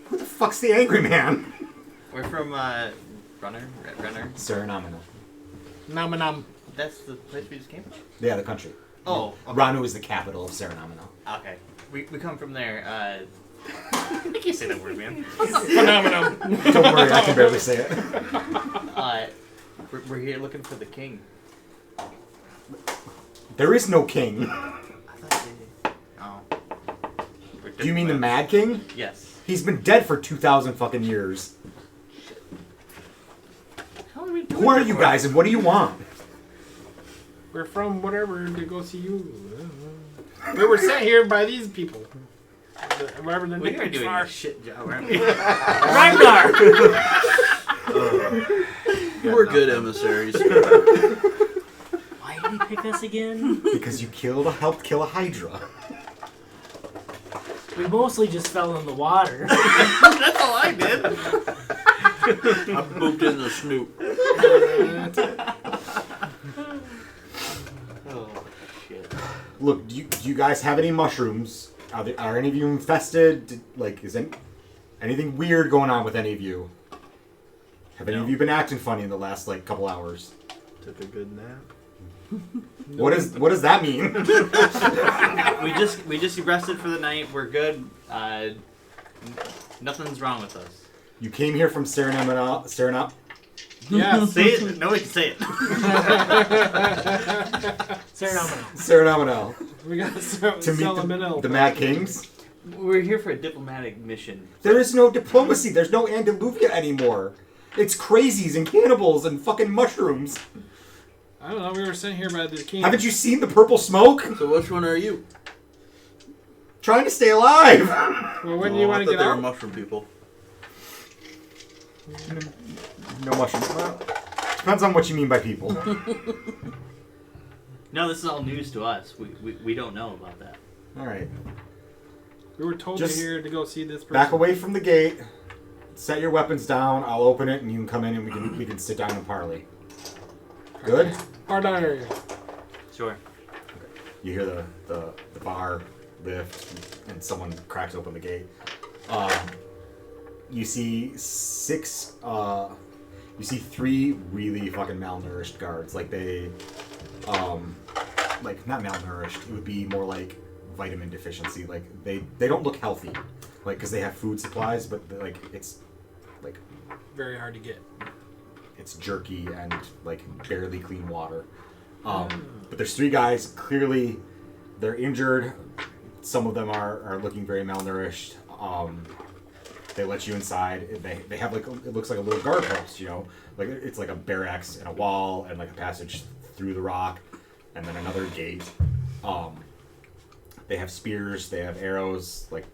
Who the fuck's the angry man? We're from Runner. Suriname. Nom. That's the place we just came from? Yeah, the country. Oh, okay. Ranu is the capital of Suriname. Okay. We come from there. I can't say that word, man. Phenomenal. Don't worry, I can barely say it. We're here looking for the king. There is no king. I thought they... Oh. Do you mean the Mad King? Yes. He's been dead for 2,000 fucking years. How are we doing Who are you guys and what do you want? We're from whatever to go see you. We were sent here by these people. Wherever the We are names doing are. a shit job, aren't we? Ragnar. We're good emissaries. Why did he pick us again? Because you helped kill a Hydra. We mostly just fell in the water. That's all I did. I booped in the snoot. Oh, shit. Look, do you guys have any mushrooms? Are any of you infested? Is anything weird going on with any of you? Have any of you been acting funny in the last couple hours? Took a good nap. What does that mean? We just rested for the night. We're good. Nothing's wrong with us. You came here from Suriname. Yeah. Say it. Nobody can say it. Suriname. We got to To meet the Mad Kings. We're here for a diplomatic mission. There is no diplomacy. There's no Andaluvia anymore. It's crazies and cannibals and fucking mushrooms. I don't know. We were sent here by the king. Haven't you seen the purple smoke? So which one are you? Trying to stay alive. Well, when do you want to get They were out? mushroom people. No mushrooms. Well, depends on what you mean by people. No, this is all news to us. We don't know about that. All right. We were told Just here to go see this person. Back away from the gate. Set your weapons down. I'll open it, and you can come in, and we can sit down and parley. Good. Parley. Sure. You hear the bar lift, and someone cracks open the gate. You see three really fucking malnourished guards. Like they, like not malnourished. It would be more like vitamin deficiency. Like they don't look healthy, like because they have food supplies, but like it's like Very hard to get. it's jerky and like barely clean water. But there's three guys. Clearly, they're injured. Some of them are looking very malnourished. They let you inside. They have like it looks like a little guard post, you know, like it's like a barracks and a wall and like a passage through the rock, and then another gate. They have spears. They have arrows. Like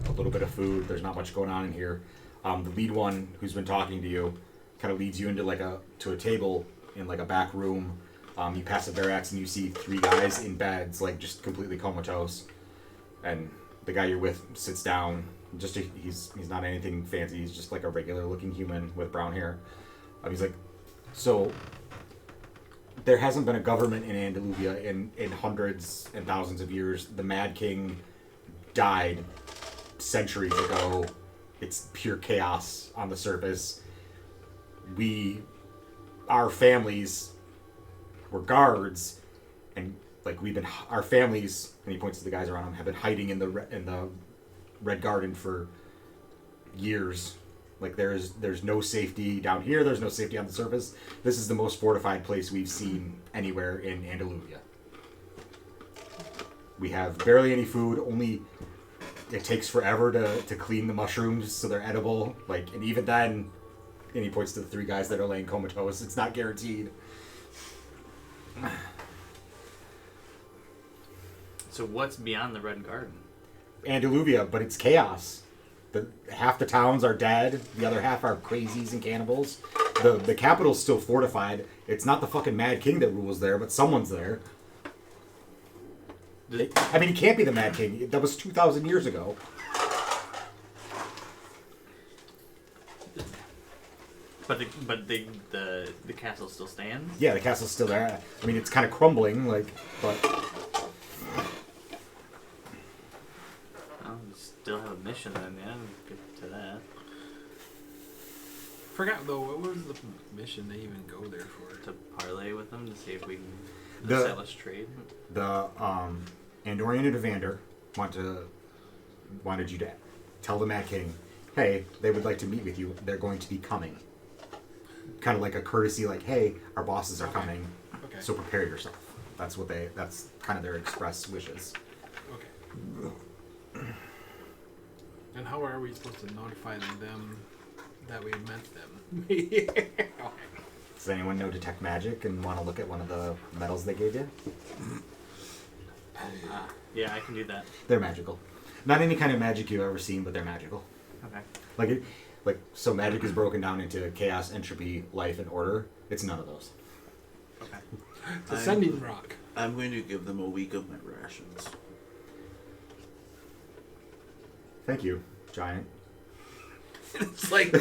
a little bit of food. There's not much going on in here. The lead one who's been talking to you kind of leads you into like a table in like a back room. You pass a barracks and you see three guys in beds, like just completely comatose. And the guy you're with sits down. He's not anything fancy. He's just like a regular looking human with brown hair. He's like, so there hasn't been a government in Andaluvia in hundreds and thousands of years. The Mad King died centuries ago. It's pure chaos on the surface. Our families were guards, and like our families, and he points to the guys around him, have been hiding in the Red Garden for years. Like there's no safety down here. There's no safety on the surface. This is the most fortified place we've seen anywhere in Andaluvia. We have barely any food. Only it takes forever to clean the mushrooms so they're edible. Like, and even then, and he points to the three guys that are laying comatose. It's not guaranteed. So what's beyond the Red Garden? Andaluvia, but it's chaos. Half the towns are dead. The other half are crazies and cannibals. The capital's still fortified. It's not the fucking Mad King that rules there, but someone's there. I mean, it can't be the Mad King. That was 2,000 years ago. But the castle still stands? Yeah, the castle's still there. I mean, it's kind of crumbling, like, but... Well, we still have a mission then, yeah. Get to that. Forgot though, what was the mission they even go there for? To parlay with them to see if we can The- establish trade. The Andorian and Evander wanted you to tell the Mad King, hey, they would like to meet with you. They're going to be coming. Kind of like a courtesy, like, hey, our bosses are coming, Okay. so prepare yourself. That's kind of their express wishes. Okay. And how are we supposed to notify them that we met them? Okay. Does anyone know Detect Magic and want to look at one of the medals they gave you? Yeah, I can do that. They're magical. Not any kind of magic you've ever seen, but they're magical. Okay. So magic is broken down into chaos, entropy, life, and order. It's none of those. Okay. It's a sending rock. I'm going to give them a week of my rations. Thank you, Giant. It's like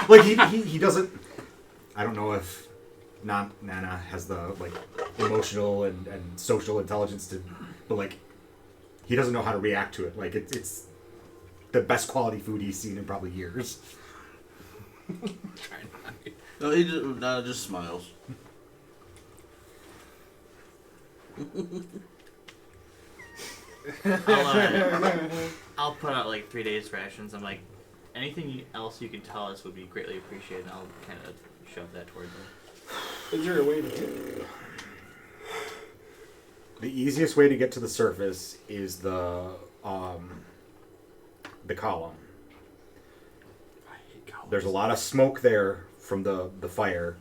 Like he doesn't. I don't know if Nana has the like emotional and social intelligence to, but like he doesn't know how to react to it. Like it's the best quality food he's seen in probably years. no, he just, Nana just smiles. I'll put out like 3 days rations. I'm like, anything else you can tell us would be greatly appreciated. And I'll kind of shove that towards them. Is there a way to... The easiest way to get to the surface is the column. I hate columns. There's a lot of smoke there from the fire,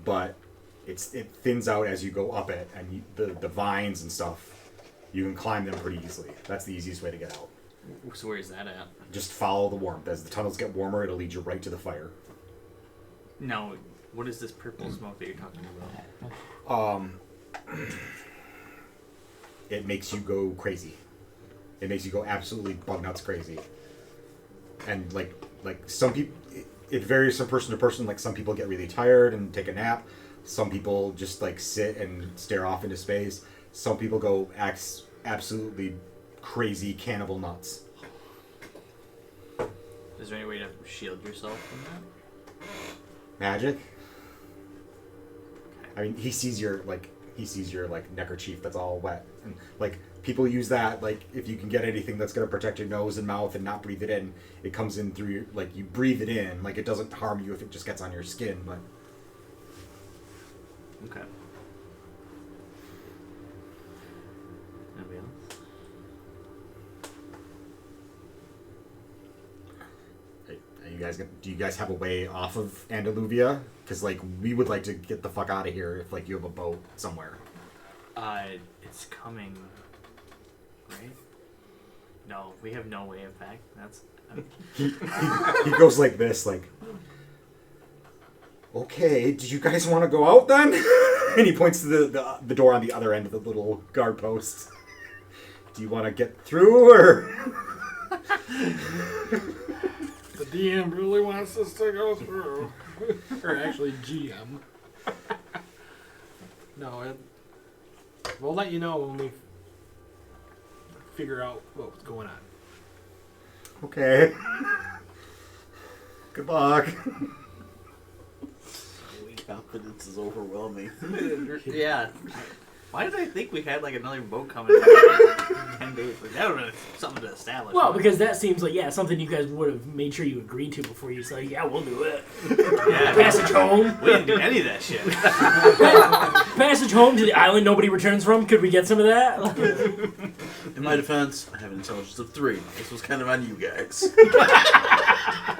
but it thins out as you go up it, and the vines and stuff, you can climb them pretty easily. That's the easiest way to get out. So where's that at? Just follow the warmth. As the tunnels get warmer, it'll lead you right to the fire. No, what is this purple smoke that you're talking about? It makes you go crazy. It makes you go absolutely bug nuts crazy. And like some people, it varies from person to person. Like some people get really tired and take a nap. Some people just like sit and stare off into space. Some people go absolutely crazy cannibal nuts. Is there any way to shield yourself from that? Magic? I mean, he sees your neckerchief that's all wet, and like people use that. Like if you can get anything that's gonna protect your nose and mouth and not breathe it in, it comes in through your, like you breathe it in. Like it doesn't harm you if it just gets on your skin, but. Okay. Anybody else? Do you guys have a way off of Andaluvia? Because like we would like to get the fuck out of here if like you have a boat somewhere. It's coming. Right? No, we have no way of back. That's. He goes like this, like. Okay, do you guys want to go out then? And he points to the door on the other end of the little guard post. Do you want to get through or? The DM really wants us to go through. Or actually, GM. No, we'll let you know when we figure out what's going on. Okay. Good luck. Confidence is overwhelming. Yeah. Why did I think we had like another boat coming in 10 days? Like, that would have been something to establish. Well, because that seems like, something you guys would have made sure you agreed to before you said, yeah, we'll do it. Yeah, Passage home. we didn't do any of that shit. Passage home to the island nobody returns from. Could we get some of that? In my defense, I have an intelligence of 3. This was kind of on you guys. I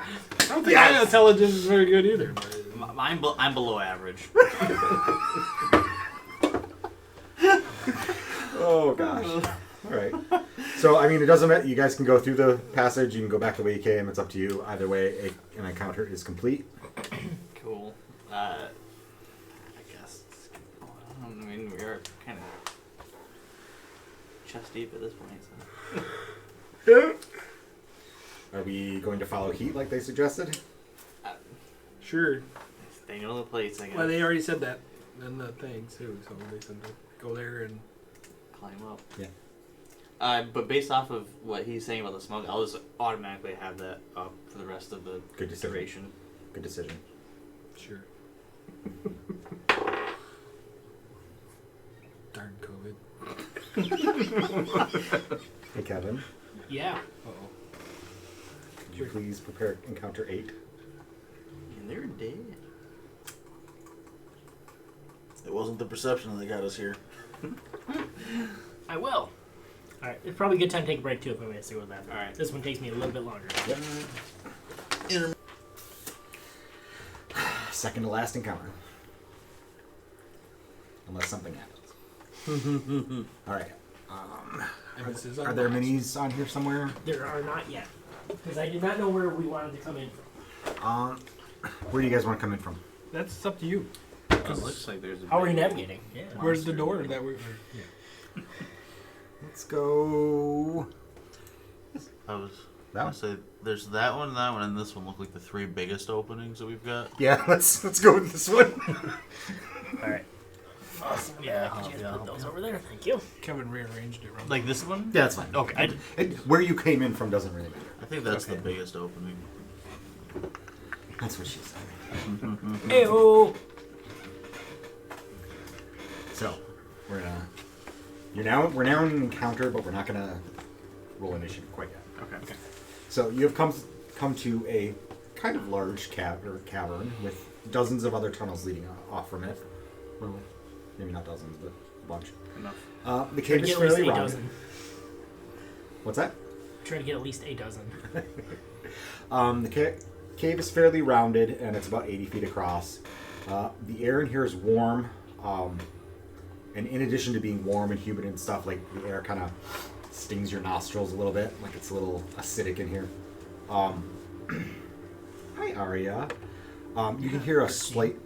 don't think my intelligence is very good either. But... I'm below average. Oh gosh. All right. So I mean, it doesn't matter. You guys can go through the passage. You can go back the way you came. It's up to you. Either way, an encounter is complete. Cool. I guess. I mean, we are kind of chest deep at this point. So. Are we going to follow Heat like they suggested? Sure. They know the place, I guess. Well, they already said that in the thing, too. So they said to go there and... Climb up. Yeah. But based off of what he's saying about the smoke, I'll just automatically have that up for the rest of the Good decision. duration. Good decision. Sure. Darn COVID. Hey Kevin, Yeah. Uh-oh. could you please prepare encounter 8? And they're dead. It wasn't the perception that got us here. I will. Alright, it's probably a good time to take a break too if I'm going to see what that. Alright. This one takes me a little bit longer. Yep. Second to last encounter. Unless something happens. All right. Emphasis Are on there last. minis on here somewhere? There are not yet. Because I did not know where we wanted to come in from. Where do you guys want to come in from? That's up to you. It looks like there's a How are you big navigating? Yeah. Where's the monster door in that there. we... Yeah. Let's go. I was That gonna one? say there's that one, and this one look like the 3 biggest openings that we've got. Yeah, let's go with this one. Alright. Awesome. Yeah, could you guys put those over there? Thank you. Kevin rearranged it wrong. Like this one? Yeah, that's fine. Okay. Where you came in from doesn't really matter. I think that's the biggest opening. That's what she said. Hey-oh! So, we're now in an encounter, but we're not gonna roll initiative quite yet. Okay. So you have come to a kind of large cavern with dozens of other tunnels leading off from it. Well, maybe not dozens, but a bunch. Enough. The cave is Get at least fairly a round. dozen. What's that? Try to get at least a dozen. The cave is fairly rounded, and it's about 80 feet across. The air in here is warm, and in addition to being warm and humid and stuff, like the air kind of stings your nostrils a little bit, like it's a little acidic in here. Hi, Arya. You can hear a slight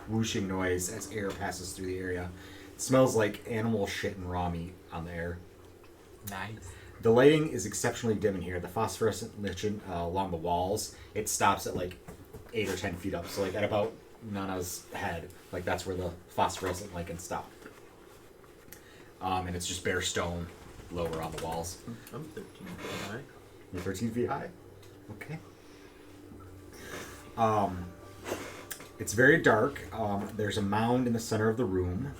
whooshing noise as air passes through the area. It smells like animal shit and raw meat on the air. Nice. The lighting is exceptionally dim in here. The phosphorescent lichen along the walls, it stops at like 8 or 10 feet up. So like at about Nana's head, like that's where the phosphorescent lichens stop. And it's just bare stone lower on the walls. I'm 13 feet high. You're 13 feet high? Okay. It's very dark. There's a mound in the center of the room.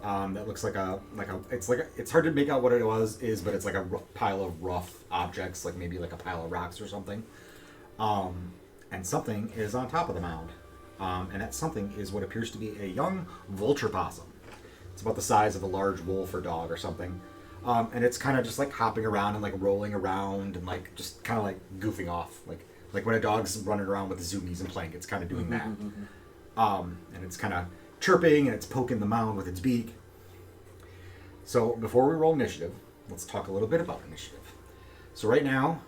That looks it's hard to make out what it is, but it's like a pile of rough objects, like maybe like a pile of rocks or something. And something is on top of the mound. And that something is what appears to be a young vulture possum. It's about the size of a large wolf or dog or something. And it's kind of just like hopping around and like rolling around and like just kind of like goofing off. Like when a dog's running around with the zoomies and playing, it's kind of doing that. And it's kind of chirping and it's poking the mound with its beak. So before we roll initiative, let's talk a little bit about initiative. So right now,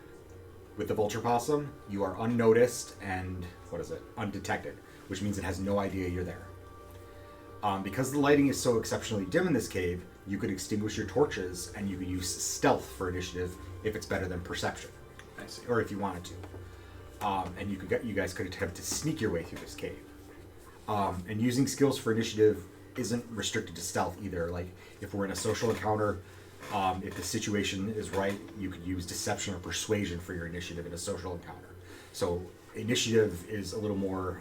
with the vulture possum, you are unnoticed and, undetected, which means it has no idea you're there. Because the lighting is so exceptionally dim in this cave, you could extinguish your torches and you could use stealth for initiative if it's better than perception. I see. Or if you wanted to. And you guys could attempt to sneak your way through this cave. And using skills for initiative isn't restricted to stealth either. Like, if we're in a social encounter, if the situation is right, you could use deception or persuasion for your initiative in a social encounter. So initiative is a little more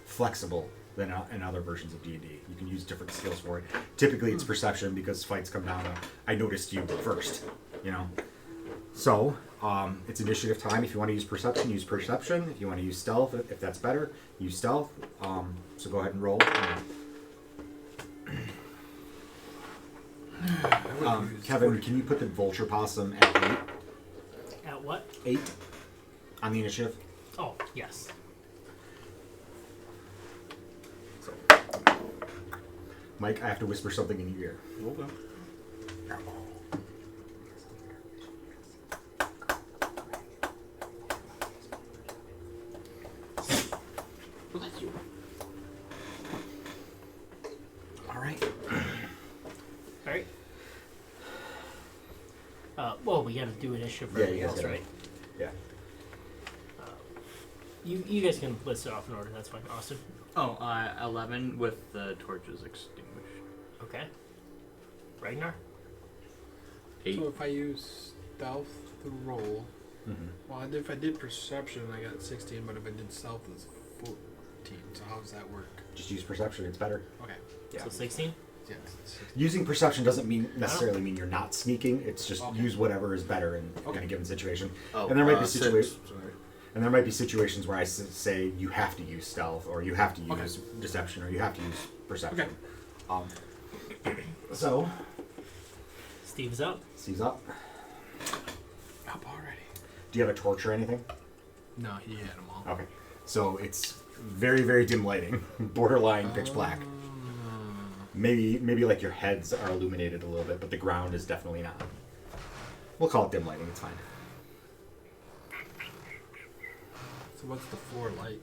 flexible than in other versions of D&D. You can use different skills for it. Typically it's perception because fights come down to, I noticed you first, you know? So, it's initiative time. If you want to use perception, use perception. If you want to use stealth, if that's better, use stealth. So go ahead and roll. Kevin, can you put the vulture possum at 8? At what? 8 on the initiative. Oh, yes. So, Mike, I have to whisper something in your ear. Okay. All right. All right. Well, we got to do initiative for Yeah, everything you guys else, gotta- right? Yeah. You guys can list it off in order. That's fine. Austin. Oh, 11 with the torches extinguished. Okay. Ragnar. 8. So if I use stealth to roll, Mm-hmm. well, if I did perception, I got 16, but if I did stealth, it's 14. So how does that work? Just use perception. It's better. Okay. Yeah. So 16. Yeah. 16. Using perception doesn't necessarily mean you're not sneaking. It's just Okay. use whatever is better in Okay. a given situation. Oh, And there might be 6. situations. Sorry. And there might be situations where I say you have to use stealth, or you have to use Okay. deception, or you have to use perception. Okay. So, Steve's up. Steve's up. Up already. Do you have a torch or anything? No, he had them all. Okay. So it's very, very dim lighting, borderline pitch black. Maybe like your heads are illuminated a little bit, but the ground is definitely not. We'll call it dim lighting. It's fine. So what's the floor like?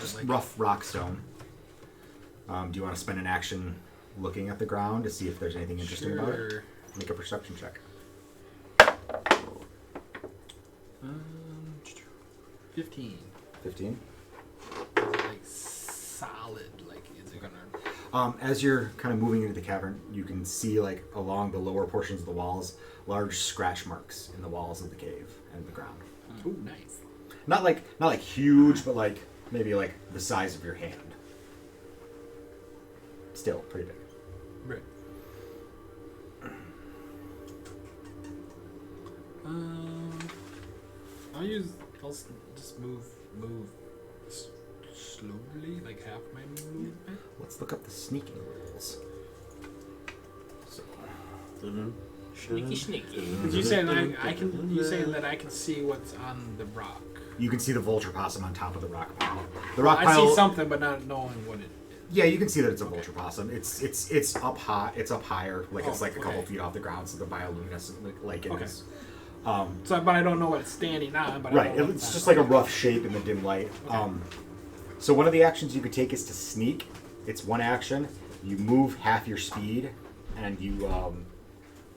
Just rough rock stone. Do you want to spend an action looking at the ground to see if there's anything interesting about it? Sure. Make a perception check. 15. 15. Is it like solid? Like, is it gonna? As you're kind of moving into the cavern, you can see like along the lower portions of the walls, large scratch marks in the walls of the cave and the ground. Ooh, nice. Not like huge, but like maybe like the size of your hand. Still pretty big. Right. I'll just move slowly, like half my movement. Let's look up the sneaking rules. So, Sneaky, sneaky. You saying I can? You saying that I can see what's on the rock? you can see the vulture possum on top of the rock pile. The rock I pile. see something, but not knowing what it is. Yeah, you can see that it's a vulture possum. It's up high. It's up higher. Like it's like a couple okay. feet off the ground, so the bioluminescent like it Okay. is. So, but I don't know what it's standing on. But I Right, know what it's on. just like a rough shape in the dim light. Okay. So one of the actions you could take is to sneak. It's one action. You move half your speed, and you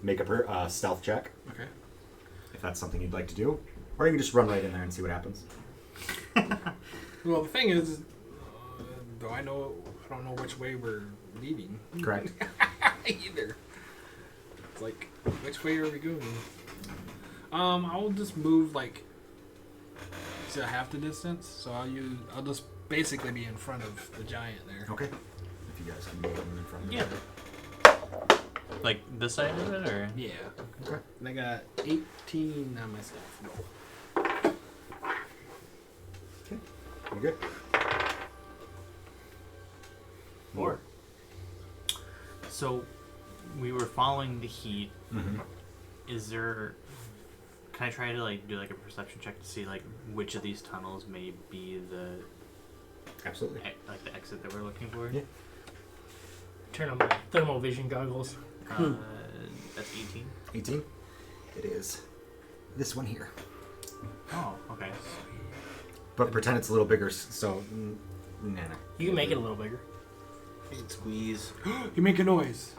make a stealth check Okay. if that's something you'd like to do, or you can just run right in there and see what happens. Well, the thing is, do I know? I don't know which way we're leaving. Correct. Either. It's like, which way are we going? I'll just move like to half the distance. So I'll just basically be in front of the giant there. Okay. If you guys can move them in front of Yeah. Like this side of it, or? Yeah. Okay. And I got 18 on my stealth roll. You good? 4. So, we were following the heat. Mm-hmm. Is there? Can I try to like do like a perception check to see like which of these tunnels may be the Absolutely. like the exit that we're looking for? Yeah. Turn on my thermal vision goggles. That's 18. 18. It is this one here. Oh, okay. But pretend it's a little bigger, so nah. You can make it a little bigger. Squeeze. You make a noise.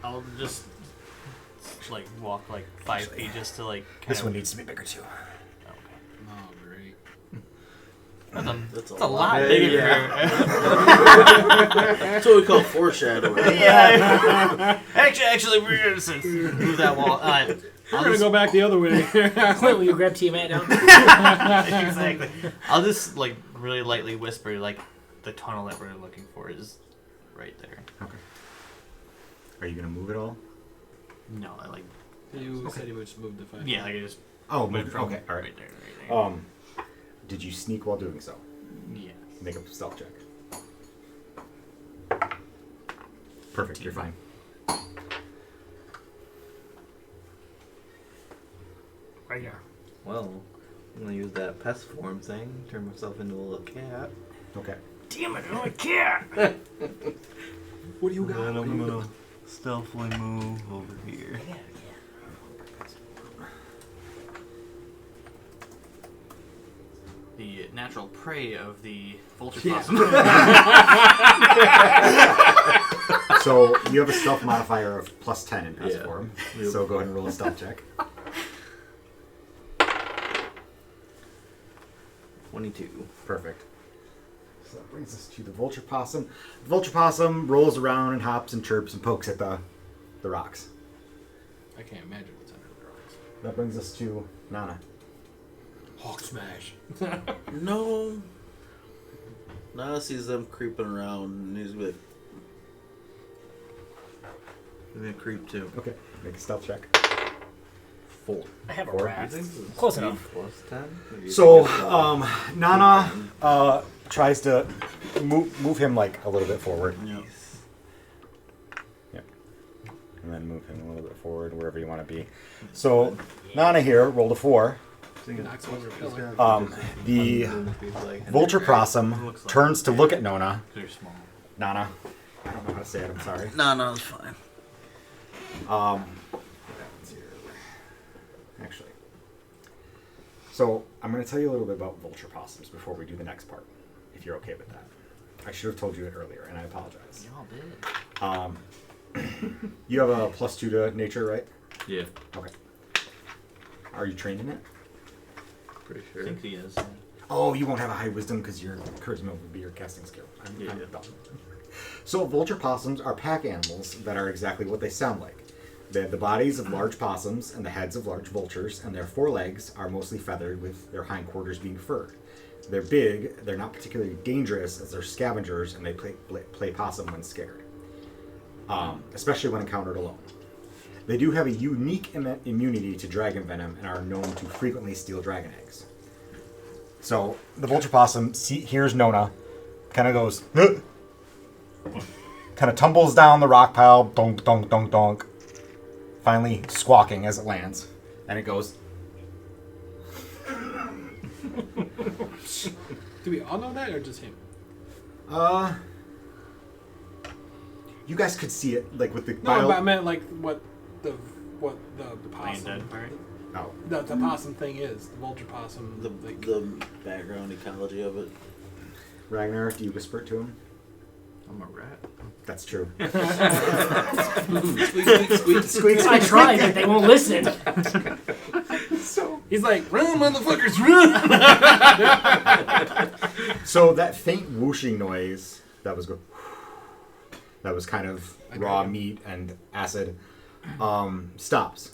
I'll just like walk like 5 feet just to like. This one needs to be bigger too. Okay. Oh, great. That's a lot bigger. Yeah. That's what we call foreshadowing. Yeah. actually, we're gonna move that wall. We're gonna go back the other way. Wait, will you grab Tiamat down? Exactly. I'll just like really lightly whisper like the tunnel that we're looking for is right there. Okay. Are you gonna move it all? No, I like. You said you would just move the 5. Yeah, I can just. Oh, move move. from Okay, all right. Right there. Did you sneak while doing so? Yeah. Make a stealth check. Perfect. You're fine. Right here. Well, I'm gonna use that pest form thing, turn myself into a little cat. Okay. Damn it, I can't. What do you got? And then I'm gonna stealthily move over here. The natural prey of the vulture possum. So you have a stealth modifier of +10 in pest Yeah. form. Yep. So go ahead and roll a stealth check. 22. Perfect. So that brings us to the vulture possum. The vulture possum rolls around and hops and chirps and pokes at the rocks. I can't imagine what's under the rocks. That brings us to Nana. Hawk smash. No. Nana sees them creeping around and he's like, I'm gonna creep too. Okay. Make a stealth check. 4. I have a Four. rat. You think this is Close speed enough. plus 10? Or do you So, think it's, Nana tries to move him like a little bit forward. Yeah. Yep. And then move him a little bit forward wherever you want to be. So, Nana here rolled a 4. Knocks over a pillar. The vulture possum Looks like- turns to look at Nona. They're small. Nana. I don't know how to say it, I'm sorry. No, it's fine. What happens here? Actually. So, I'm going to tell you a little bit about vulture possums before we do the next part, if you're okay with that. I should have told you it earlier, and I apologize. Y'all did. You have a +2 to nature, right? Yeah, Okay. Are you trained in it? pretty I sure. think he is. Oh, you won't have a high wisdom because your charisma would be your casting skill. I'm Yeah. dumb. So vulture possums are pack animals that are exactly what they sound like. They have the bodies of large possums and the heads of large vultures, and their forelegs are mostly feathered with their hindquarters being furred. They're big, they're not particularly dangerous as they're scavengers, and they play possum when scared. Especially when encountered alone. They do have a unique immunity to dragon venom and are known to frequently steal dragon eggs. So the vulture possum hears Nona, kind of goes, kind of tumbles down the rock pile, donk, donk, donk, donk, finally squawking as it lands, and it goes. Do we all know that or just him? You guys could see it, like with the No, but I meant like what the Laying possum. dead part. Oh, The possum thing is the vulture possum. The background ecology of it. Ragnar, do you whisper it to him? I'm a rat. That's true. Squeak, squeak. I tried, but they won't listen. He's like, run, motherfuckers, run! So that faint whooshing noise that was that was kind of raw meat and acid stops.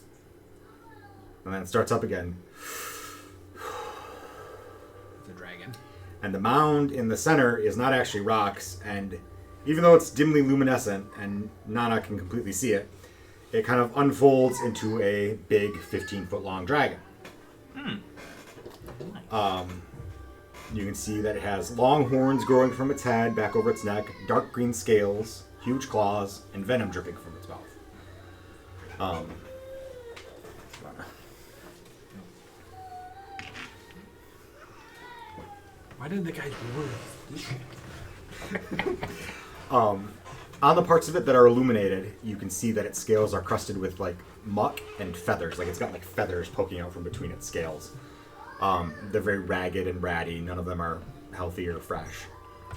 And then it starts up again. The dragon. And the mound in the center is not actually rocks, and even though it's dimly luminescent and Nana can completely see it, it kind of unfolds into a big 15-foot long dragon. You can see that it has long horns growing from its head back over its neck, dark green scales, huge claws, and venom dripping from its mouth. Why didn't the guys warn this shit? On the parts of it that are illuminated, you can see that its scales are crusted with like muck and feathers. Like it's got like feathers poking out from between its scales. They're very ragged and ratty. None of them are healthy or fresh.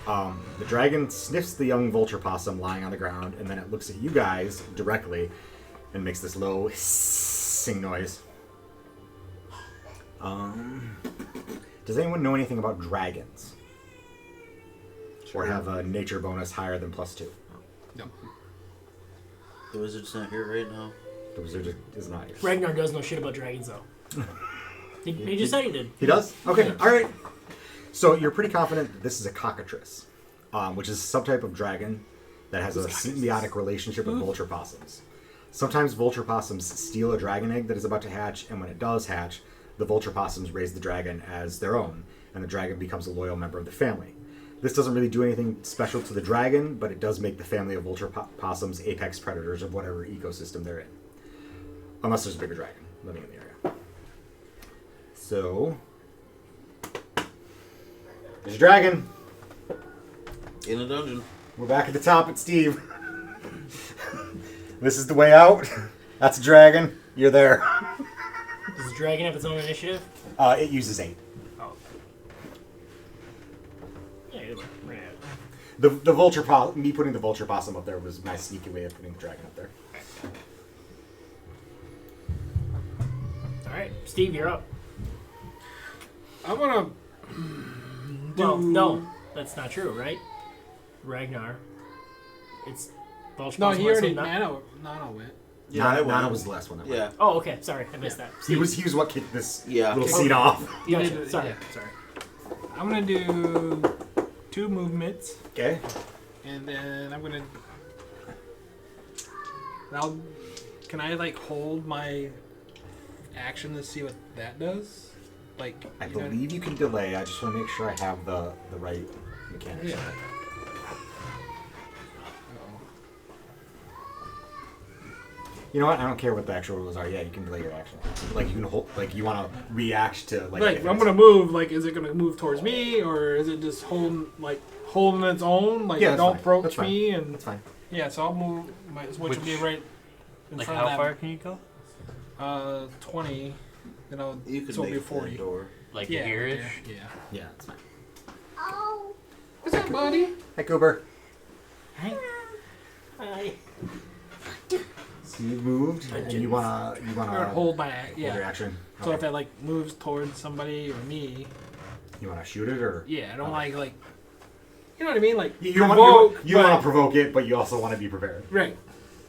The dragon sniffs the young vulture possum lying on the ground, and then it looks at you guys directly and makes this low hissing noise. Does anyone know anything about dragons? Or have a nature bonus higher than +2? No. The wizard's not here right now. The wizard is not here. Ragnar does know shit about dragons, though. He just said he did. He does? Okay, alright. So you're pretty confident that this is a cockatrice, which is a subtype of dragon that has a symbiotic relationship with vulture possums. Sometimes vulture possums steal a dragon egg that is about to hatch, and when it does hatch, the vulture possums raise the dragon as their own, and the dragon becomes a loyal member of the family. This doesn't really do anything special to the dragon, but it does make the family of vulture possums apex predators of whatever ecosystem they're in. Unless there's a bigger dragon living in the area. So, there's a dragon. In a dungeon. We're back at the top at Steve. This is the way out. That's a dragon. You're there. Does the dragon have its own initiative? It uses 8. Oh. Yeah, either way. Right. The vulture me putting the vulture possum up there was my sneaky way of putting the dragon up there. Alright, Steve, you're up. I'm gonna. Well, no, that's not true, right? Ragnar. It's Vulture No, Possum he already. also Nano went. Yeah, I Nana went. was the last one that went. Yeah. Oh, okay. Sorry, I missed that. He was what kicked this Yeah. little scene off. You Gotcha. did- Sorry. yeah. Sorry. I'm gonna do 2 movements, Okay. and then I'm gonna. Can I like hold my action to see what that does? Like I you know- believe you can delay. I just want to make sure I have the right mechanics. Yeah. You know what? I don't care what the actual rules are. Yeah, you can delay your action. Like you can hold. Like you want to react to like. Like if I'm it's- gonna move. Like, is it gonna move towards me, or is it just holding its own? Like, Yeah, that's don't fine. approach That's fine. me, and That's fine. yeah. So I'll move. Which will be right in Like front how of far that. can you go? 20. You know, You can so it'll make be 40. that door. Like Yeah, here-ish? yeah. Yeah, that's fine. What's up, buddy? Hey, Cooper. Hi. Hi. So you moved, and you wanna Or hold my hold your yeah. action. So if Okay. it like moves towards somebody or me, You wanna shoot it or yeah, I don't Okay. like you know what I mean, like you don't provoke, want you don't but- want to provoke it, but you also want to be prepared. right.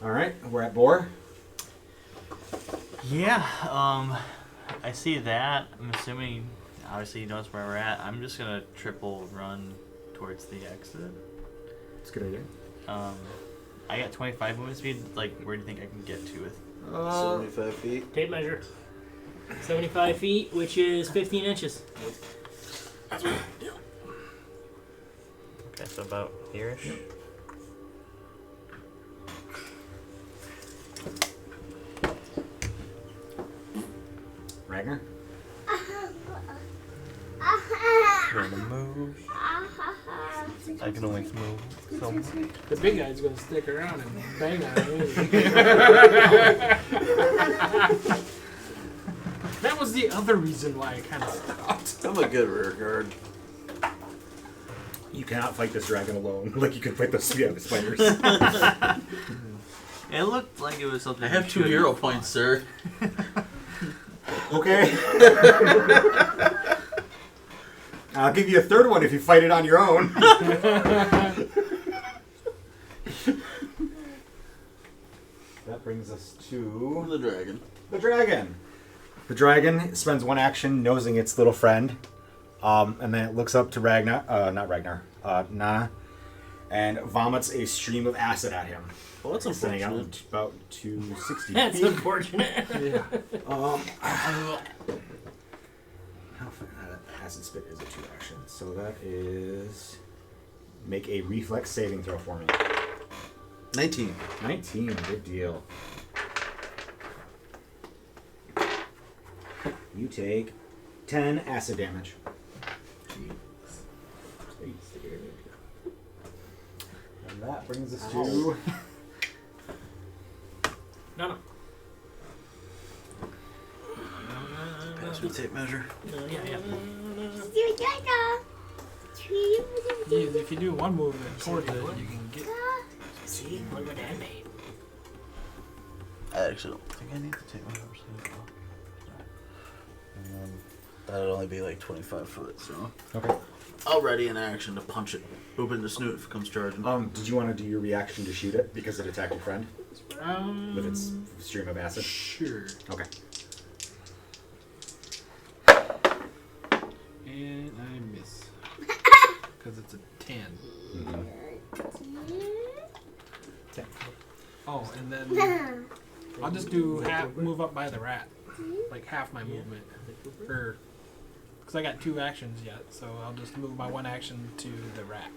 All right, we're at Boar. Yeah, I see that. I'm assuming, obviously, you notice where we're at. I'm just gonna triple run towards the exit. It's a good idea. I got 25 movement speed. Like, where do you think I can get to with? 75 feet. Tape measure. 75 feet, which is 15 inches. Okay, so about here-ish. Ragnar. Gonna move. I can only move so much. The big guy's gonna stick around and bang on it. That was the other reason why I kind of stopped. I'm a good rear guard. You cannot fight this dragon alone. Like you can fight those spiders. It looked like it was something. I have you 2 should hero have points, fought. sir. Okay. I'll give you a third one if you fight it on your own. That brings us to The dragon. the dragon. The dragon spends one action nosing its little friend, and then it looks up to Nah, and vomits a stream of acid at him. Well, that's Sending out unfortunate. about 260 That's feet. unfortunate. Yeah. How far? Acid spit is a 2 action, so that is make a reflex saving throw for me. 19. 19, good deal. You take 10 acid damage. And that brings us to No. Pass me tape measure. Yeah. If you do one movement towards it, you can get. See, look what that made. I actually don't think I need to take my horse. That'd only be like 25 foot, so. okay. I'll ready an action to punch it. Boop in the snoot if it comes charging. Did you want to do your reaction to shoot it because it attacked your friend with its stream of acid? Sure. Okay. And I miss. Because it's a 10. Mm-hmm. Oh, and then I'll just do move up by the rat. Like half my movement. Because I got 2 actions yet, so I'll just move my 1 action to the rat.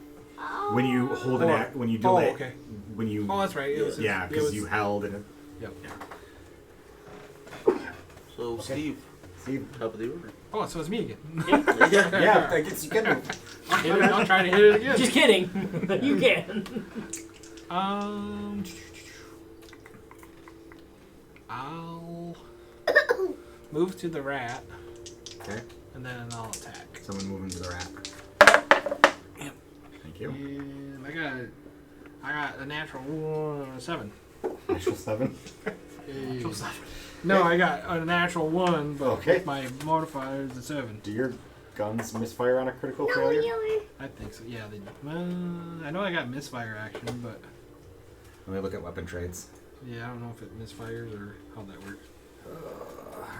When you hold when you Oh, delay, okay. when you Oh, that's right. It was, yeah, it because was- you held and it. Yep. So, Steve, Steve. top of the order. Oh, so it's me again. Yeah, I guess you can. I'll try to hit it again. Just kidding. You can. I'll move to the rat, Okay. and then I'll attack. Someone move into the rat. Yep. Thank you. And I got a natural 7. Natural 7. No, I got a natural 1, but Okay. my modifier is a 7. Do your guns misfire on a critical failure? I think so. Yeah, I know I got misfire action, but Let me look at weapon trades. yeah, I don't know if it misfires or how that works.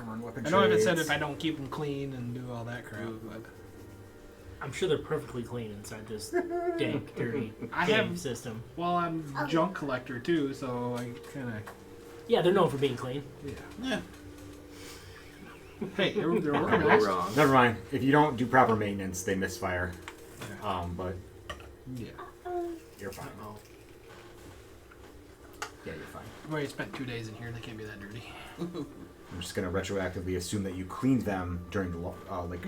Run weapon I know if it trades. said if I don't keep them clean and do all that crap, but I'm sure they're perfectly clean inside this dank, dirty I game have- system. well, I'm junk collector too, so I kind of Yeah, they're known for being clean. Yeah. Hey, they're Go organized. wrong. Never mind. If you don't do proper maintenance, they misfire. Yeah. But Yeah. you're fine. Yeah, you're fine. I've already spent 2 days in here. They can't be that dirty. I'm just gonna retroactively assume that you cleaned them during the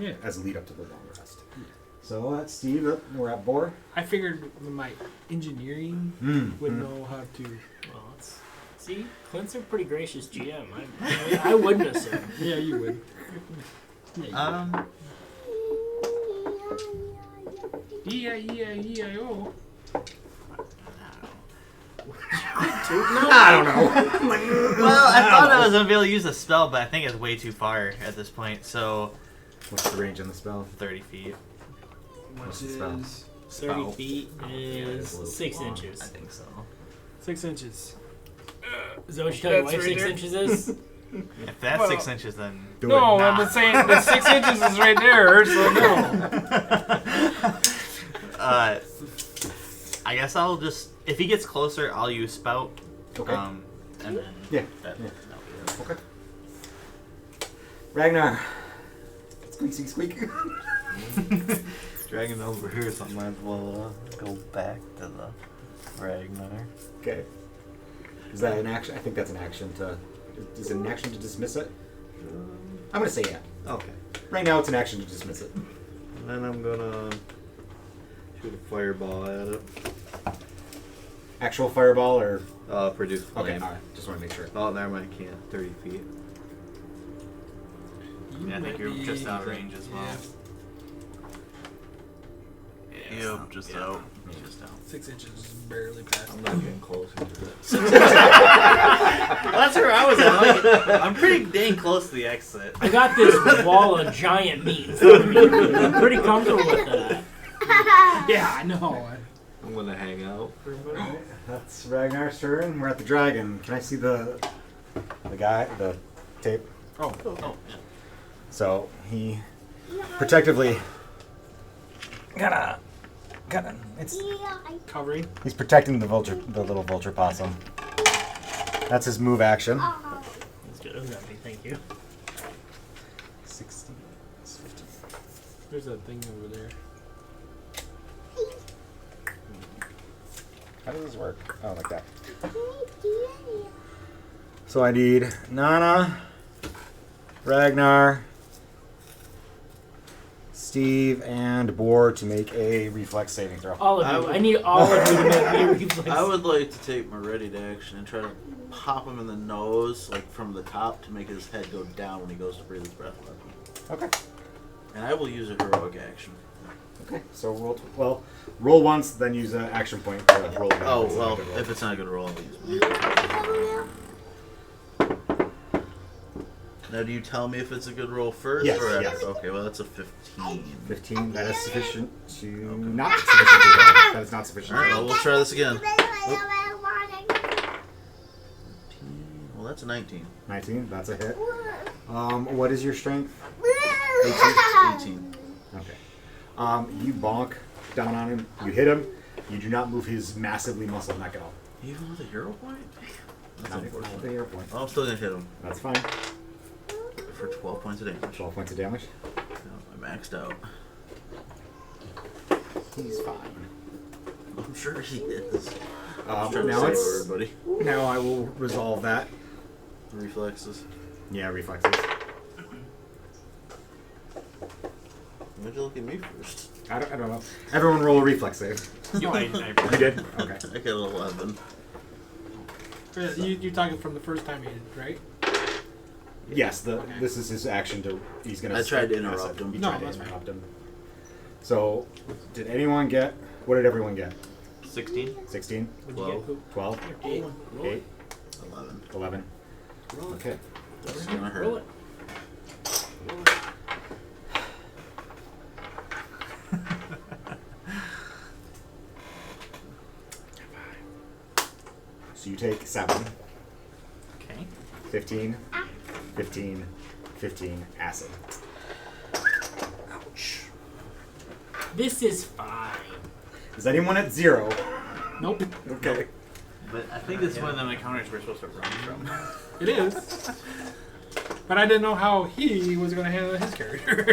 Yeah. as a lead up to the long rest. So that's Steve. We're at Boar. I figured my engineering would know how to. Well, see, Clint's a pretty gracious GM. I wouldn't assume. Yeah, you would. E-I-E-I-E-I-O. I don't know. Well, I thought I was gonna be able to use a spell, but I think it's way too far at this point. So, What's the range on the spell? 30 feet. What's the spell? 30 feet is 6 inches. I think so. 6 inches. Is that what you tell your That's wife right 6 there. inches is? If that's Well- 6 inches, then Do No, it. I'm saying the 6 inches is right there, so no. I guess I'll just, if he gets closer, I'll use spout. Okay. And then Yeah. that'll be it. Okay. Ragnar. Squeaky squeak. Dragon over here, so I might as well go back to the Ragnar. Okay. Is that an action? I think that's an action to. Is it an action to dismiss it? I'm gonna say yeah. Okay. Right now, it's an action to dismiss it. And then I'm gonna shoot a fireball at it. Actual fireball or Produce flame. okay. All right. Just want to make sure. Oh, never mind, I can't. 30 feet. Yeah, I think you're just out of range as well. Yep, just out. Just out. 6 inches is barely past. I'm not getting close to that. Well, that's where I was at. Like, I'm pretty dang close to the exit. I got this wall of giant meat in front of me. I'm pretty comfortable with that. Yeah, I know. I'm gonna hang out for a minute. That's Ragnar's turn. We're at the dragon. Can I see the tape? Oh, Oh, So he protectively it's covering. he's protecting the little vulture possum. That's his move action. That's good. Thank you. 16, 15. There's that thing over there. How does this work? Oh, like that. So I need Nana, Ragnar, Steve, and Boar to make a reflex saving throw. All of you. I need all of you to make me a reflex. I would like to take my ready to action and try to pop him in the nose, like from the top, to make his head go down when he goes to breathe his breath weapon. Okay. And I will use a heroic action. Okay. So roll once, then use an action point to roll again. Oh, It's not well, a good roll. if it's not a good roll, I'll use it. Now, do you tell me if it's a good roll first? Yes, Or after? yes. Okay, well, that's a 15. 15. That is sufficient to not sufficient to roll. That is not sufficient. Alright, to well, roll. we'll try this again. Well, that's a 19. 19. That's a hit. What is your strength? 18. Okay. You bonk down on him. You hit him. You do not move his massively muscled neck at all. Even with a hero point? That's Not unfortunate. the air point. Well, I'm still gonna hit him That's fine. for 12 points of damage. 12 points of damage. No, I maxed out. He's fine. I'm sure he is. Now Save it's everybody. now I will resolve that. Reflexes. Yeah, reflexes. Why'd you look at me first? I don't know. Everyone roll a reflex save. You, You did? Okay. I got an 11. You're talking from the first time he did, right? Yes, Okay. this is his action to. He's gonna. I tried to skip interrupt acid. him. He No, tried to that's fine. interrupt him. So, did anyone get? What did everyone get? 16. 16, What'd you 12. get? 12, 8. 8, 11. 11. Okay. That's gonna hurt. Roll it. So you take 7, Okay. 15, 15, 15 acid. Ouch. This is fine. Is anyone at 0? Nope. Okay. But I think this is one of them encounters we're supposed to run from. It is. But I didn't know how he was going to handle his character.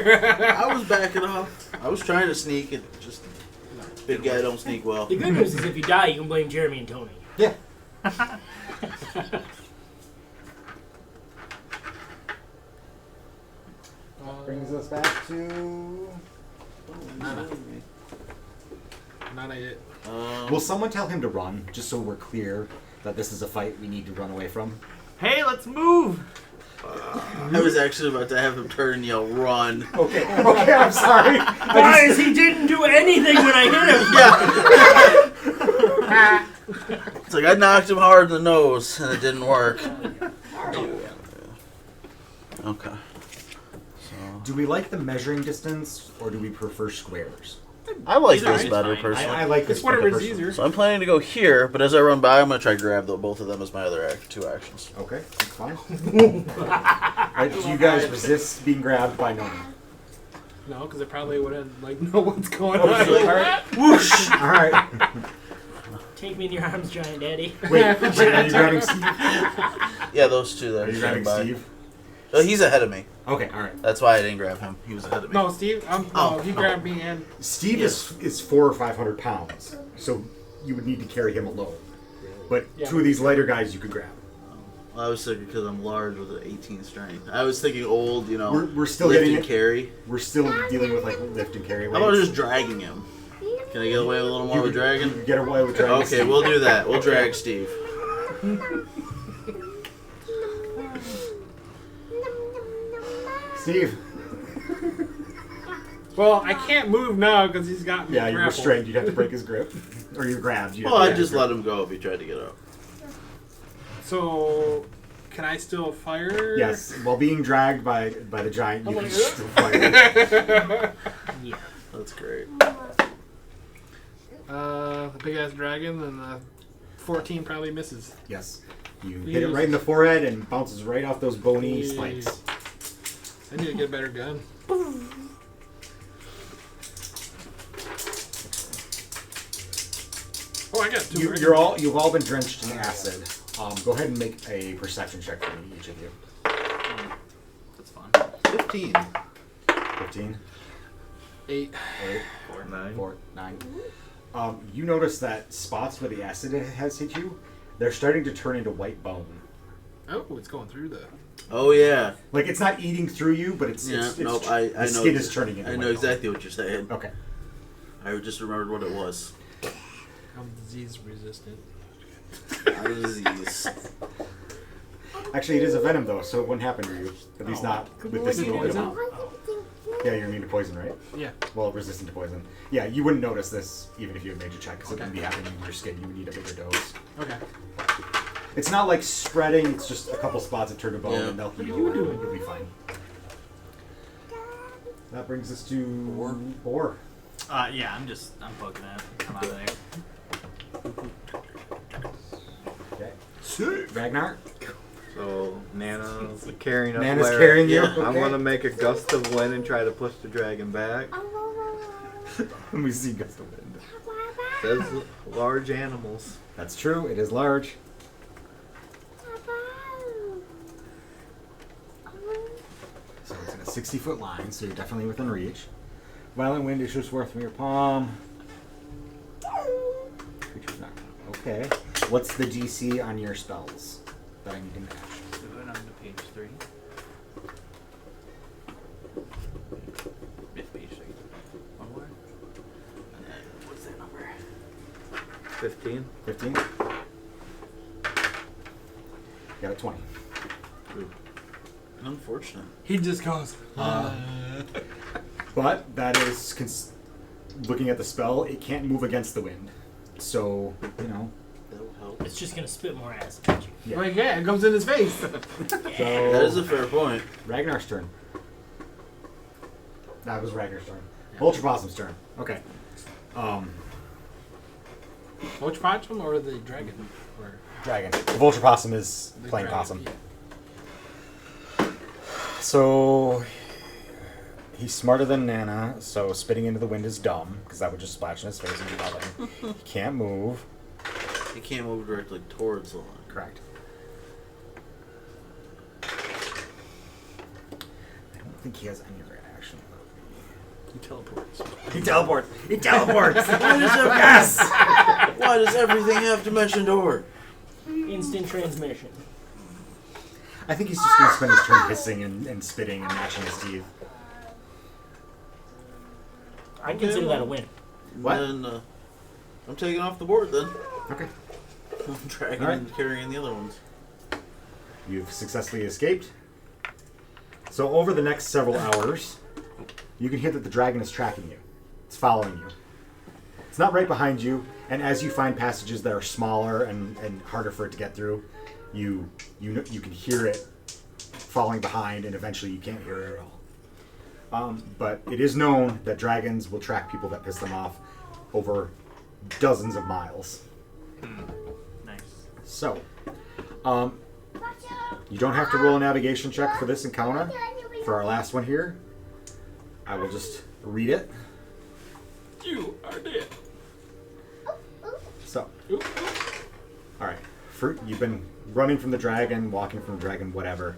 I was backing off. I was trying to sneak and just. Big guy don't sneak well. The good news is if you die, you can blame Jeremy and Tony. Yeah. Brings us back to. Nana. Not yet. Will someone tell him to run, just so we're clear that this is a fight we need to run away from? Hey, let's move! I was actually about to have him turn and yell, run. Okay, okay, I'm sorry. Guys, he didn't do anything when I hit him. Yeah. It's like I knocked him hard in the nose and it didn't work. Okay. So Do we like the measuring distance, or do we prefer squares? I like Either this is better fine. personally. I like this. It's whatever's better personally. easier. So I'm planning to go here, but as I run by, I'm gonna try to grab both of them as my other two actions. Okay, that's fine. Alright, do you guys resist being grabbed by no one? No, because I probably wouldn't know what's going Oh, on. so, alright. Whoosh! Alright. Take me in your arms, giant daddy. Wait, are you grabbing Steve? Yeah, those two there. Are you grabbing Steve? Oh, he's ahead of me. Okay, alright. That's why I didn't grab him. He was ahead of me. No, Steve. He grabbed me and Steve Yes. is 400 or 500 pounds, so you would need to carry him alone. But Yeah. two of these lighter guys you could grab. I was thinking because I'm large with an 18 strength. I was thinking old, you know. We're still lift getting and it. carry. We're still dealing with like lift and carry weights. How about just dragging him? Can I get away with a little more with You dragging? could get away with dragging. Okay, Steve. we'll do that. We'll drag Steve. Steve. Well, I can't move now because he's got me Yeah, you're grappled. restrained. You'd have to break his grip. Or you're grabbed. Well, I just let him go if he tried to get up. So, can I still fire? Yes, while being dragged by the giant, you I'm can like, still fire. Yeah. That's great. The big ass dragon and the 14 probably misses. Yes. You hit it right in the forehead and bounces right off those bony spikes. I need to get a better gun. Oh, I got 2. You've all been drenched in acid. Go ahead and make a perception check for me, each of you. That's fine. 15. 15, 8. 8, 9. 4, 9. You notice that spots where the acid has hit you, they're starting to turn into white bone. Oh, it's going through the. Oh yeah. Like it's not eating through you, but it's Nope. I the know. skin is turning into I white know bone. exactly what you're saying. Okay. I just remembered what it was. I'm disease resistant. Not a disease. Actually, it is a venom though, so it wouldn't happen to you. At least not with this little bit of Poison? Yeah, you're immune to poison, right? Yeah. Well, resistant to poison. Yeah, you wouldn't notice this even if you had made your check, because it wouldn't be happening in your skin. You would need a bigger dose. Okay. It's not like spreading, it's just a couple spots that turn to bone Yeah. and they'll heal and you'll be fine. That brings us to Boar. Yeah, I'm poking at it. I'm out of there. Okay. Ragnar? So Nana's carrying up. Nana's Larry. carrying you? Yeah. I'm Okay. gonna make a gust of wind and try to push the dragon back. Let me see gust of wind. Says large animals. That's true, it is large. So it's in a 60-foot line, so you're definitely within reach. Violent wind issues forth from your palm. Creature's not. Okay. What's the DC on your spells that I need to match? Going on to page 3. Yeah, page 3. One more. And then, what's that number? 15. 15? Got a 20. Unfortunate. He just goes. But that is, looking at the spell, it can't move against the wind. So, That will help. It's just gonna spit more acid at you. yeah. Like, yeah, it comes in his face. So, That is a fair point. Ragnar's turn. That was Ragnar's turn. Vulture Possum's turn. Okay. Which possum or the dragon? Or Dragon. The Vulture Possum is the playing dragon? Possum. Yeah. So, he's smarter than Nana, so spitting into the wind is dumb, because that would just splash in his face and do nothing. He can't move. He can't move directly towards the line. Correct. I don't think he has any other action. He teleports. He teleports! He teleports! Why does Yes! Why does everything have dimension door? Instant transmission. I think he's just going to spend his turn hissing and spitting and gnashing his teeth. I consider that a win. What? Then I'm taking off the board then. Okay. I'm dragging Alright. and carrying the other ones. You've successfully escaped. So over the next several hours, you can hear that the dragon is tracking you. It's following you. It's not right behind you, and as you find passages that are smaller and harder for it to get through, you can hear it falling behind, and eventually you can't hear it at all. But it is known that dragons will track people that piss them off over dozens of miles. Nice. So, you don't have to roll a navigation check for this encounter. For our last one here, I will just read it. You are dead. So, all right. You've been running from the dragon, walking from the dragon, whatever.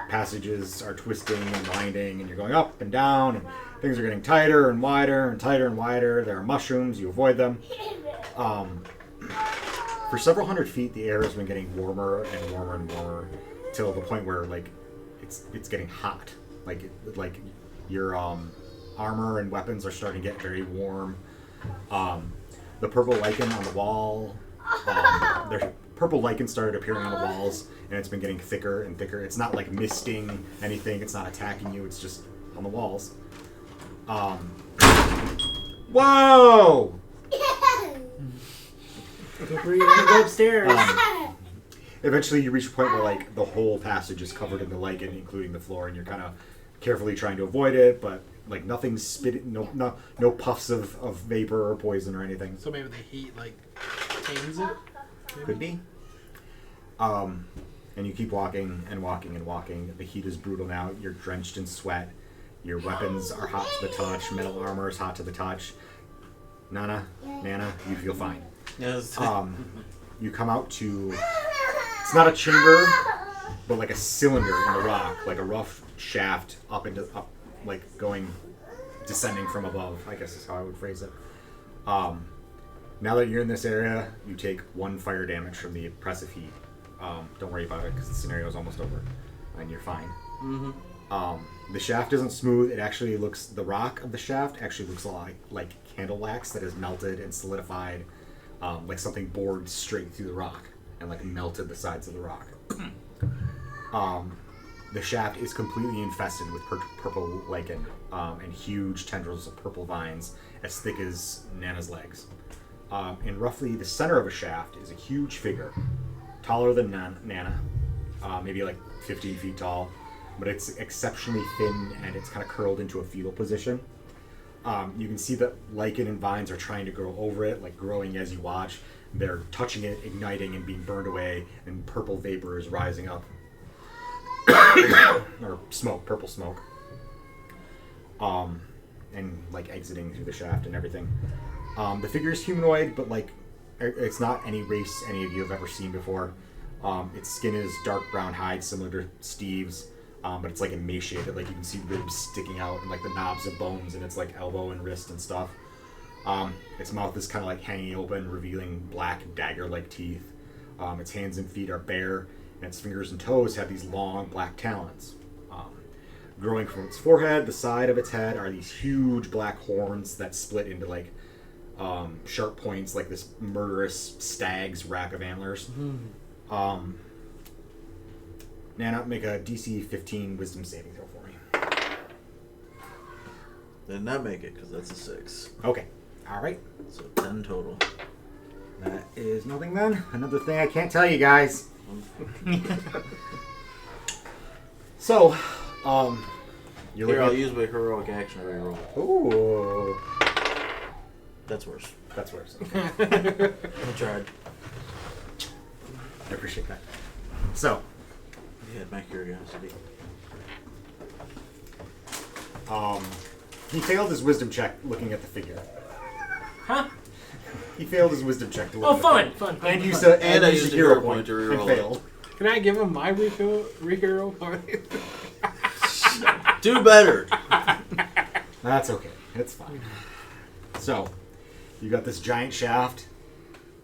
Passages are twisting and winding, and you're going up and down, and things are getting tighter and wider and tighter and wider. There are mushrooms. You avoid them. For several hundred feet, the air has been getting warmer and warmer and warmer, till the point where it's getting hot. Like your armor and weapons are starting to get very warm. The purple lichen on the wall. There's purple lichen started appearing on the walls, and it's been getting thicker and thicker. It's not like misting anything. It's not attacking you. It's just on the walls. Whoa! Where you gonna go upstairs? Eventually, you reach a point where like the whole passage is covered in the lichen, including the floor, and you're kind of carefully trying to avoid it, but like nothing's spitting, no puffs of vapor or poison or anything. So maybe the heat like tames it. Maybe? Could be. And you keep walking and walking and walking. The heat is brutal now. You're drenched in sweat. Your weapons are hot to the touch. Metal armor is hot to the touch. Nana, you feel fine. Yes. You come out to... It's not a chamber, but like a cylinder in the rock. Like a rough shaft up, like descending from above, I guess is how I would phrase it. Now that you're in this area, you take 1 fire damage from the oppressive heat. Don't worry about it because the scenario is almost over, and you're fine. The shaft isn't smooth. It actually looks, the rock of the shaft actually looks a lot like candle wax that has melted and solidified, like something bored straight through the rock and like melted the sides of the rock. The shaft is completely infested with purple lichen and huge tendrils of purple vines as thick as Nana's legs. In roughly the center of a shaft is a huge figure, taller than Nana, maybe like 15 feet tall, but it's exceptionally thin and it's kind of curled into a fetal position. You can see that lichen and vines are trying to grow over it, like growing as you watch. They're touching it, igniting, and being burned away, and purple vapor is rising up. Or smoke, purple smoke. And like exiting through the shaft and everything. The figure is humanoid, but like it's not any race any of you have ever seen before. Its skin is dark brown hide, similar to Steve's, but it's like emaciated. Like you can see ribs sticking out and like the knobs of bones in its like elbow and wrist and stuff. Its mouth is kind of like hanging open, revealing black dagger-like teeth. Its hands and feet are bare, and its fingers and toes have these long black talons. Growing from its forehead, the side of its head are these huge black horns that split into like sharp points, like this murderous stag's rack of antlers. Nana, make a DC 15 Wisdom saving throw for me. Did not make it because that's a 6. Okay. All right. So 10 total. That is nothing then. Another thing I can't tell you guys. So, you're Here, I'll looking use my heroic action to reroll. Ooh. That's worse. That's worse. I tried. I appreciate that. So, Yeah, my curiosity. he failed his wisdom check looking at the figure. Huh? He failed his wisdom check to look Oh, at the fun, figure. fun. And used fun. a, And I used used a a hero hero point point to and reroll it. failed. Can I give him my re-hero point? Do better. That's okay. It's fine. So, you got this giant shaft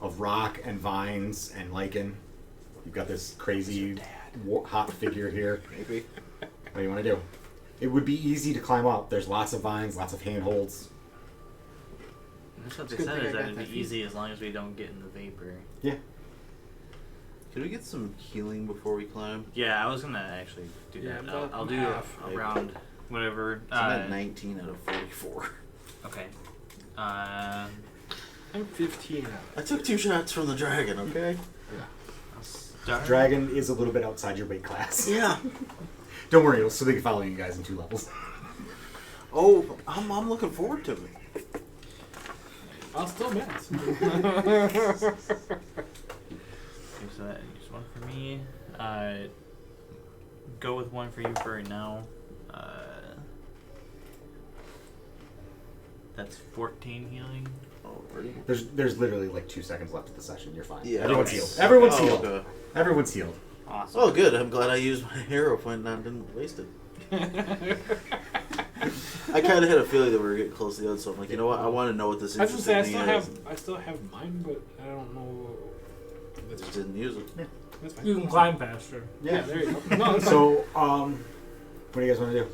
of rock and vines and lichen. You've got this crazy hot figure here. Maybe. What do you want to do? It would be easy to climb up. There's lots of vines, lots of handholds. That's what they Good said thing is I that got it'd that be easy as long as we don't get in the vapor. Yeah. Can we get some healing before we climb? Yeah, I was gonna actually do Yeah, that. about I'll do half. a round, whatever. So I'm at 19 out of 44. Okay. I'm 15 out. I took 2 shots from the dragon, okay? I'll start. Dragon is a little bit outside your weight class. Yeah. Don't worry, it'll still be following you guys in 2 levels. Oh, I'm looking forward to it. I'll still miss. Okay, so that is 1 for me. Go with 1 for you for right now. That's 14 healing. Already? There's literally like 2 seconds left of the session. You're fine. Yeah. Everyone's Okay. healed. Everyone's Oh, healed. okay. Everyone's healed. Awesome. Oh, good. I'm glad I used my hero point and I didn't waste it. I kind of had a feeling that we were getting close to the other, so I'm like, you know what? I want to know what this I was gonna say interesting thing is. I still have mine, but I don't know. I just didn't use it. That's fine. You can climb faster. Yeah, there you go. No, it's So, what do you guys want to do?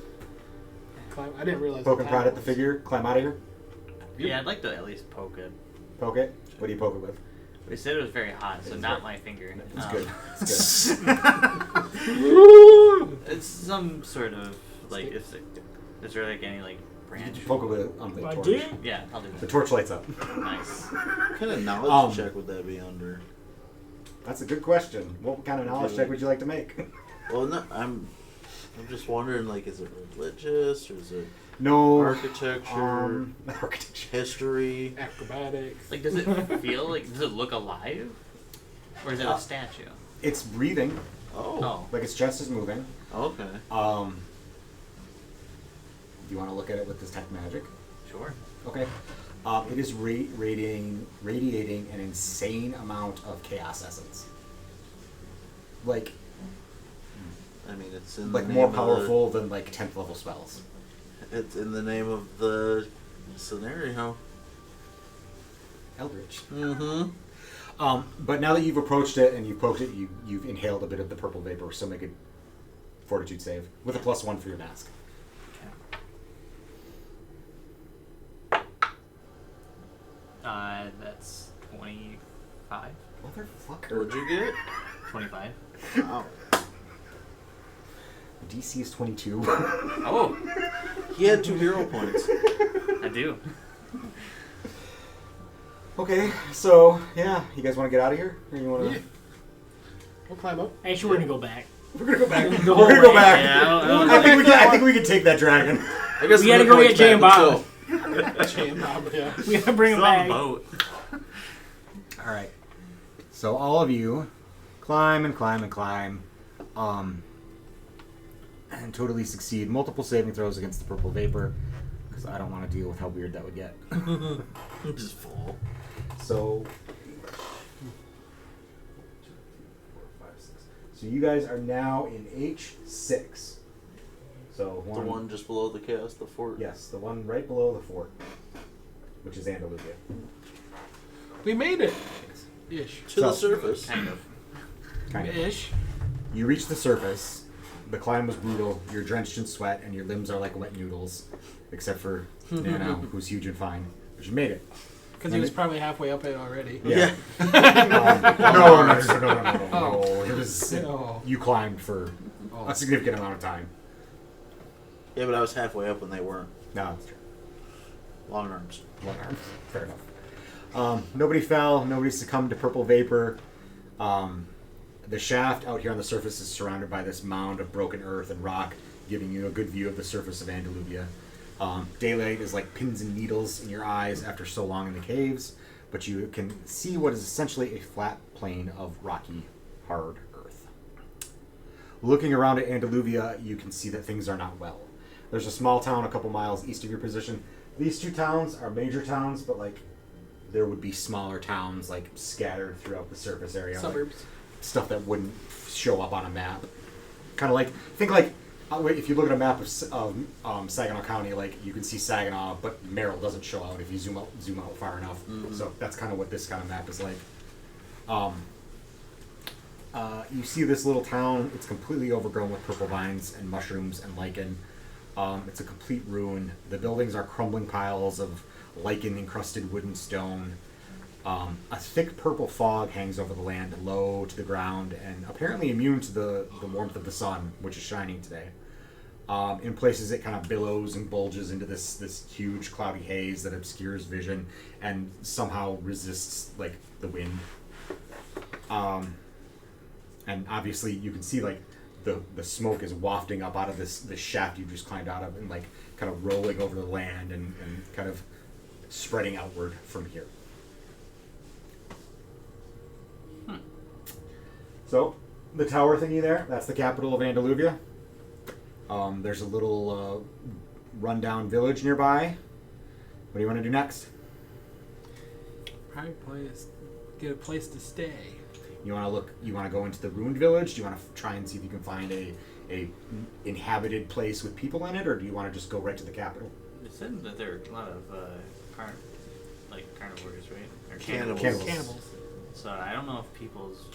fine. I didn't realize. Poke and the prod time at the was. figure? Climb out of here? Yeah, I'd like to at least poke it. Poke it? What do you poke it with? They said it was very hot, so It's not very- my finger. It's good. It's good. It's some sort of like, is there like any like branch. Poke with the I torch. did. Yeah, I'll do The that. torch lights up. Nice. What kind of knowledge check would that be under? That's a good question. What kind of knowledge check would you like to make? Well, no, I'm just wondering, like, is it religious or is it No. architecture, Architecture. history? Acrobatics. Like, does it feel like? Does it look alive, or is it a statue? It's breathing. Oh, Like its chest is moving. okay. Do you want to look at it with detect magic? Sure. Okay. It is radiating an insane amount of chaos essence. Like I mean, it's in like the more name powerful than like 10th level spells. It's in the name of the scenario. Eldritch. Mm-hmm. But now that you've approached it and you've poked it, you've inhaled a bit of the purple vapor, so make a fortitude save with a +1 for your mask. That's 25. Motherfucker. What'd you get? 25. Wow. DC is 22. Oh, He had 2 hero points. I do. Okay, so yeah, you guys want to get out of here, or you want to? Yeah. We'll climb up. Actually, we're gonna go back. We're gonna go back. We're Go gonna go away. back. Yeah, I don't I think we can take that dragon. I guess We gotta go get Jay and Bob. Jam Bob, yeah. We gotta bring him Still on back. the boat. All right. So all of you climb and climb and climb, and totally succeed multiple saving throws against the purple vapor, because I don't want to deal with how weird that would get. Just fall. So, 4, 5, 6. So you guys are now in H6. So The one just below the chaos, the fort. Yes, the one right below the fort, which is Andalusia. We made it. Ish. To the So- surface. Kind of. Kind of. Ish. You reach the surface. The climb was brutal. You're drenched in sweat, and your limbs are like wet noodles, except for Nano, who's huge and fine. But you made it. Because he was probably halfway up it already. Yeah. Yeah. No. It was Oh. you climbed for a significant amount of time. Yeah, but I was halfway up when they weren't. No, that's true. Long arms. Long arms. Fair enough. Nobody fell. Nobody succumbed to purple vapor. The shaft out here on the surface is surrounded by this mound of broken earth and rock, giving you a good view of the surface of Andalusia. Daylight is like pins and needles in your eyes after so long in the caves, but you can see what is essentially a flat plain of rocky, hard earth. Looking around at Andalusia, you can see that things are not well. There's a small town a couple miles east of your position. These two towns are major towns, but like there would be smaller towns like scattered throughout the surface area. Suburbs. Like, stuff that wouldn't show up on a map. Kind of like, think like, if you look at a map of Saginaw County, like you can see Saginaw, but Merrill doesn't show out if you zoom out far enough. Mm-hmm. So that's kind of what this kind of map is like. You see this little town. It's completely overgrown with purple vines and mushrooms and lichen. It's a complete ruin. The buildings are crumbling piles of lichen-encrusted wood and stone. A thick purple fog hangs over the land, low to the ground, and apparently immune to the warmth of the sun, which is shining today. In places, it kind of billows and bulges into this huge cloudy haze that obscures vision and somehow resists like the wind. And obviously, you can see like the smoke is wafting up out of this shaft you just climbed out of, and like kind of rolling over the land and kind of spreading outward from here. So, the tower thingy there, that's the capital of Andalusia. There's a little rundown village nearby. What do you want to do next? Probably get a place to stay. You want to go into the ruined village? Do you want to try and see if you can find a inhabited place with people in it, or do you want to just go right to the capital? It said that there are a lot of carnivores, right? Or Cannibals. Cannibals. So I don't know if people's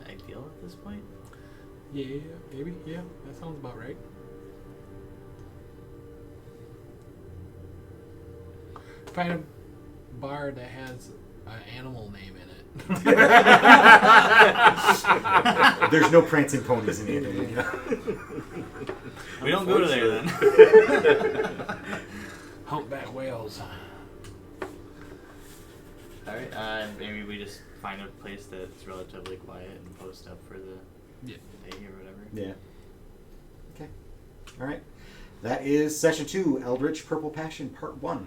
ideal at this point. Yeah, maybe. Yeah, that sounds about right. Find a bar that has an animal name in it. There's no prancing ponies in Andalusia. We don't go to there then. Humpback whales. Alright, maybe we just find a place that's relatively quiet and post up for the Yeah. day or whatever. Yeah. Okay. All right. That is session 2, Eldritch Purple Passion, part 1.